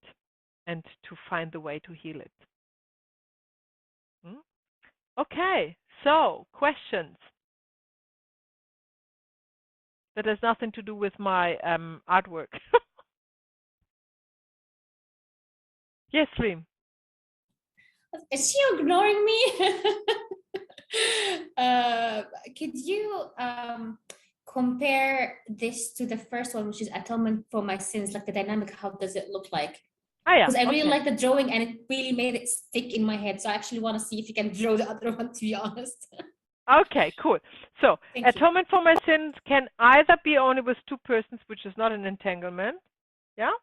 A: and to find the way to heal it. Okay, so questions. That has nothing to do with my artwork. Yes, Reem.
D: Is she ignoring me? Could you compare this to the first one, which is atonement for my sins, like the dynamic? How does it look like?
A: Ah, yeah.
D: Because I really
A: Okay.
D: like the drawing and it really made it stick in my head. So I actually want to see if you can draw the other one, to be honest.
A: Okay, cool. So
D: Thank you.
A: atonement for my sins can either be only with two persons, which is not an entanglement, yeah,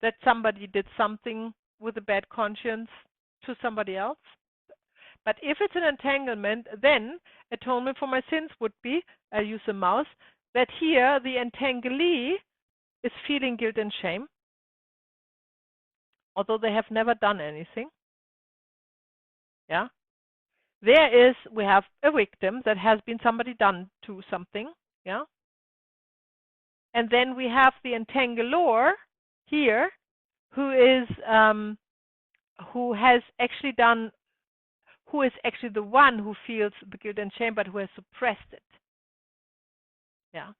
A: that somebody did something with a bad conscience to somebody else. But if it's an entanglement, then atonement for my sins would be, I use a mouse, that here the entanglee is feeling guilt and shame, although they have never done anything. Yeah. We have a victim that has been somebody done to something. Yeah. And then we have the entangler here, who is who is actually the one who feels the guilt and shame, but who has suppressed it. Yeah.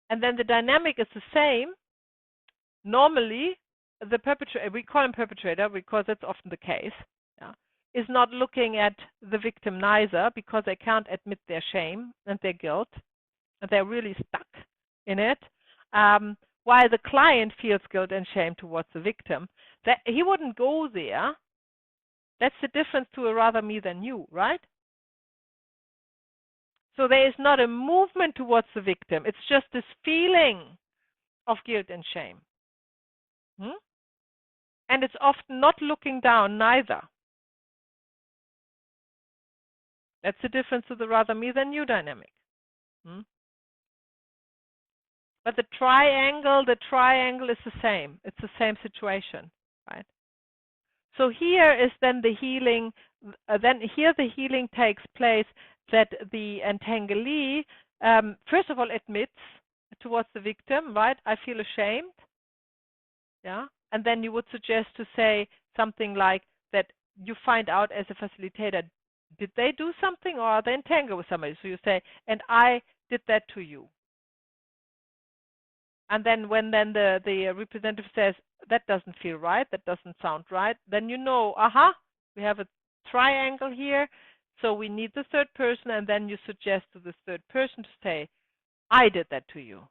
A: And then the dynamic is the same. Normally, the perpetrator, we call him perpetrator because that's often the case, yeah, is not looking at the victim neither, because they can't admit their shame and their guilt, and they're really stuck in it. While the client feels guilt and shame towards the victim, that he wouldn't go there. That's the difference to a rather me than you, right? So there is not a movement towards the victim. It's just this feeling of guilt and shame. And it's often not looking down neither. That's the difference to the rather me than you dynamic. But the triangle is the same. It's the same situation, right? So here is then the healing. Then here the healing takes place that the entanglee, first of all, admits towards the victim, right? I feel ashamed. Yeah. And then you would suggest to say something like that you find out as a facilitator, did they do something or are they entangled with somebody? So you say, and I did that to you. And then when the representative says, that doesn't feel right, that doesn't sound right, then you know, aha, we have a triangle here, so we need the third person, and then you suggest to the third person to say, I did that to you.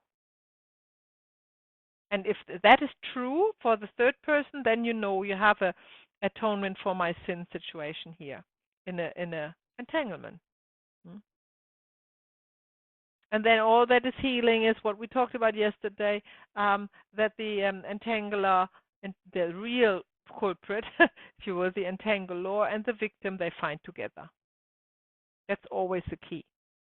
A: And if that is true for the third person, then you know you have a atonement for my sin situation here in a entanglement. And then all that is healing is what we talked about yesterday, that the entangler and the real culprit, if you will, the entangler and the victim, they find together. That's always the key,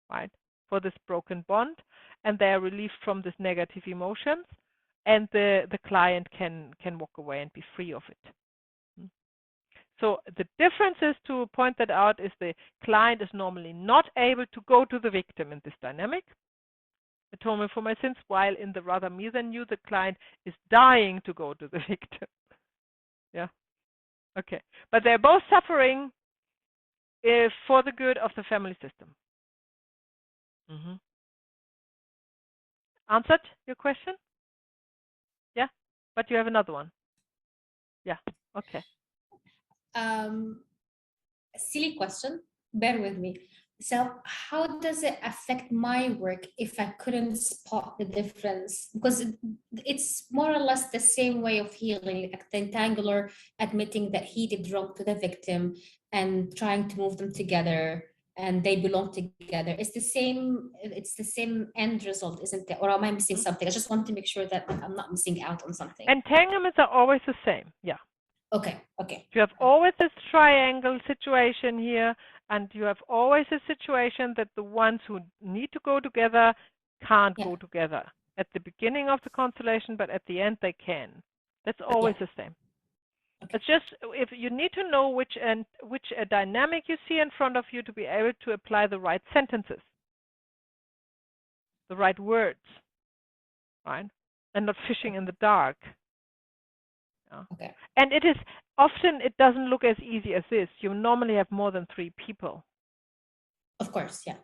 A: right, for this broken bond. And they are relieved from this negative emotions, and the client can walk away and be free of it. So the difference is, to point that out, is the client is normally not able to go to the victim in this dynamic, atonement for my sins, while in the rather me than you, the client is dying to go to the victim. Yeah. Okay. But they're both suffering for the good of the family system. Answered your question? Yeah. But you have another one. Yeah. Okay.
D: Silly question. Bear with me. So how does it affect my work if I couldn't spot the difference? Because it's more or less the same way of healing, like the entangler admitting that he did wrong to the victim and trying to move them together and they belong together. It's the same end result, isn't it? Or am I missing something? I just want to make sure that I'm not missing out on something.
A: Entanglements are always the same. Yeah.
D: Okay.
A: You have always this triangle situation here, and you have always a situation that the ones who need to go together can't go together at the beginning of the constellation, but at the end they can. That's always the same. Okay. It's just, if you need to know which dynamic you see in front of you to be able to apply the right sentences. the right words, right? And not fishing in the dark. Yeah.
D: Okay.
A: And it is often, it doesn't look as easy as this. You normally have more than 3 people.
D: Of course, yeah.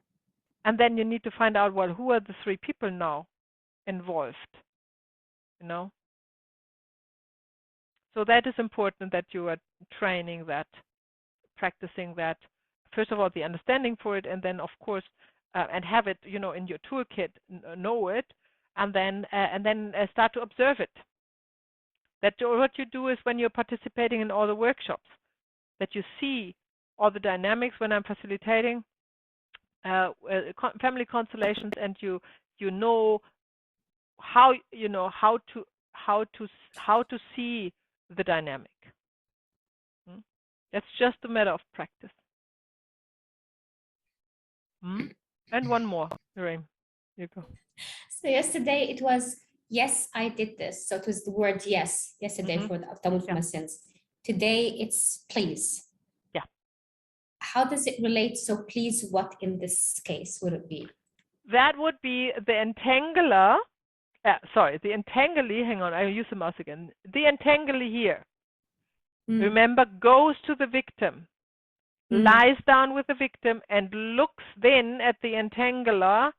A: And then you need to find out, well, who are the 3 people now involved, you know? So that is important that you are training that, practicing that. First of all, the understanding for it, and then, of course, and have it, you know, in your toolkit, know it, and then start to observe it. That what you do is when you're participating in all the workshops, that you see all the dynamics when I'm facilitating family constellations, and you know how to see the dynamic. That's just a matter of practice. And one more, Miriam, you go.
D: So yesterday it was, yes, I did this. So it was the word yes yesterday for the Tamut sins. Today it's please.
A: Yeah.
D: How does it relate? So please, what in this case would it be?
A: That would be the entangler. The entanglee. Hang on, I use the mouse again. The entanglee here. Remember, goes to the victim, lies down with the victim, and looks then at the entangler.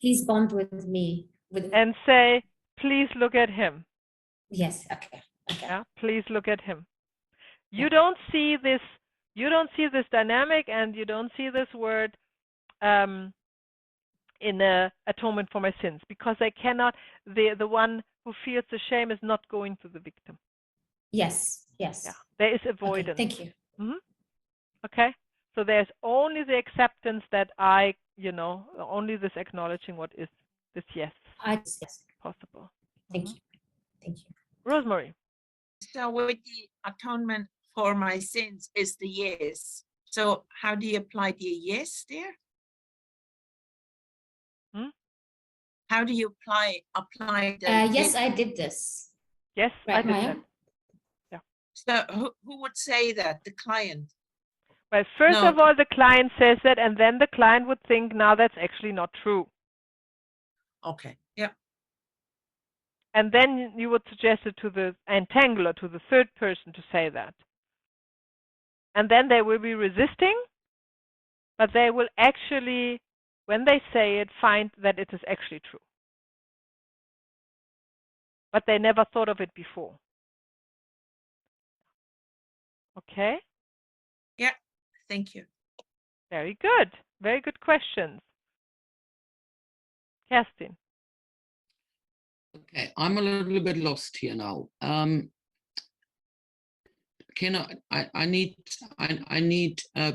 D: Please bond with me.
A: And say, please look at him.
D: Yes, okay.
A: Yeah, please look at him. You don't see this. You don't see this dynamic, and you don't see this word in atonement for my sins, because I cannot. The one who feels the shame is not going to the victim.
D: Yes. Yes.
A: Yeah, there is avoidance.
D: Okay, thank you.
A: Okay, so there's only the acceptance that I, only this acknowledging what is this yes.
D: Yes.
A: Possible.
D: Thank you. Thank you.
A: Rosemary.
B: So with the atonement for my sins is the yes. So how do you apply the yes there? How do you apply the
D: yes, I did this.
A: Yes,
D: right,
A: I did
D: Maya?
A: that. Yeah.
B: So who would say that? The client?
A: Well, first of all, the client says that, and then the client would think, now that's actually not true.
B: Okay. Yeah.
A: And then you would suggest it to the entangler, to the third person, to say that. And then they will be resisting, but they will actually, when they say it, find that it is actually true. But they never thought of it before. Okay?
B: Yeah, thank you.
A: Very good. Very good questions. Kerstin.
C: Okay, I'm a little bit lost here now. I need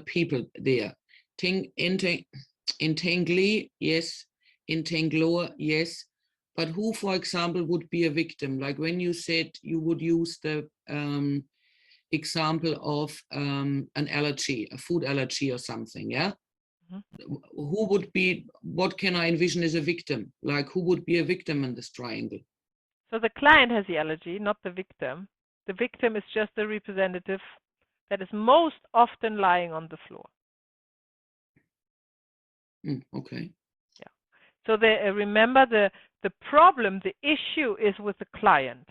C: people there. Entanglee, yes. Entangler, yes. But who, for example, would be a victim? Like when you said you would use the example of an allergy, a food allergy or something, yeah? Who would be, what can I envision as a victim? Like who would be a victim in this triangle?
A: So the client has the allergy, not the victim. The victim is just the representative that is most often lying on the floor.
C: Okay.
A: Yeah. So remember the problem, the issue is with the client.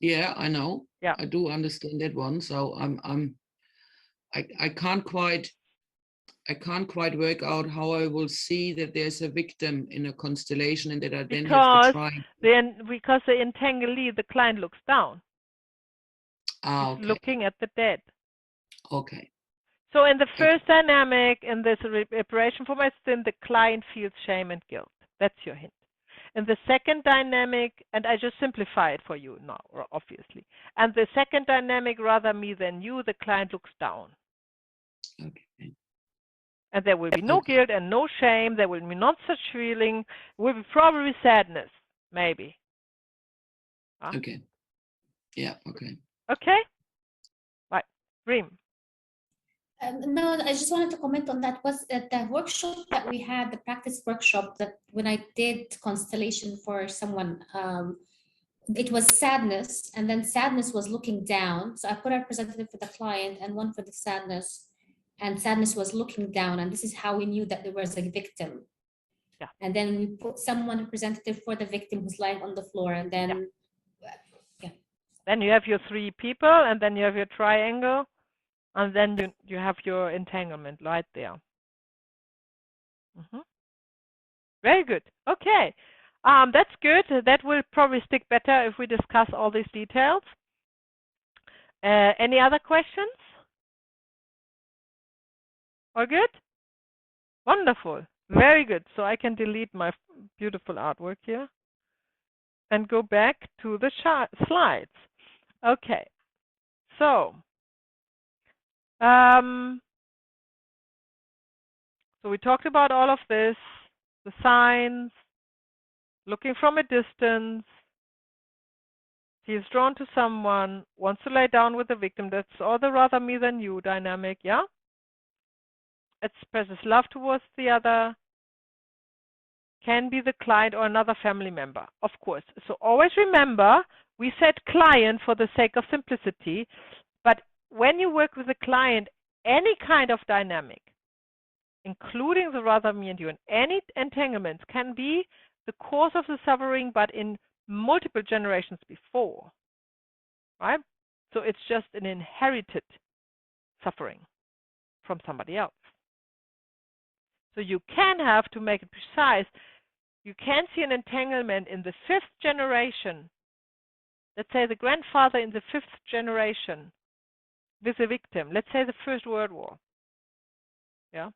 C: Yeah, I know.
A: Yeah.
C: I do understand that one. So I can't quite work out how I will see that there's a victim in a constellation and that I then have to try.
A: Because the entanglee, the client looks down.
C: Okay.
A: Looking at the dead.
C: Okay.
A: So in the first dynamic, in this reparation for my sin, the client feels shame and guilt. That's your hint. In the second dynamic, and I just simplify it for you now, obviously. And the second dynamic, rather me than you, the client looks down.
C: Okay.
A: And there will be no guilt and no shame. There will be not such feeling. Will be probably sadness, maybe.
C: Okay. Yeah. Okay.
A: Okay. Right. Reem.
D: No, I just wanted to comment on that. Was the workshop that we had, the practice workshop, that when I did constellation for someone, it was sadness, and then sadness was looking down. So I put a representative for the client and one for the sadness, and sadness was looking down, and this is how we knew that there was a victim.
A: Yeah.
D: And then we put someone representative for the victim who's lying on the floor, and then
A: Then you have your 3 people, and then you have your triangle, and then you have your entanglement right there. Very good. Okay. That's good. That will probably stick better if we discuss all these details. Any other questions? All good? Wonderful. Very good. So I can delete my beautiful artwork here and go back to the slides. Okay. So, so we talked about all of this, the signs, looking from a distance. He is drawn to someone, wants to lay down with the victim. That's all the rather me than you dynamic, yeah? Expresses love towards the other. Can be the client or another family member, of course. So always remember, we said client for the sake of simplicity, but when you work with a client, any kind of dynamic, including the rather me and you, and any entanglements can be the cause of the suffering, but in multiple generations before, right? So it's just an inherited suffering from somebody else. So you can have, to make it precise, you can see an entanglement in the 5th generation. Let's say the grandfather in the 5th generation with a victim. Let's say the First World War. Yeah.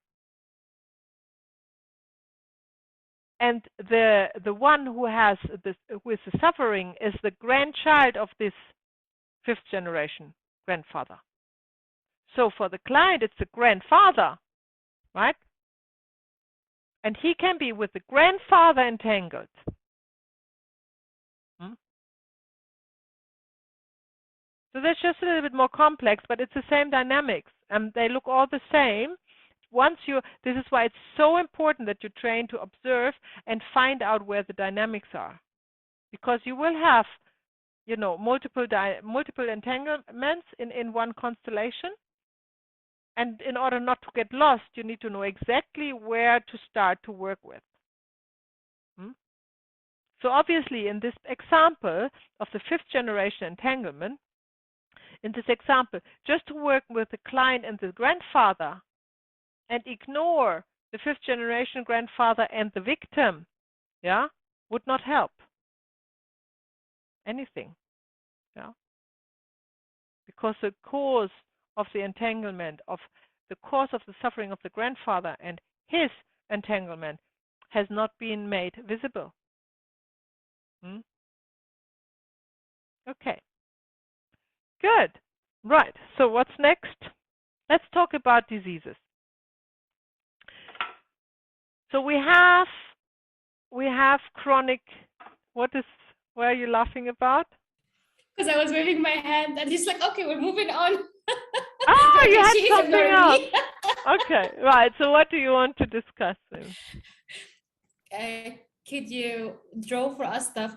A: And the one who has this, who is the suffering, is the grandchild of this 5th generation grandfather. So for the client, it's the grandfather, right? And he can be with the grandfather entangled. So that's just a little bit more complex, but it's the same dynamics. They look all the same. This is why it's so important that you train to observe and find out where the dynamics are. Because you will have, multiple entanglements in one constellation. And in order not to get lost, you need to know exactly where to start to work with. So obviously, in this example of the 5th generation entanglement, in this example, just to work with the client and the grandfather and ignore the 5th generation grandfather and the victim, would not help anything. Because the cause of the entanglement, of the cause of the suffering of the grandfather and his entanglement has not been made visible. Okay. Good. Right. So what's next? Let's talk about diseases. So we have chronic. Where are you laughing about?
D: Because I was waving my hand and he's like, okay, we're moving on.
A: Oh, you had something else. Okay, right. So what do you want to discuss then?
D: Could you draw for us the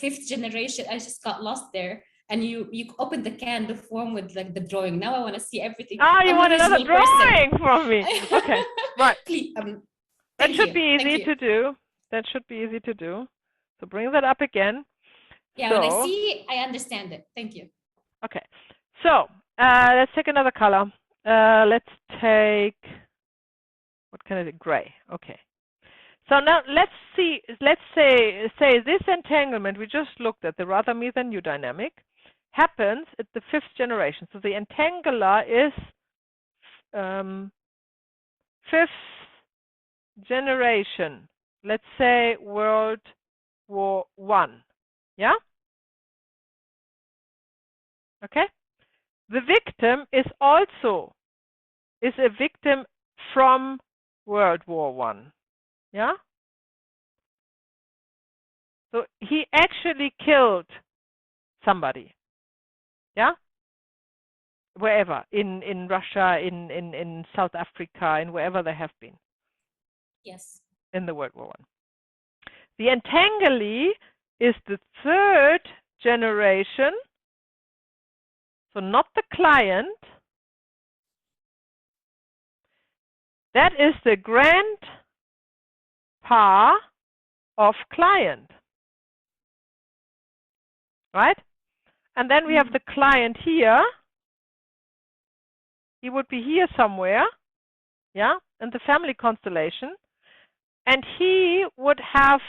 D: 5th generation? I just got lost there. And you opened the can, the form with like the drawing. Now I want to see everything.
A: Oh, you want another drawing from me? Okay, right.
D: Please.
A: That should be easy to do. That should be easy to do. So bring that up again.
D: Yeah, when I see, I understand it. Thank you.
A: Okay. So let's take another color. Let's take, what kind of gray? Okay. So now let's say this entanglement we just looked at, the rather me than you dynamic, happens at the 5th generation. So the entangler is 5th generation. Let's say World War I. Yeah? Okay? The victim is also a victim from World War I. Yeah? So he actually killed somebody. Yeah? Wherever, in Russia, in South Africa, in wherever they have been.
D: Yes.
A: In the World War I. The entanglee is the 3rd generation, so not the client. That is the grandparent grandpa of client, right? And then we have the client here. He would be here somewhere, yeah, in the family constellation. And he would have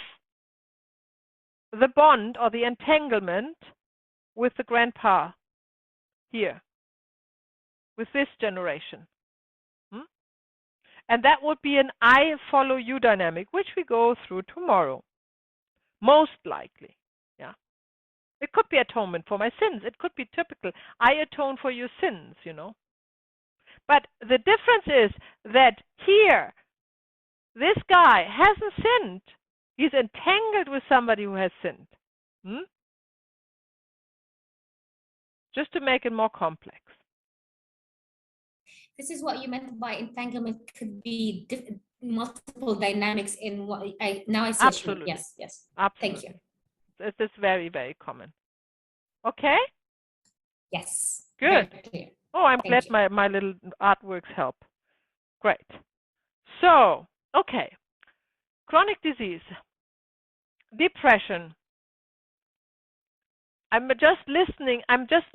A: the bond or the entanglement with the grandpa here, with this generation. And that would be an I follow you dynamic, which we go through tomorrow, most likely. Yeah. It could be atonement for my sins. It could be typical. I atone for your sins, you know. But the difference is that here, this guy hasn't sinned. He's entangled with somebody who has sinned. Just to make it more complex.
D: This is what you meant by entanglement could be multiple dynamics in what I see.
A: Absolutely.
D: Yes, yes.
A: Absolutely.
D: Thank you.
A: It is very, very common. Okay?
D: Yes.
A: Good. Oh, I'm
D: Thank
A: glad my little artworks help. Great. So, okay. Chronic disease. Depression. I'm just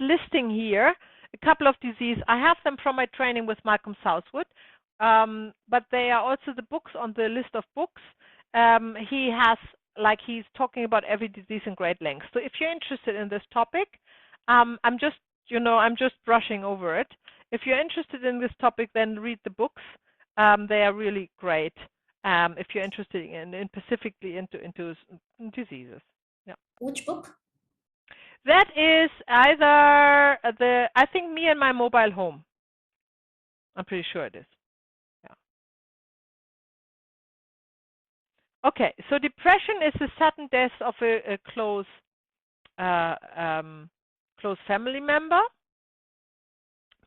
A: listing here a couple of diseases. I have them from my training with Malcolm Southwood, but they are also the books on the list of books. He has, like, he's talking about every disease in great length. So if you're interested in this topic, I'm just brushing over it. If you're interested in this topic, then read the books. They are really great. If you're interested in specifically into diseases. Yeah.
D: Which book?
A: That is either I think Me and My Mobile Home. I'm pretty sure it is. Yeah. Okay, so depression is the sudden death of a close family member.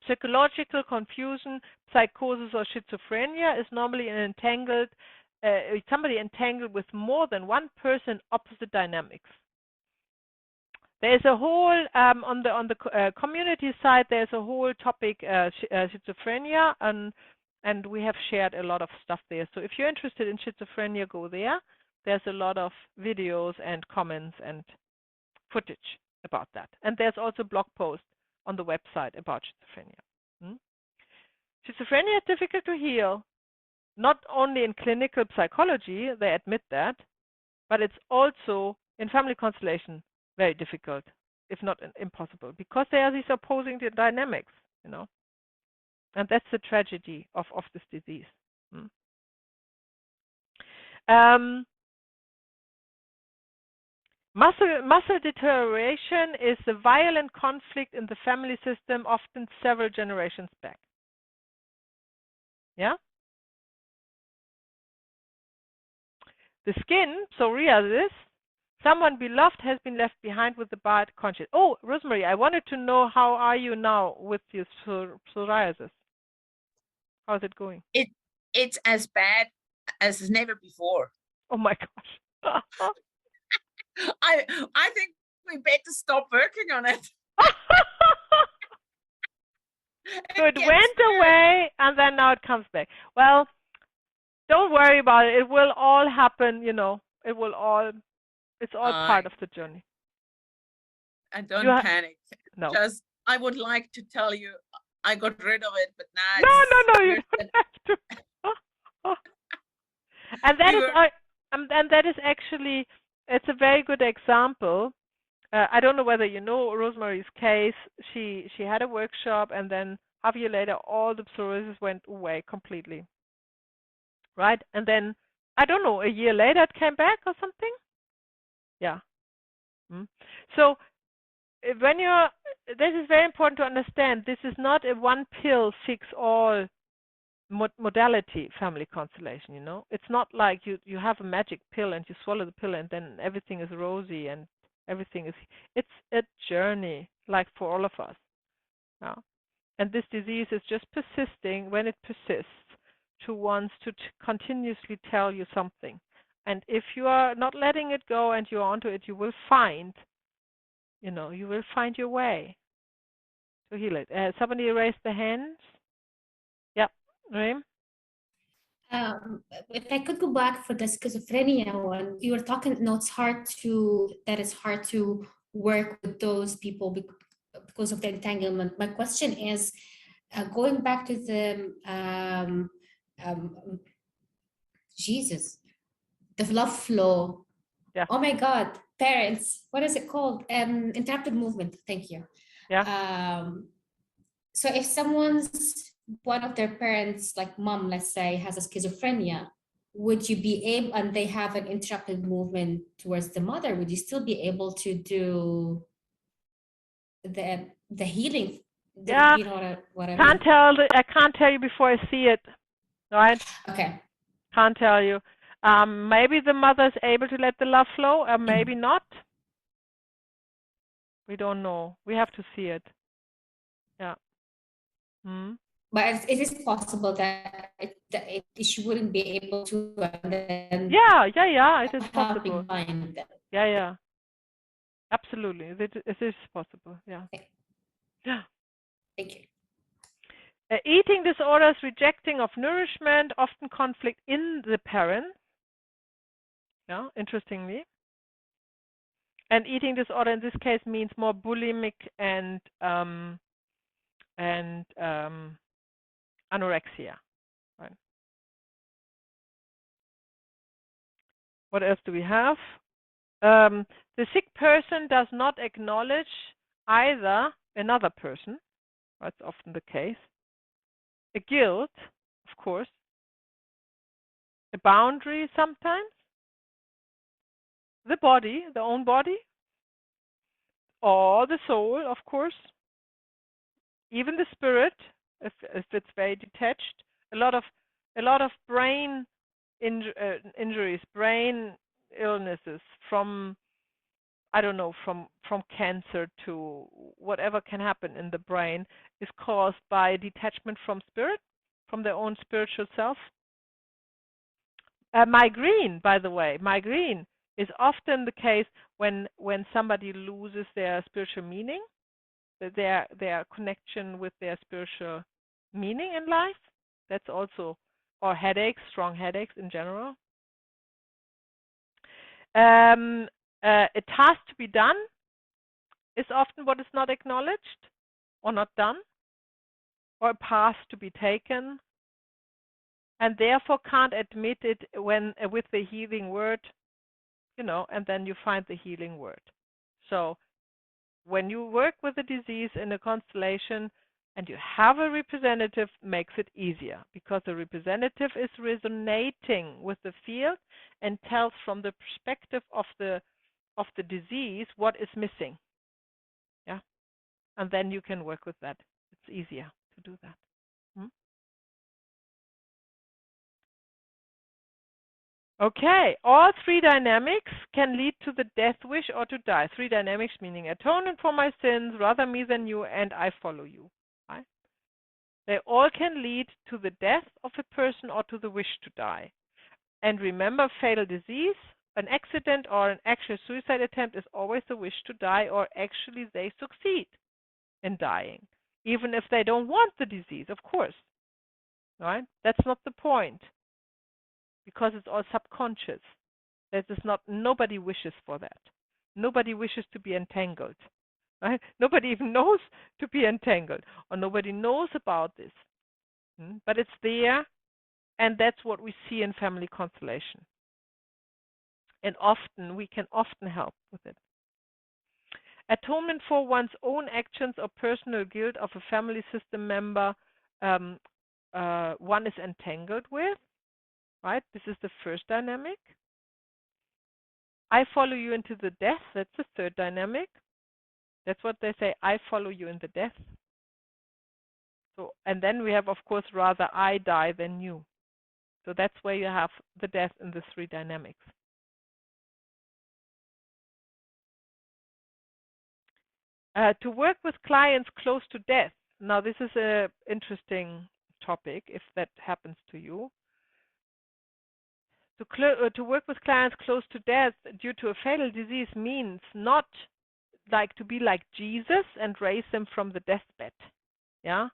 A: Psychological confusion, psychosis, or schizophrenia is normally somebody entangled with more than one person, opposite dynamics. There's a whole on the community side. There's a whole topic schizophrenia, and we have shared a lot of stuff there. So if you're interested in schizophrenia, go there. There's a lot of videos and comments and footage about that. And there's also blog posts on the website about schizophrenia. Schizophrenia is difficult to heal, not only in clinical psychology, they admit that, but it's also in family constellation very difficult, if not impossible, because there are these opposing dynamics, you know. And that's the tragedy of this disease. Muscle deterioration is a violent conflict in the family system, often several generations back. Yeah? The skin, psoriasis, someone beloved has been left behind with the bad conscience. Oh, Rosemary, I wanted to know, how are you now with your psoriasis? How's it going?
B: It's as bad as never before.
A: Oh my gosh.
B: I think we better stop working on it.
A: So it went away and then now it comes back. Well, don't worry about it. It will all happen, you know. It's all part of the journey.
B: And don't panic.
A: No.
B: Just, I would like to tell you I got rid of it, but now
A: No, you don't have to. And that is actually, it's a very good example. I don't know whether you know Rosemary's case. She had a workshop, and then half a year later, all the psoriasis went away completely. Right? And then, I don't know, a year later it came back or something? Yeah. So, this is very important to understand. This is not a one pill fix all modality family constellation, you know. It's not like you have a magic pill and you swallow the pill and then everything is rosy and everything is. It's a journey, like for all of us. Yeah. And this disease is just persisting. When it persists, to wants to continuously tell you something. And if you are not letting it go and you're onto it, you will find your way to heal it. Somebody raised the hands. Yep, Reem?
D: if I could go back for the schizophrenia one, you were talking, no, it's hard to work with those people because of the entanglement. My question is, going back to the Jesus, the love flow.
A: Yeah.
D: Oh my God, parents, what is it called? Interrupted movement. Thank you.
A: Yeah.
D: So if one of their parents, like mom, let's say, has a schizophrenia, would you be able, and they have an interrupted movement towards the mother, would you still be able to do the healing?
A: Yeah.
D: You know what I
A: mean? I can't tell you before I see it, right?
D: Okay.
A: Can't tell you. Maybe the mother is able to let the love flow, or maybe not. We don't know. We have to see it. Yeah.
D: But it is possible that she wouldn't be able to.
A: Yeah. It is possible. Yeah. Absolutely, it is possible. Yeah. Yeah.
D: Thank you.
A: Eating disorders, rejecting of nourishment, often conflict in the parent. Yeah, interestingly. And eating disorder in this case means more bulimic and anorexia. Right. What else do we have? The sick person does not acknowledge either another person. That's often the case. A guilt, of course. A boundary sometimes. The body, the own body. Or the soul, of course. Even the spirit, if it's very detached. A lot of brain injuries, brain illnesses from, I don't know, from cancer to whatever can happen in the brain is caused by detachment from spirit, from their own spiritual self. Migraine, by the way, migraine is often the case when somebody loses their spiritual meaning, their connection with their spiritual meaning in life. That's also, or headaches, strong headaches in general. A task to be done is often what is not acknowledged or not done, or a path to be taken, and therefore can't admit it when with the healing word, and then you find the healing word. So when you work with a disease in a constellation and you have a representative, makes it easier, because the representative is resonating with the field and tells from the perspective of the disease what is missing. Yeah, and then you can work with that. It's easier to do that. Okay, all three dynamics can lead to the death wish or to die. Three dynamics meaning atonement for my sins, rather me than you, and I follow you. Right? They all can lead to the death of a person or to the wish to die. And remember, fatal disease, an accident or an actual suicide attempt is always the wish to die, or actually they succeed in dying, even if they don't want the disease, of course. Right? That's not the point, because it's all subconscious. That is not, nobody wishes for that. Nobody wishes to be entangled. Right? Nobody even knows to be entangled, or nobody knows about this. But it's there, and that's what we see in family constellation. And we can often help with it. Atonement for one's own actions or personal guilt of a family system member one is entangled with. Right? This is the first dynamic. I follow you into the death. That's the third dynamic. That's what they say. I follow you in the death. So, and then we have, of course, rather I die than you. So that's where you have the death in the three dynamics. To work with clients close to death. Now, this is an interesting topic if that happens to you. To work with clients close to death due to a fatal disease means not like to be like Jesus and raise them from the deathbed. Yeah?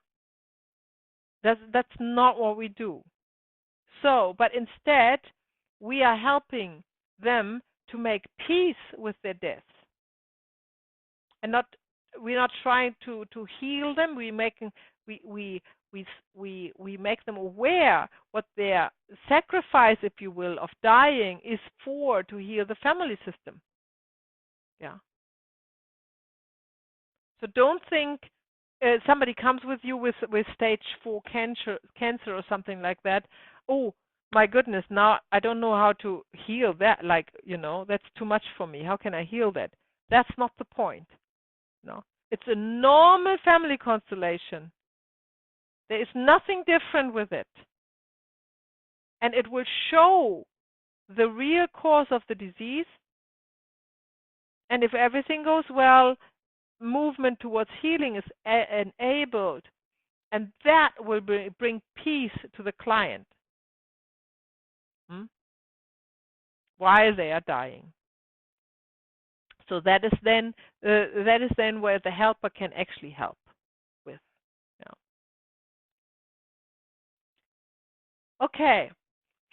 A: That's not what we do. So, but instead, we are helping them to make peace with their death. And we're not trying to heal them. We make them aware what their sacrifice, if you will, of dying is for, to heal the family system. Yeah. So don't think somebody comes with you with stage 4 cancer or something like that. Oh my goodness, now I don't know how to heal that. Like, that's too much for me. How can I heal that? That's not the point. No, it's a normal family constellation. There is nothing different with it. And it will show the real cause of the disease. And if everything goes well, movement towards healing is enabled. And that will bring peace to the client while they are dying. So that is then where the helper can actually help with. Okay,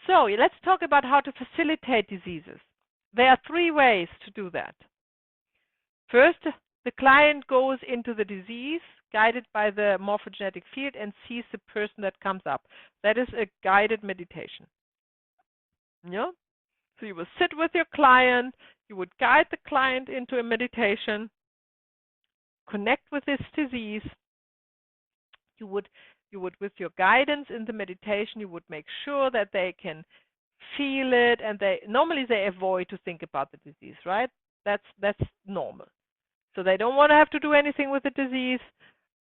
A: so let's talk about how to facilitate diseases. There are 3 ways to do that. First, the client goes into the disease guided by the morphogenetic field and sees the person that comes up. That is a guided meditation. Yeah? So you will sit with your client, you would guide the client into a meditation, connect with this disease. You would, with your guidance in the meditation, you would make sure that they can feel it, and normally they avoid to think about the disease, right? That's normal. So they don't want to have to do anything with the disease.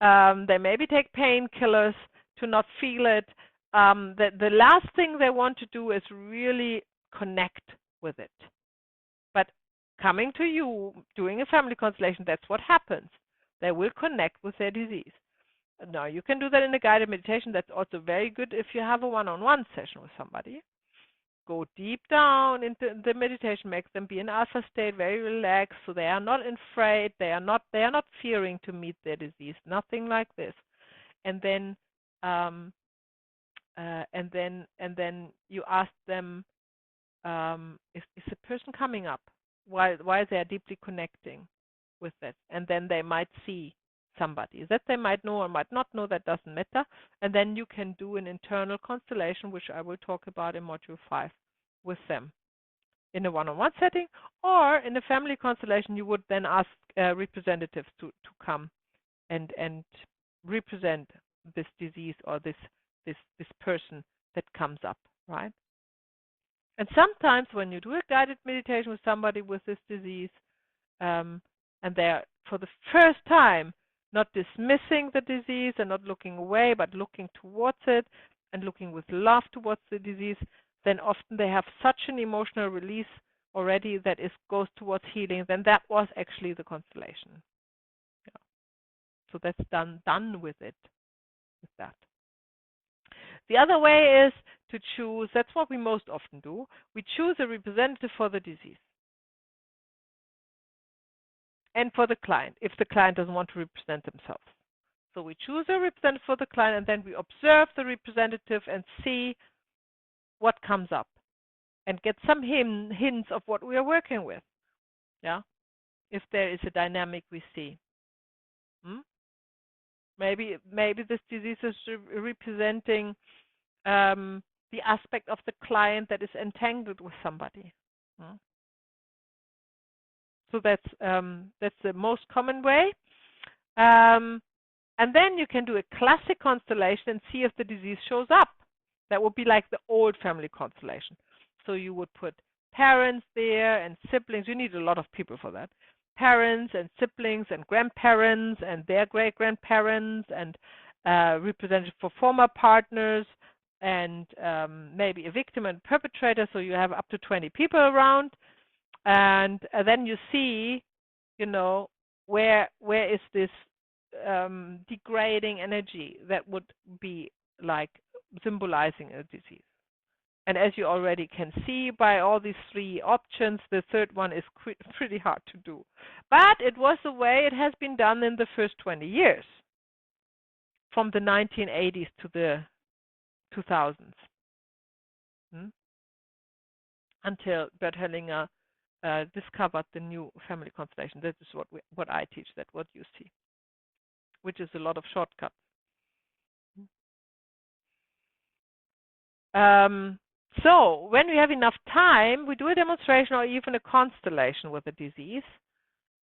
A: They maybe take painkillers to not feel it. The last thing they want to do is really connect with it. But coming to you, doing a family constellation, that's what happens. They will connect with their disease. Now, you can do that in a guided meditation. That's also very good if you have a one-on-one session with somebody. Go deep down into the meditation, make them be in alpha state, very relaxed, so they are not afraid, they are not fearing to meet their disease, nothing like this. And then you ask them, is the person coming up while they are deeply connecting with that, and then they might see somebody that they might know or might not know, that doesn't matter. And then you can do an internal constellation, which I will talk about in module 5 with them in a one-on-one setting, or in a family constellation you would then ask representatives to come and represent this disease or this person that comes up, right? And sometimes when you do a guided meditation with somebody with this disease, and they're for the first time not dismissing the disease and not looking away, but looking towards it and looking with love towards the disease, then often they have such an emotional release already that goes towards healing. Then that was actually the constellation. Yeah. So that's done with it, with that. The other way is to choose, that's what we most often do, we choose a representative for the disease. And for the client, if the client doesn't want to represent themselves. So we choose a representative for the client, and then we observe the representative and see what comes up and get some hints of what we are working with. Yeah, if there is a dynamic we see. Maybe this disease is representing the aspect of the client that is entangled with somebody. So that's the most common way. And then you can do a classic constellation and see if the disease shows up. That would be like the old family constellation. So you would put parents there and siblings. You need a lot of people for that. Parents and siblings and grandparents and their great-grandparents and representative for former partners and maybe a victim and perpetrator. So you have up to 20 people around. And then you see, where is this degrading energy that would be like symbolizing a disease. And as you already can see by all these 3 options, the third one is pretty hard to do. But it was the way it has been done in the first 20 years, from the 1980s to the 2000s. until Bert Hellinger discovered the new family constellation. That is what I teach, that what you see, which is a lot of shortcuts. So when we have enough time, we do a demonstration or even a constellation with a disease.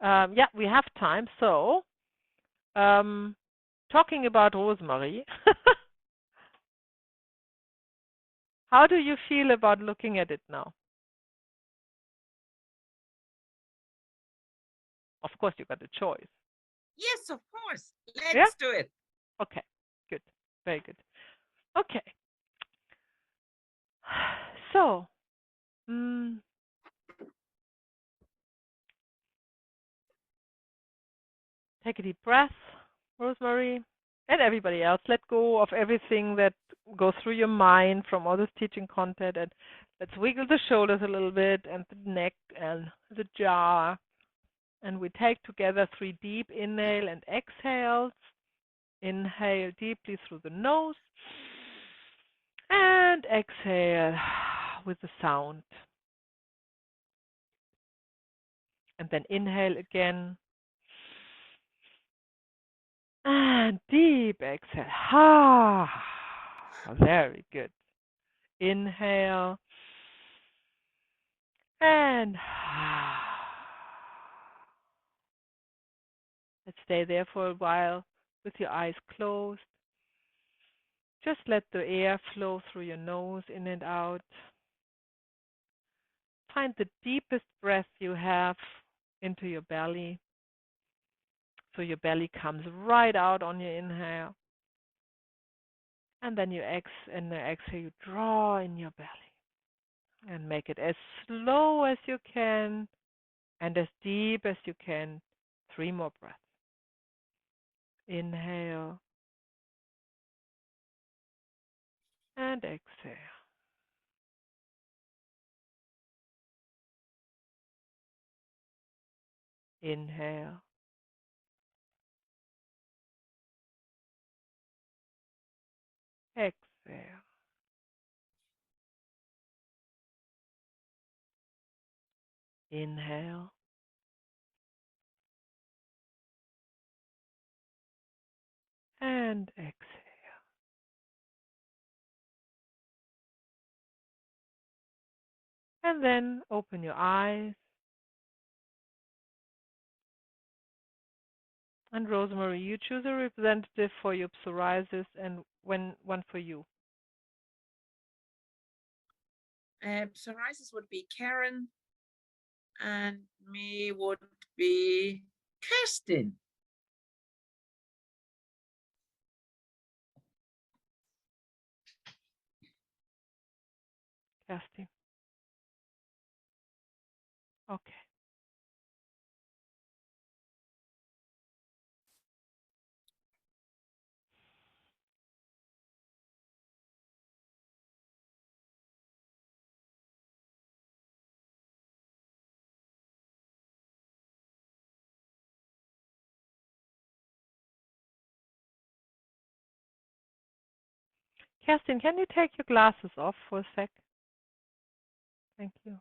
A: Yeah, we have time. So talking about rosemary, how do you feel about looking at it now? Of course, you got a choice.
B: Yes, of course. Let's do it.
A: Okay, good. Very good. Okay. So, take a deep breath, Rosemary, and everybody else. Let go of everything that goes through your mind from all this teaching content, and let's wiggle the shoulders a little bit, and the neck, and the jaw. And we take together 3 deep inhale and exhales. Inhale deeply through the nose, and exhale with the sound. And then inhale again. And deep exhale. Very good. Inhale. And let's stay there for a while with your eyes closed. Just let the air flow through your nose in and out. Find the deepest breath you have into your belly. So your belly comes right out on your inhale. And then you exhale, you draw in your belly. And make it as slow as you can and as deep as you can. 3 more breaths. Inhale. And exhale. Inhale. Exhale. Inhale. And exhale. And then open your eyes. And Rosemary, you choose a representative for your psoriasis and one for you.
B: Psoriasis would be Karen, and me would be Kirsten.
A: Kerstin. Okay. Kerstin, can you take your glasses off for a sec? Thank you.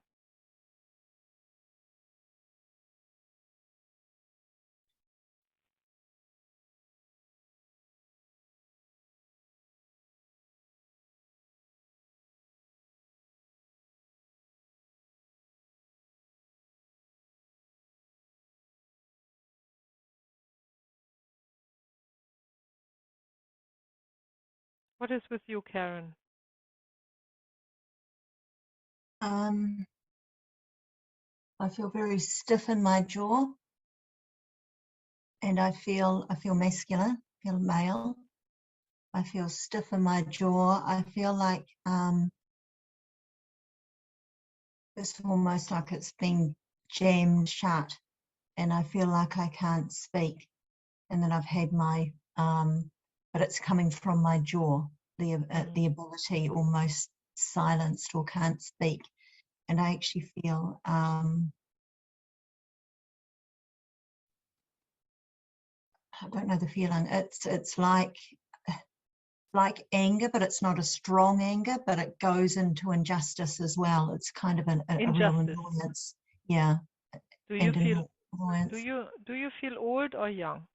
A: What is with you, Karen?
F: I feel very stiff in my jaw, and I feel masculine, I feel male. I feel stiff in my jaw. I feel like it's almost like it's been jammed shut, and I feel like I can't speak. And then I've had my, but it's coming from my jaw, the ability almost silenced or can't speak. And I actually feel, I don't know the feeling. It's like like anger, but it's not a strong anger, but it goes into injustice as well. It's kind of a real
A: Injustice.
F: annoyance. Yeah.
A: Do you
F: And
A: feel
F: annoyance.
A: do you feel old or young?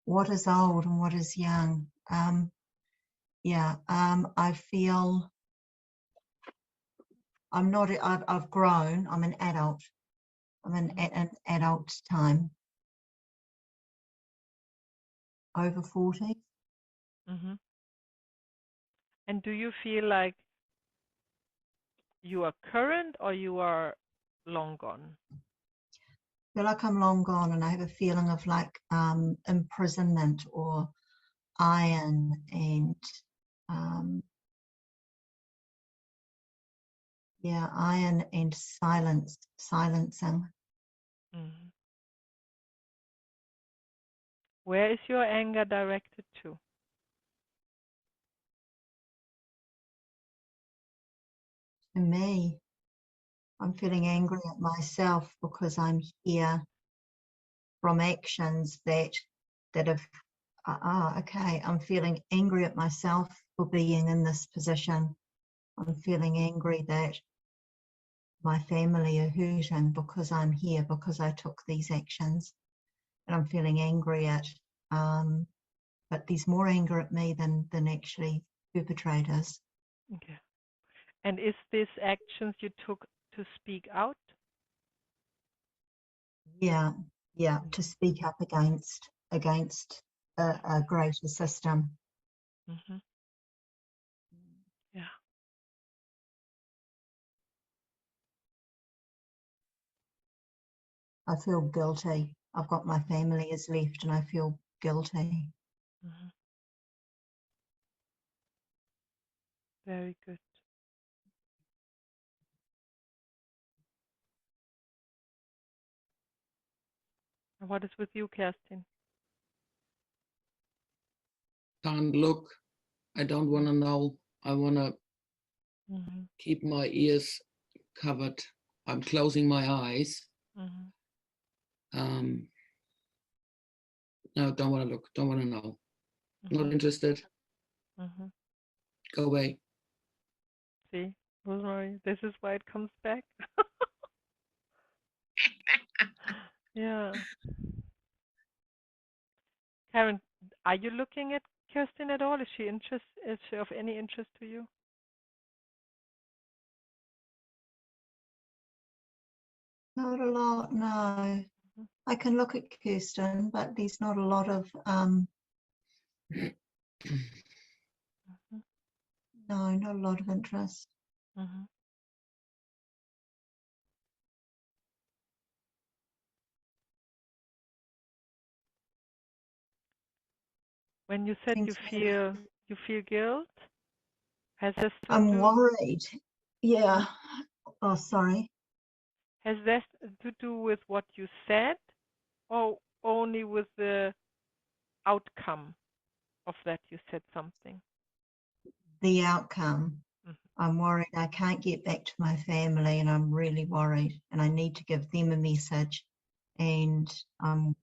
F: What is old and what is young? I feel I'm not, I've grown, I'm an adult. I'm in an adult time. Over 40.
A: Mm-hmm. And do you feel like you are current or you are long gone?
F: I feel like I'm long gone, and I have a feeling of like imprisonment or iron and iron and silencing.
A: Mm-hmm. Where is your anger directed to?
F: To me, I'm feeling angry at myself because I'm here from actions that have okay, I'm feeling angry at myself for being in this position. I'm feeling angry that my family are hurting because I'm here, because I took these actions. And I'm feeling angry at, but there's more anger at me than actually perpetrators.
A: Okay. And is this actions you took to speak out?
F: Yeah, to speak up against a greater system.
A: Mm-hmm. Yeah.
F: I feel guilty. I've got my family is left and I feel guilty.
A: Mm-hmm. Very good. And what is with you, Kerstin?
C: Can't look. I don't want to know. I want to keep my ears covered. I'm closing my eyes. No, don't want to look. Don't want to know. Not interested. Go away.
A: See, Rosemary, this is why it comes back. Yeah. Karen, are you looking at Kerstin at all? Is she of any interest to you?
F: Not a lot, no. I can look at Kirsten, but there's not a lot of no, not a lot of interest.
A: When you said you feel guilt, has this
F: I'm worried. Yeah. Oh, sorry.
A: Has this to do with what you said, or only with the outcome of that you said something?
F: The outcome. I'm worried I can't get back to my family, and I'm really worried, and I need to give them a message. And I'm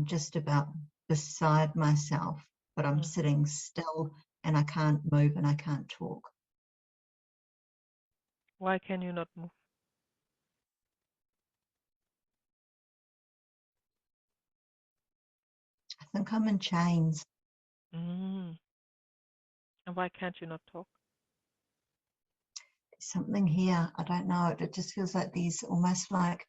F: just about beside myself, but I'm sitting still and I can't move and I can't talk.
A: Why can you not move?
F: I think I'm in chains.
A: And why can't you not talk?
F: There's something here. I don't know. It just feels like these almost like,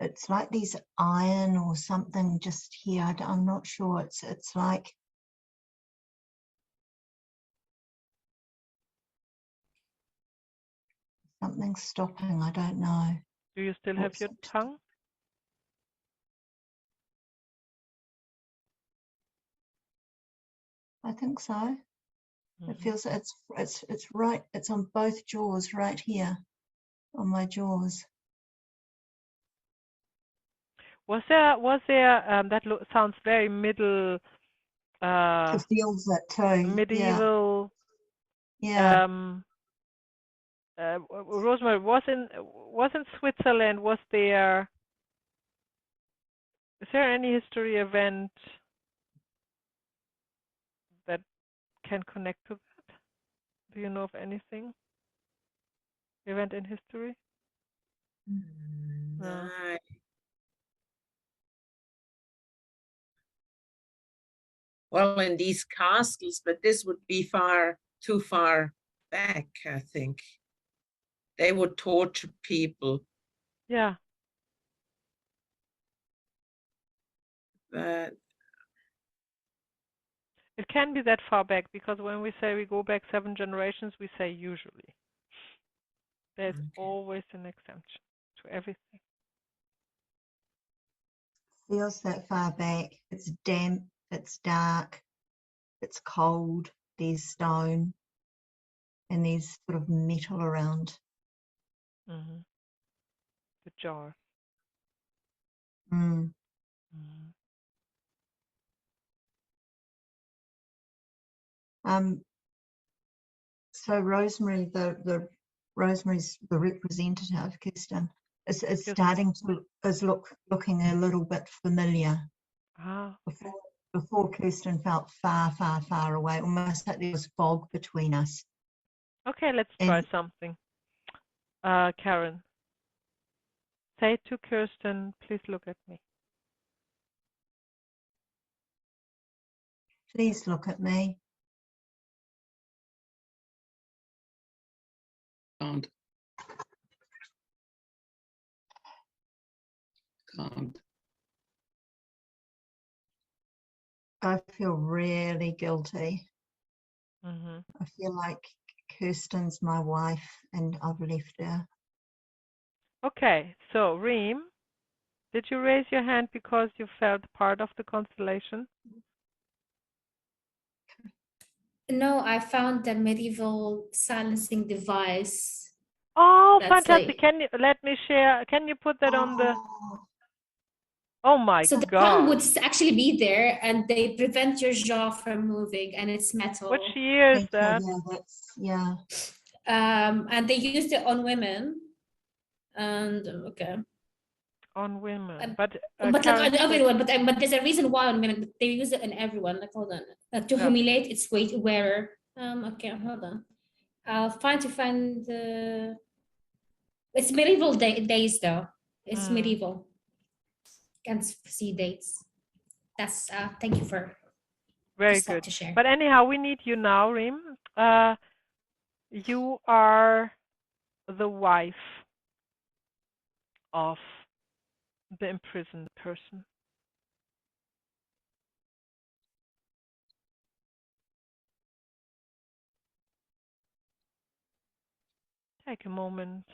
F: it's like these iron or something just here. I'm not sure. It's like something stopping. I don't know.
A: Do you still have your tongue?
F: I think so. It feels it's right. It's on both jaws, right here, on my jaws.
A: Was there that sounds very middle
F: It feels it too.
A: medieval.
F: Yeah.
A: Rosemary, was in Switzerland, was there Is there any history event that can connect to that? Do you know of anything? Event in history? No.
B: I- Well, in these castles, but this would be too far back, I think. They would torture people.
A: Yeah.
B: But
A: It can be that far back because when we say we go back 7 generations, we say usually. There's
B: Okay.
A: always an exemption to everything.
F: Feels that far back. It's damp, it's dark, it's cold, there's stone, and there's sort of metal around.
A: Mm-hmm. The jar.
F: Mm.
A: Mm-hmm.
F: So Rosemary, Rosemary's the representative, Kirsten, is
A: Yes.
F: starting to looking a little bit familiar.
A: Ah.
F: Before Kirsten felt far, far, far away, almost like there was fog between us.
A: Okay, let's try
F: And
A: something. Karen, say to Kirsten, please look at me.
F: please look at me.
C: Can't. Can't.
F: I feel really guilty.
A: Mm-hmm.
F: I feel like Kirsten's my wife and I've left her.
A: Okay, so Reem, did you raise your hand because you felt part of the constellation?
D: No, I found the medieval silencing device.
A: Oh,
D: That's
A: fantastic.
D: like,
A: Can you let me share? Can you put that on the? Oh my
D: so the tongue would
A: God.
D: actually be there and they prevent your jaw from moving and it's metal.
A: Which year is
F: Thank you.
A: that?
F: Yeah, yeah.
D: And they used it on women. And okay.
A: On women.
D: But
A: But
D: like
A: Karen
D: on
A: said,
D: everyone, but there's a reason why on women, but they use it on everyone. Like hold on. To
A: Yeah.
D: humiliate its wearer. Okay, hold on. I'll find the it's medieval days though. It's medieval. Can't see dates. That's thank you for
A: Very
D: just like
A: good.
D: to share.
A: But anyhow, we need you now, Reem. You are the wife of the imprisoned person. Take a moment.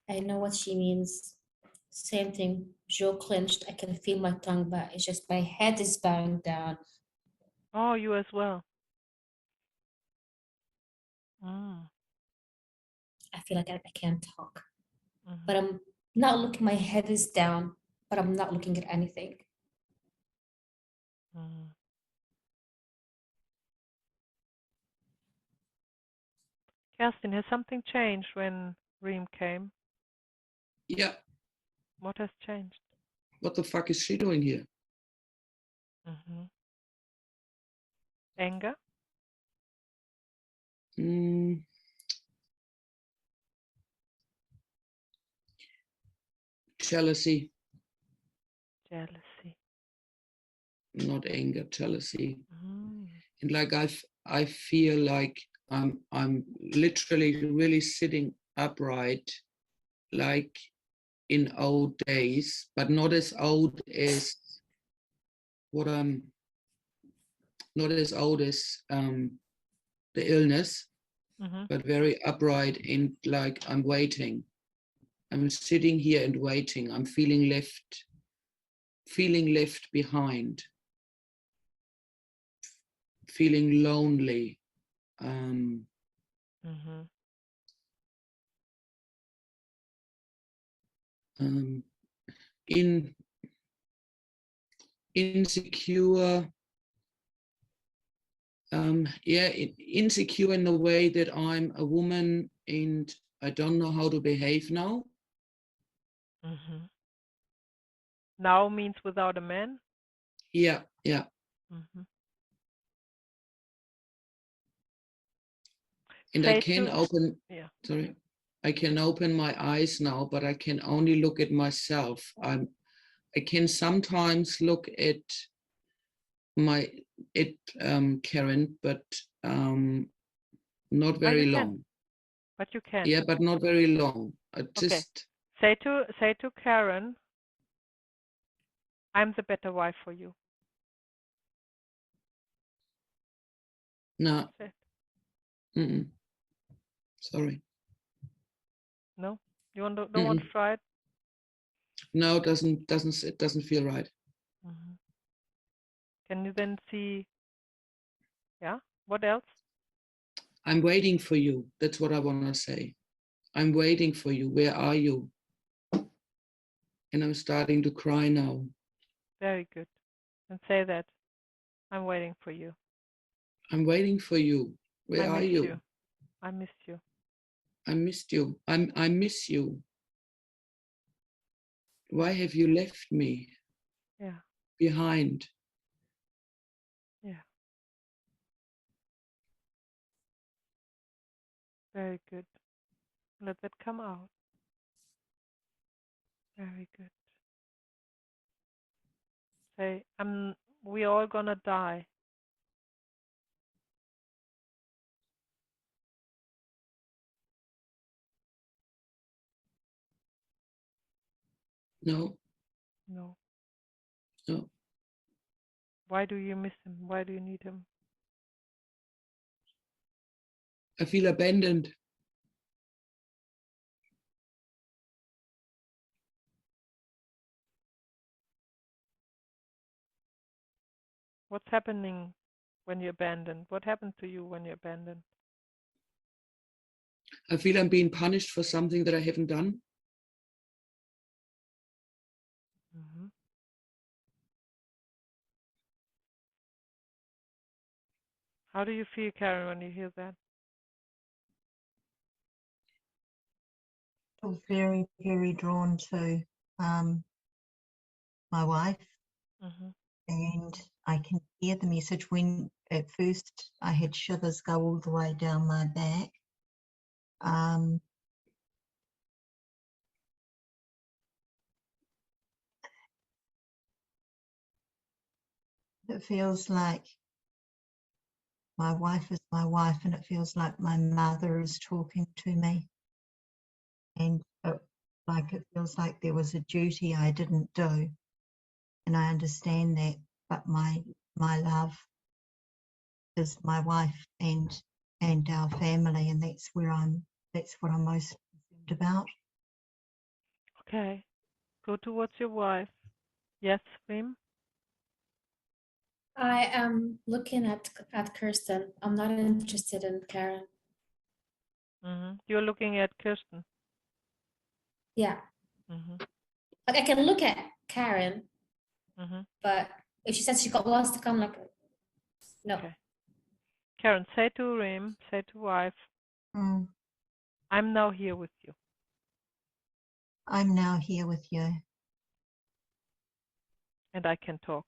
D: I know what she means. Same thing. Jaw clenched. I can feel my tongue, but it's just my head is bowing down.
A: Oh, you as well. Mm.
D: I feel like I can't talk.
A: Mm-hmm.
D: But I'm not looking, my head is down, but I'm not looking at anything.
A: Mm. Kerstin, has something changed when Reem came?
C: Yeah.
A: What has changed?
C: What the fuck is she doing here?
A: Mm-hmm. Anger?
C: Jealousy.
A: Jealousy.
C: Not anger, jealousy.
A: Mm.
C: And like I feel like I'm literally really sitting upright, like in old days, but not as old as what I'm not as old as the illness, but very upright and like I'm waiting. I'm sitting here and waiting. I'm feeling left behind, feeling lonely. in insecure. Yeah, insecure in the way that I'm a woman and I don't know how to behave now.
A: Mm-hmm. Now means without a man?
C: Yeah, yeah.
A: Mm-hmm.
C: And I can open,
A: yeah.
C: sorry, I can open my eyes now, but I can only look at myself. I can sometimes look at Karen, but not very long.
A: But you can.
C: Yeah, but not very long. I just
A: say to Karen, I'm the better wife for you.
C: no. Sorry.
A: No, you don't want to try it?
C: No, it doesn't feel right.
A: Mm-hmm. Can you then see? Yeah. What else?
C: I'm waiting for you. That's what I want to say. I'm waiting for you. Where are you? And I'm starting to cry now.
A: Very good. And say that. I'm waiting for you.
C: I'm waiting for you. Where are you?
A: I missed you.
C: I missed you. I miss you. Why have you left me?
A: Yeah.
C: Behind.
A: Yeah. Very good. Let that come out. Very good. Say, we're all gonna die.
C: No.
A: No.
C: No.
A: Why do you miss him? Why do you need him?
C: I feel abandoned.
A: What's happening when you're abandoned? What happened to you when you're abandoned?
C: I feel I'm being punished for something that I haven't done.
A: Mm-hmm. How do you feel, Karen, when you hear that?
F: I feel very, very drawn to my wife.
A: Mm-hmm.
F: And I can hear the message. When at first I had shivers go all the way down my back. It feels like my wife is my wife, and it feels like my mother is talking to me. And it feels like there was a duty I didn't do. And I understand that, but my love is my wife and our family, and that's what I'm most concerned about.
A: Okay. Go towards your wife. Yes, Wim?
D: I am looking at Kirsten. I'm not interested in Karen.
A: Mm-hmm. You're looking at Kirsten.
D: Yeah.
A: Mm-hmm.
D: Like I can look at Karen,
A: Mm-hmm.
D: but if she says she wants to come, like, no.
A: Okay. Karen, say to Rim, say to wife,
F: Mm.
A: I'm now here with you.
F: I'm now here with you.
A: And I can talk.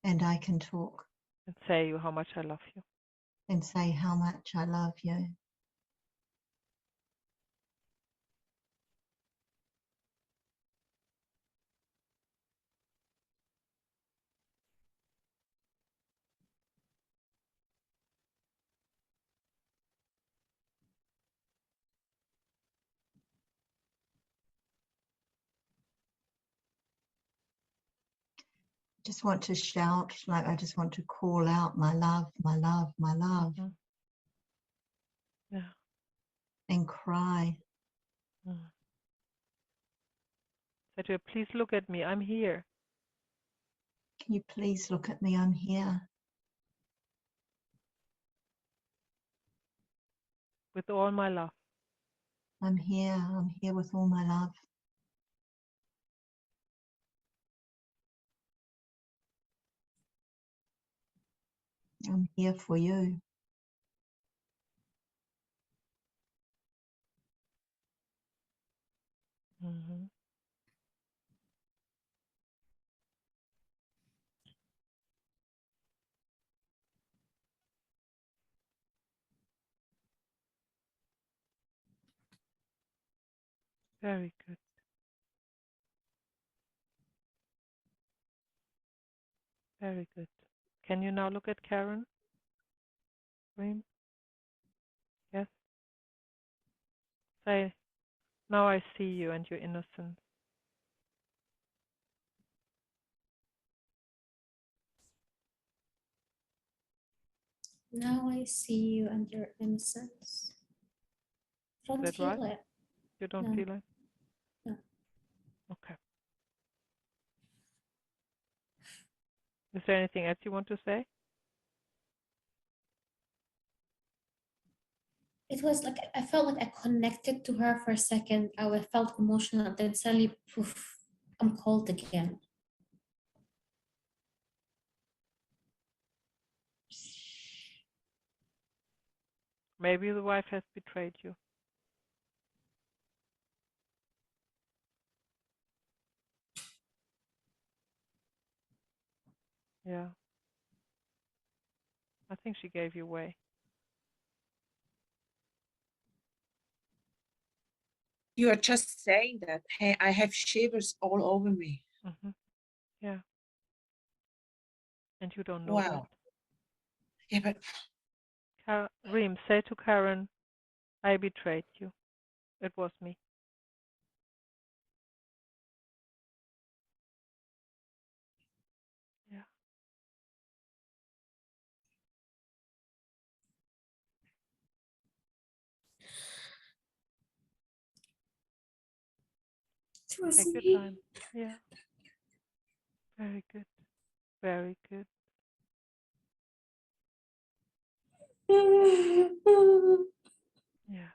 F: And I can talk.
A: And say you how much I love you.
F: And say how much I love you. Just want to shout, like I just want to call out my love, my love, my love.
A: Mm-hmm. Yeah.
F: And cry.
A: Mm. Say to her, please look at me, I'm here.
F: Can you please look at me? I'm here.
A: With all my love.
F: I'm here with all my love. I'm here for you.
A: Mm-hmm. Very good. Very good. Can you now look at Karen? Reem? Yes? Say, now I see you and your innocence.
D: Now I see you and your innocence. I don't
A: that
D: feel
A: right?
D: it.
A: You don't
D: No.
A: feel it?
D: No.
A: Okay. Is there anything else you want to say?
D: It was like I felt like I connected to her for a second. I felt emotional, and then suddenly, poof, I'm cold again.
A: Maybe the wife has betrayed you. Yeah. I think she gave you away.
B: You are just saying that. Hey, I have shivers all over me.
A: Mm-hmm. Yeah. And you don't know
B: Wow. Yeah, but
A: that. Reem, say to Karen, I betrayed you. It was me. Yeah.
D: It was
A: Take your
D: me.
A: time. Yeah. Very good. Very good. Yeah.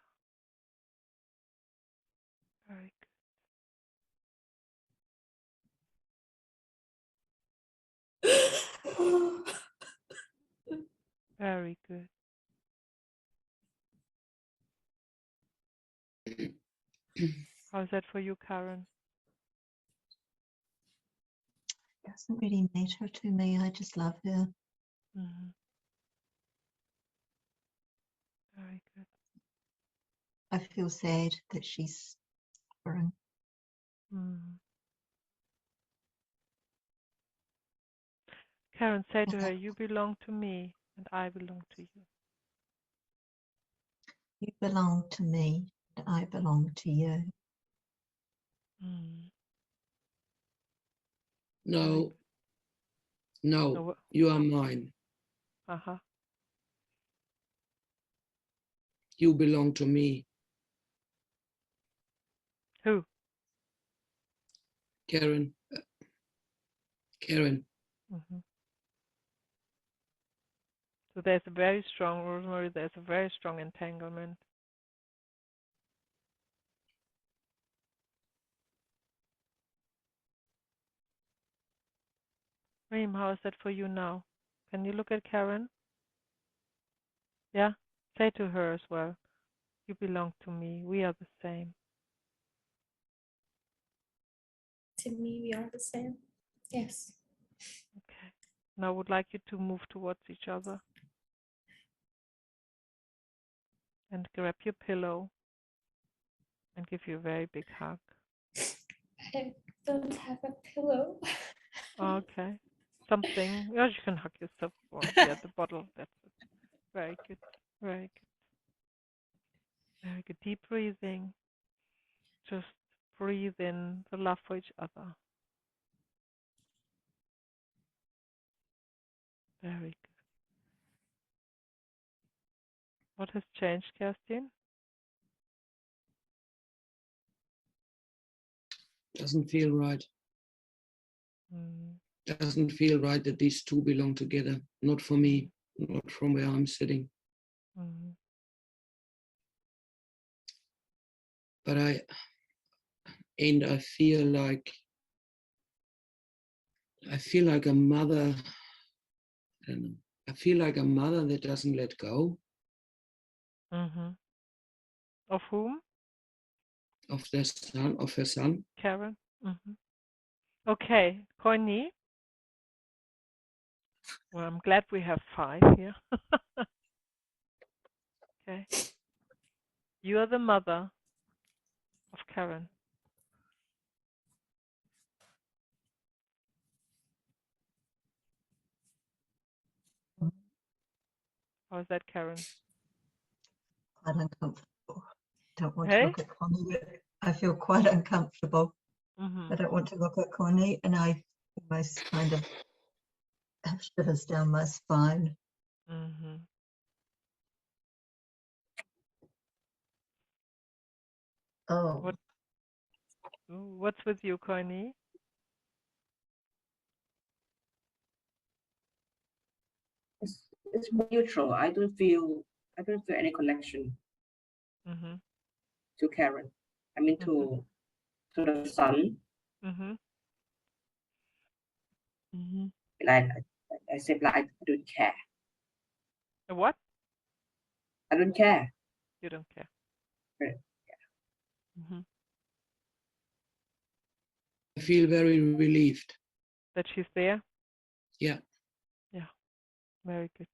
A: Very good. Very good. How's that for you, Karen?
F: Doesn't really matter to me. I just love her.
A: Mm-hmm. Very good.
F: I feel sad that she's suffering.
A: Mm-hmm. Karen, say to her, you belong to me and I belong to you.
F: You belong to me and I belong to you.
A: Mm.
C: No, no,
A: No,
C: you are mine.
A: uh-huh.
C: You belong to me.
A: Who?
C: Karen. Karen.
A: Mm-hmm. So there's a very strong, Rosemary, there's a very strong entanglement. Reem, how is that for you now? Can you look at Karen? Yeah? Say to her as well, you belong to me. We are the same.
D: To me, we are the same. Yes.
A: Okay. Now I would like you to move towards each other and grab your pillow and give you a very big hug.
D: I don't have a pillow.
A: Okay. Something. Yeah, you can hug yourself. Or, yeah, the bottle. That's it. Very good. Very good. Very good. Deep breathing. Just breathe in the love for each other. Very good. What has changed, Kerstin?
C: Doesn't feel right. Doesn't feel right that these two belong together. Not for me, not from where I'm sitting.
A: Mm-hmm.
C: But I feel like a mother. I don't know. I feel like a mother that doesn't let go
A: Of whom?
C: of their son, of her son.
A: Karen? Okay, Connie. Well, I'm glad we have 5 here. Okay. You are the mother of Karen. How is that, Karen?
F: Quite uncomfortable. Don't want
A: Hey?
F: to look at Connie. I feel quite uncomfortable. I don't want to look at Connie, and I almost kind of have shivers down my spine. Oh,
A: What's with you, Connie?
G: It's neutral. I don't feel any connection to Karen. I mean to the son. Like I said, like I don't care.
A: What?
G: I don't care.
A: You don't care.
G: Right.
C: I feel very relieved.
A: That she's there?
C: Yeah.
A: Yeah. Very good.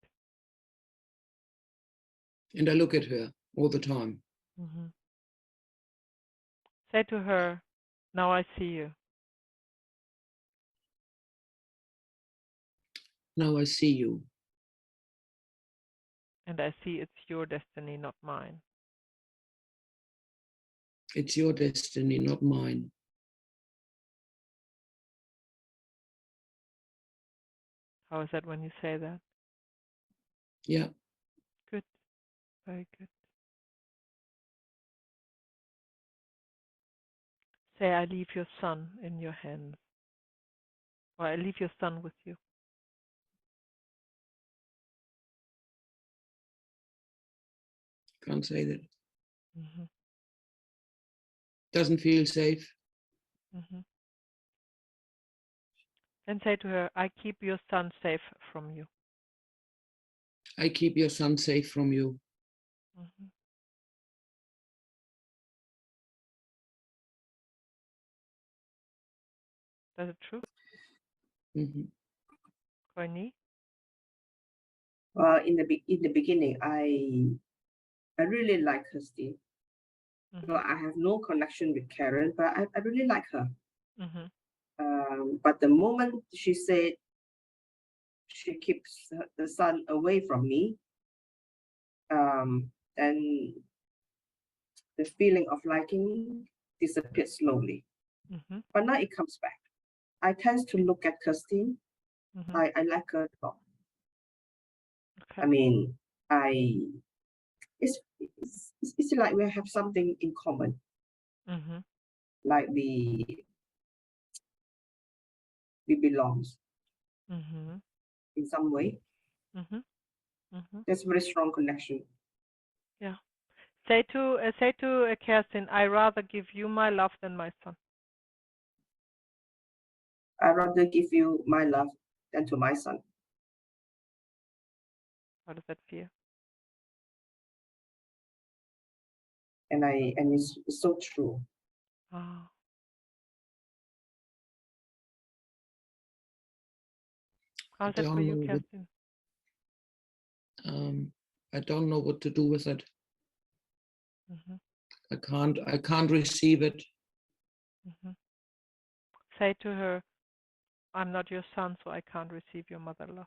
C: And I look at her all the time.
A: Say to her, now I see you.
C: Now I see you.
A: And I see it's your destiny, not mine.
C: It's your destiny, not mine.
A: How is that when you say that?
C: Yeah.
A: Good. Very good. Say, I leave your son in your hands. Or I leave your son with you.
C: Can't say that. Doesn't feel safe.
A: Then say to her, I keep your son safe from you.
C: I keep your son safe from you.
A: Is it true? Connie?
G: Well, in the beginning, I really like Christine. So I have no connection with Karen, but I really like her. But the moment she said she keeps the son away from me, then the feeling of liking disappeared slowly. But now it comes back. I tend to look at Christine. I like her a lot.
A: Okay.
G: I mean, it's like we have something in common. Like we belongs in some way. There's very strong connection.
A: Yeah. Say to Kerstin, I rather give you my love than my son.
G: I rather give you my love than to my son.
A: How does that feel?
G: And it's so true.
A: Oh. How's that for you, Kerstin?
C: I don't know what to do with it. I can't receive it.
A: Say to her, I'm not your son, so I can't receive your mother love.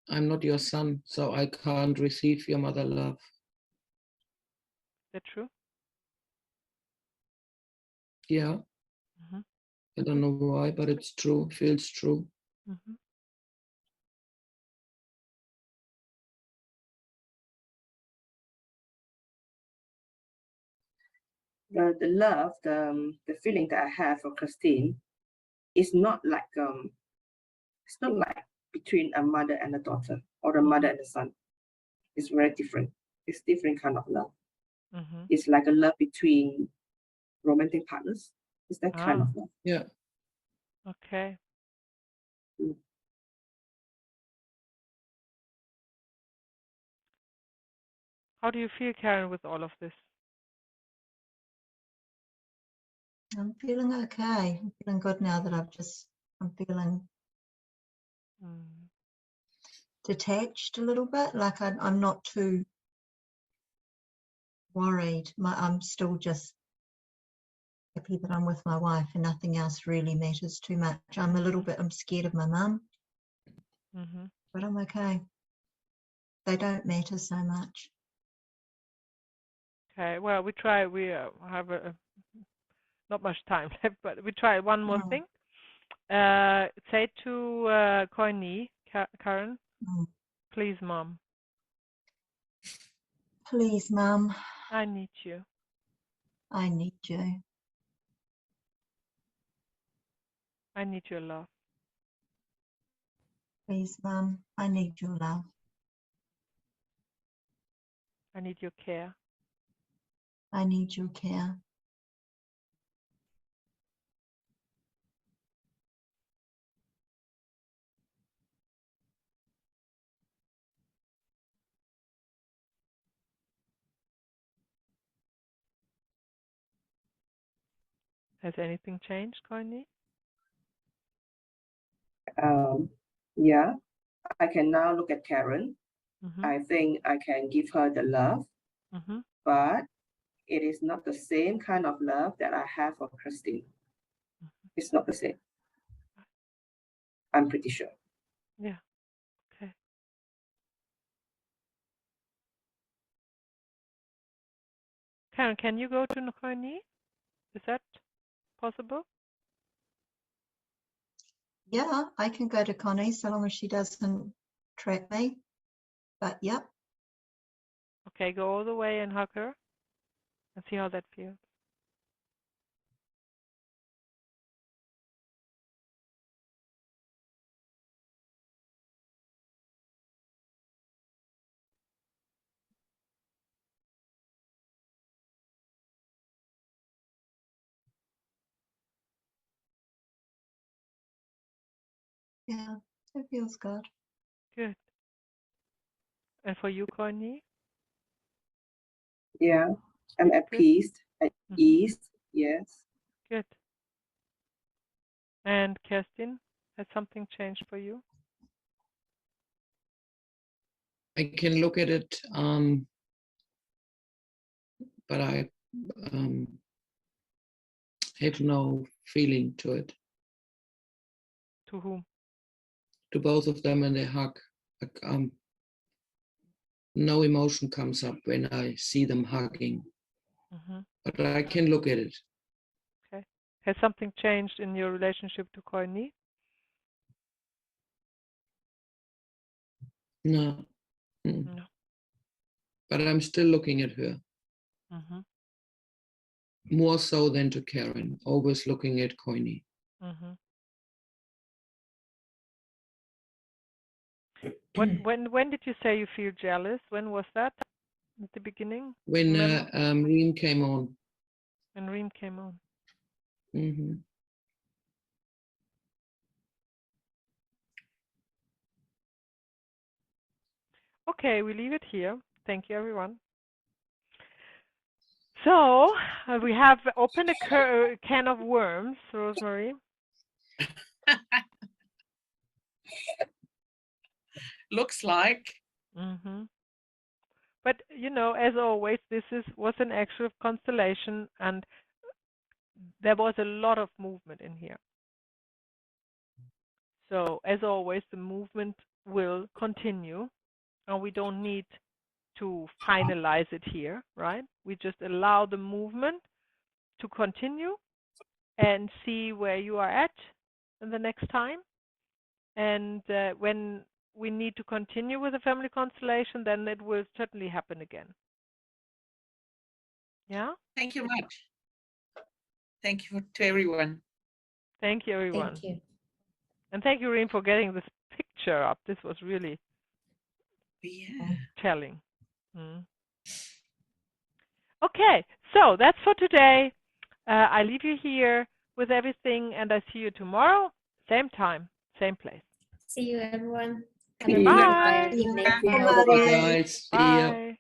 C: I'm not your son, so I can't receive your mother love.
A: Is that true?
C: Yeah. I don't know why, but it's true. Feels true.
G: The love, the feeling that I have for Christine is not like it's not like between a mother and a daughter or a mother and a son. It's very different. It's different kind of love. It's like a love between romantic partners. It's that kind of love.
C: Yeah.
A: Okay. How do you feel, Karen, with all of this?
F: I'm feeling okay. I'm feeling good now that I'm feeling detached a little bit. Like I'm not too worried. I'm still just happy that I'm with my wife and nothing else really matters too much. I'm scared of my mum, but I'm okay. They don't matter so much.
A: Okay, well, we have not much time left, but we try one more thing. Say to Courtney, Karen, please, Mom.
F: Please, Mum.
A: I need you.
F: I need you.
A: I need your love.
F: Please, Mum. I need your love.
A: I need your care.
F: I need your care.
A: Has anything changed, Courtney?
G: Yeah, I can now look at Karen. I think I can give her the love, but it is not the same kind of love that I have for Christine. It's not the same. I'm pretty sure.
A: Yeah. Okay. Karen, can you go to Courtney? Is that possible?
F: Yeah, I can go to Connie so long as she doesn't trap me. But yep.
A: Okay, go all the way and hug her and see how that feels.
F: Yeah, it feels good.
A: Good. And for you, Courtney?
G: Yeah, I'm at peace, at ease. Yes.
A: Good. And Kerstin, has something changed for you?
C: I can look at it, but I have no feeling to it.
A: To whom?
C: To both of them when they hug. No emotion comes up when I see them hugging, but I can look at it.
A: Okay. Has something changed in your relationship to Courtney?
C: No.
A: No.
C: But I'm still looking at her. More so than to Karen, always looking at Courtney.
A: When did you say you feel jealous? When was that? At the beginning?
C: When Reem came on.
A: When Reem came on. Okay, we leave it here. Thank you, everyone. So we have opened a can of worms, Rosemary.
B: Looks like.
A: But you know, as always, this was an actual constellation, and there was a lot of movement in here. So as always, the movement will continue, and we don't need to finalize it here, right? We just allow the movement to continue and see where you are at in the next time. And when we need to continue with the family constellation, then it will certainly happen again. Yeah?
B: Thank you much. Thank you to everyone.
A: Thank you, everyone.
D: Thank you.
A: And thank you, Reem, for getting this picture up. This was really telling. Okay, so that's for today. I leave you here with everything, and I see you tomorrow, same time, same place.
D: See you, everyone.
A: Bye.
D: Evening.
C: Bye, guys. See ya.
A: Bye.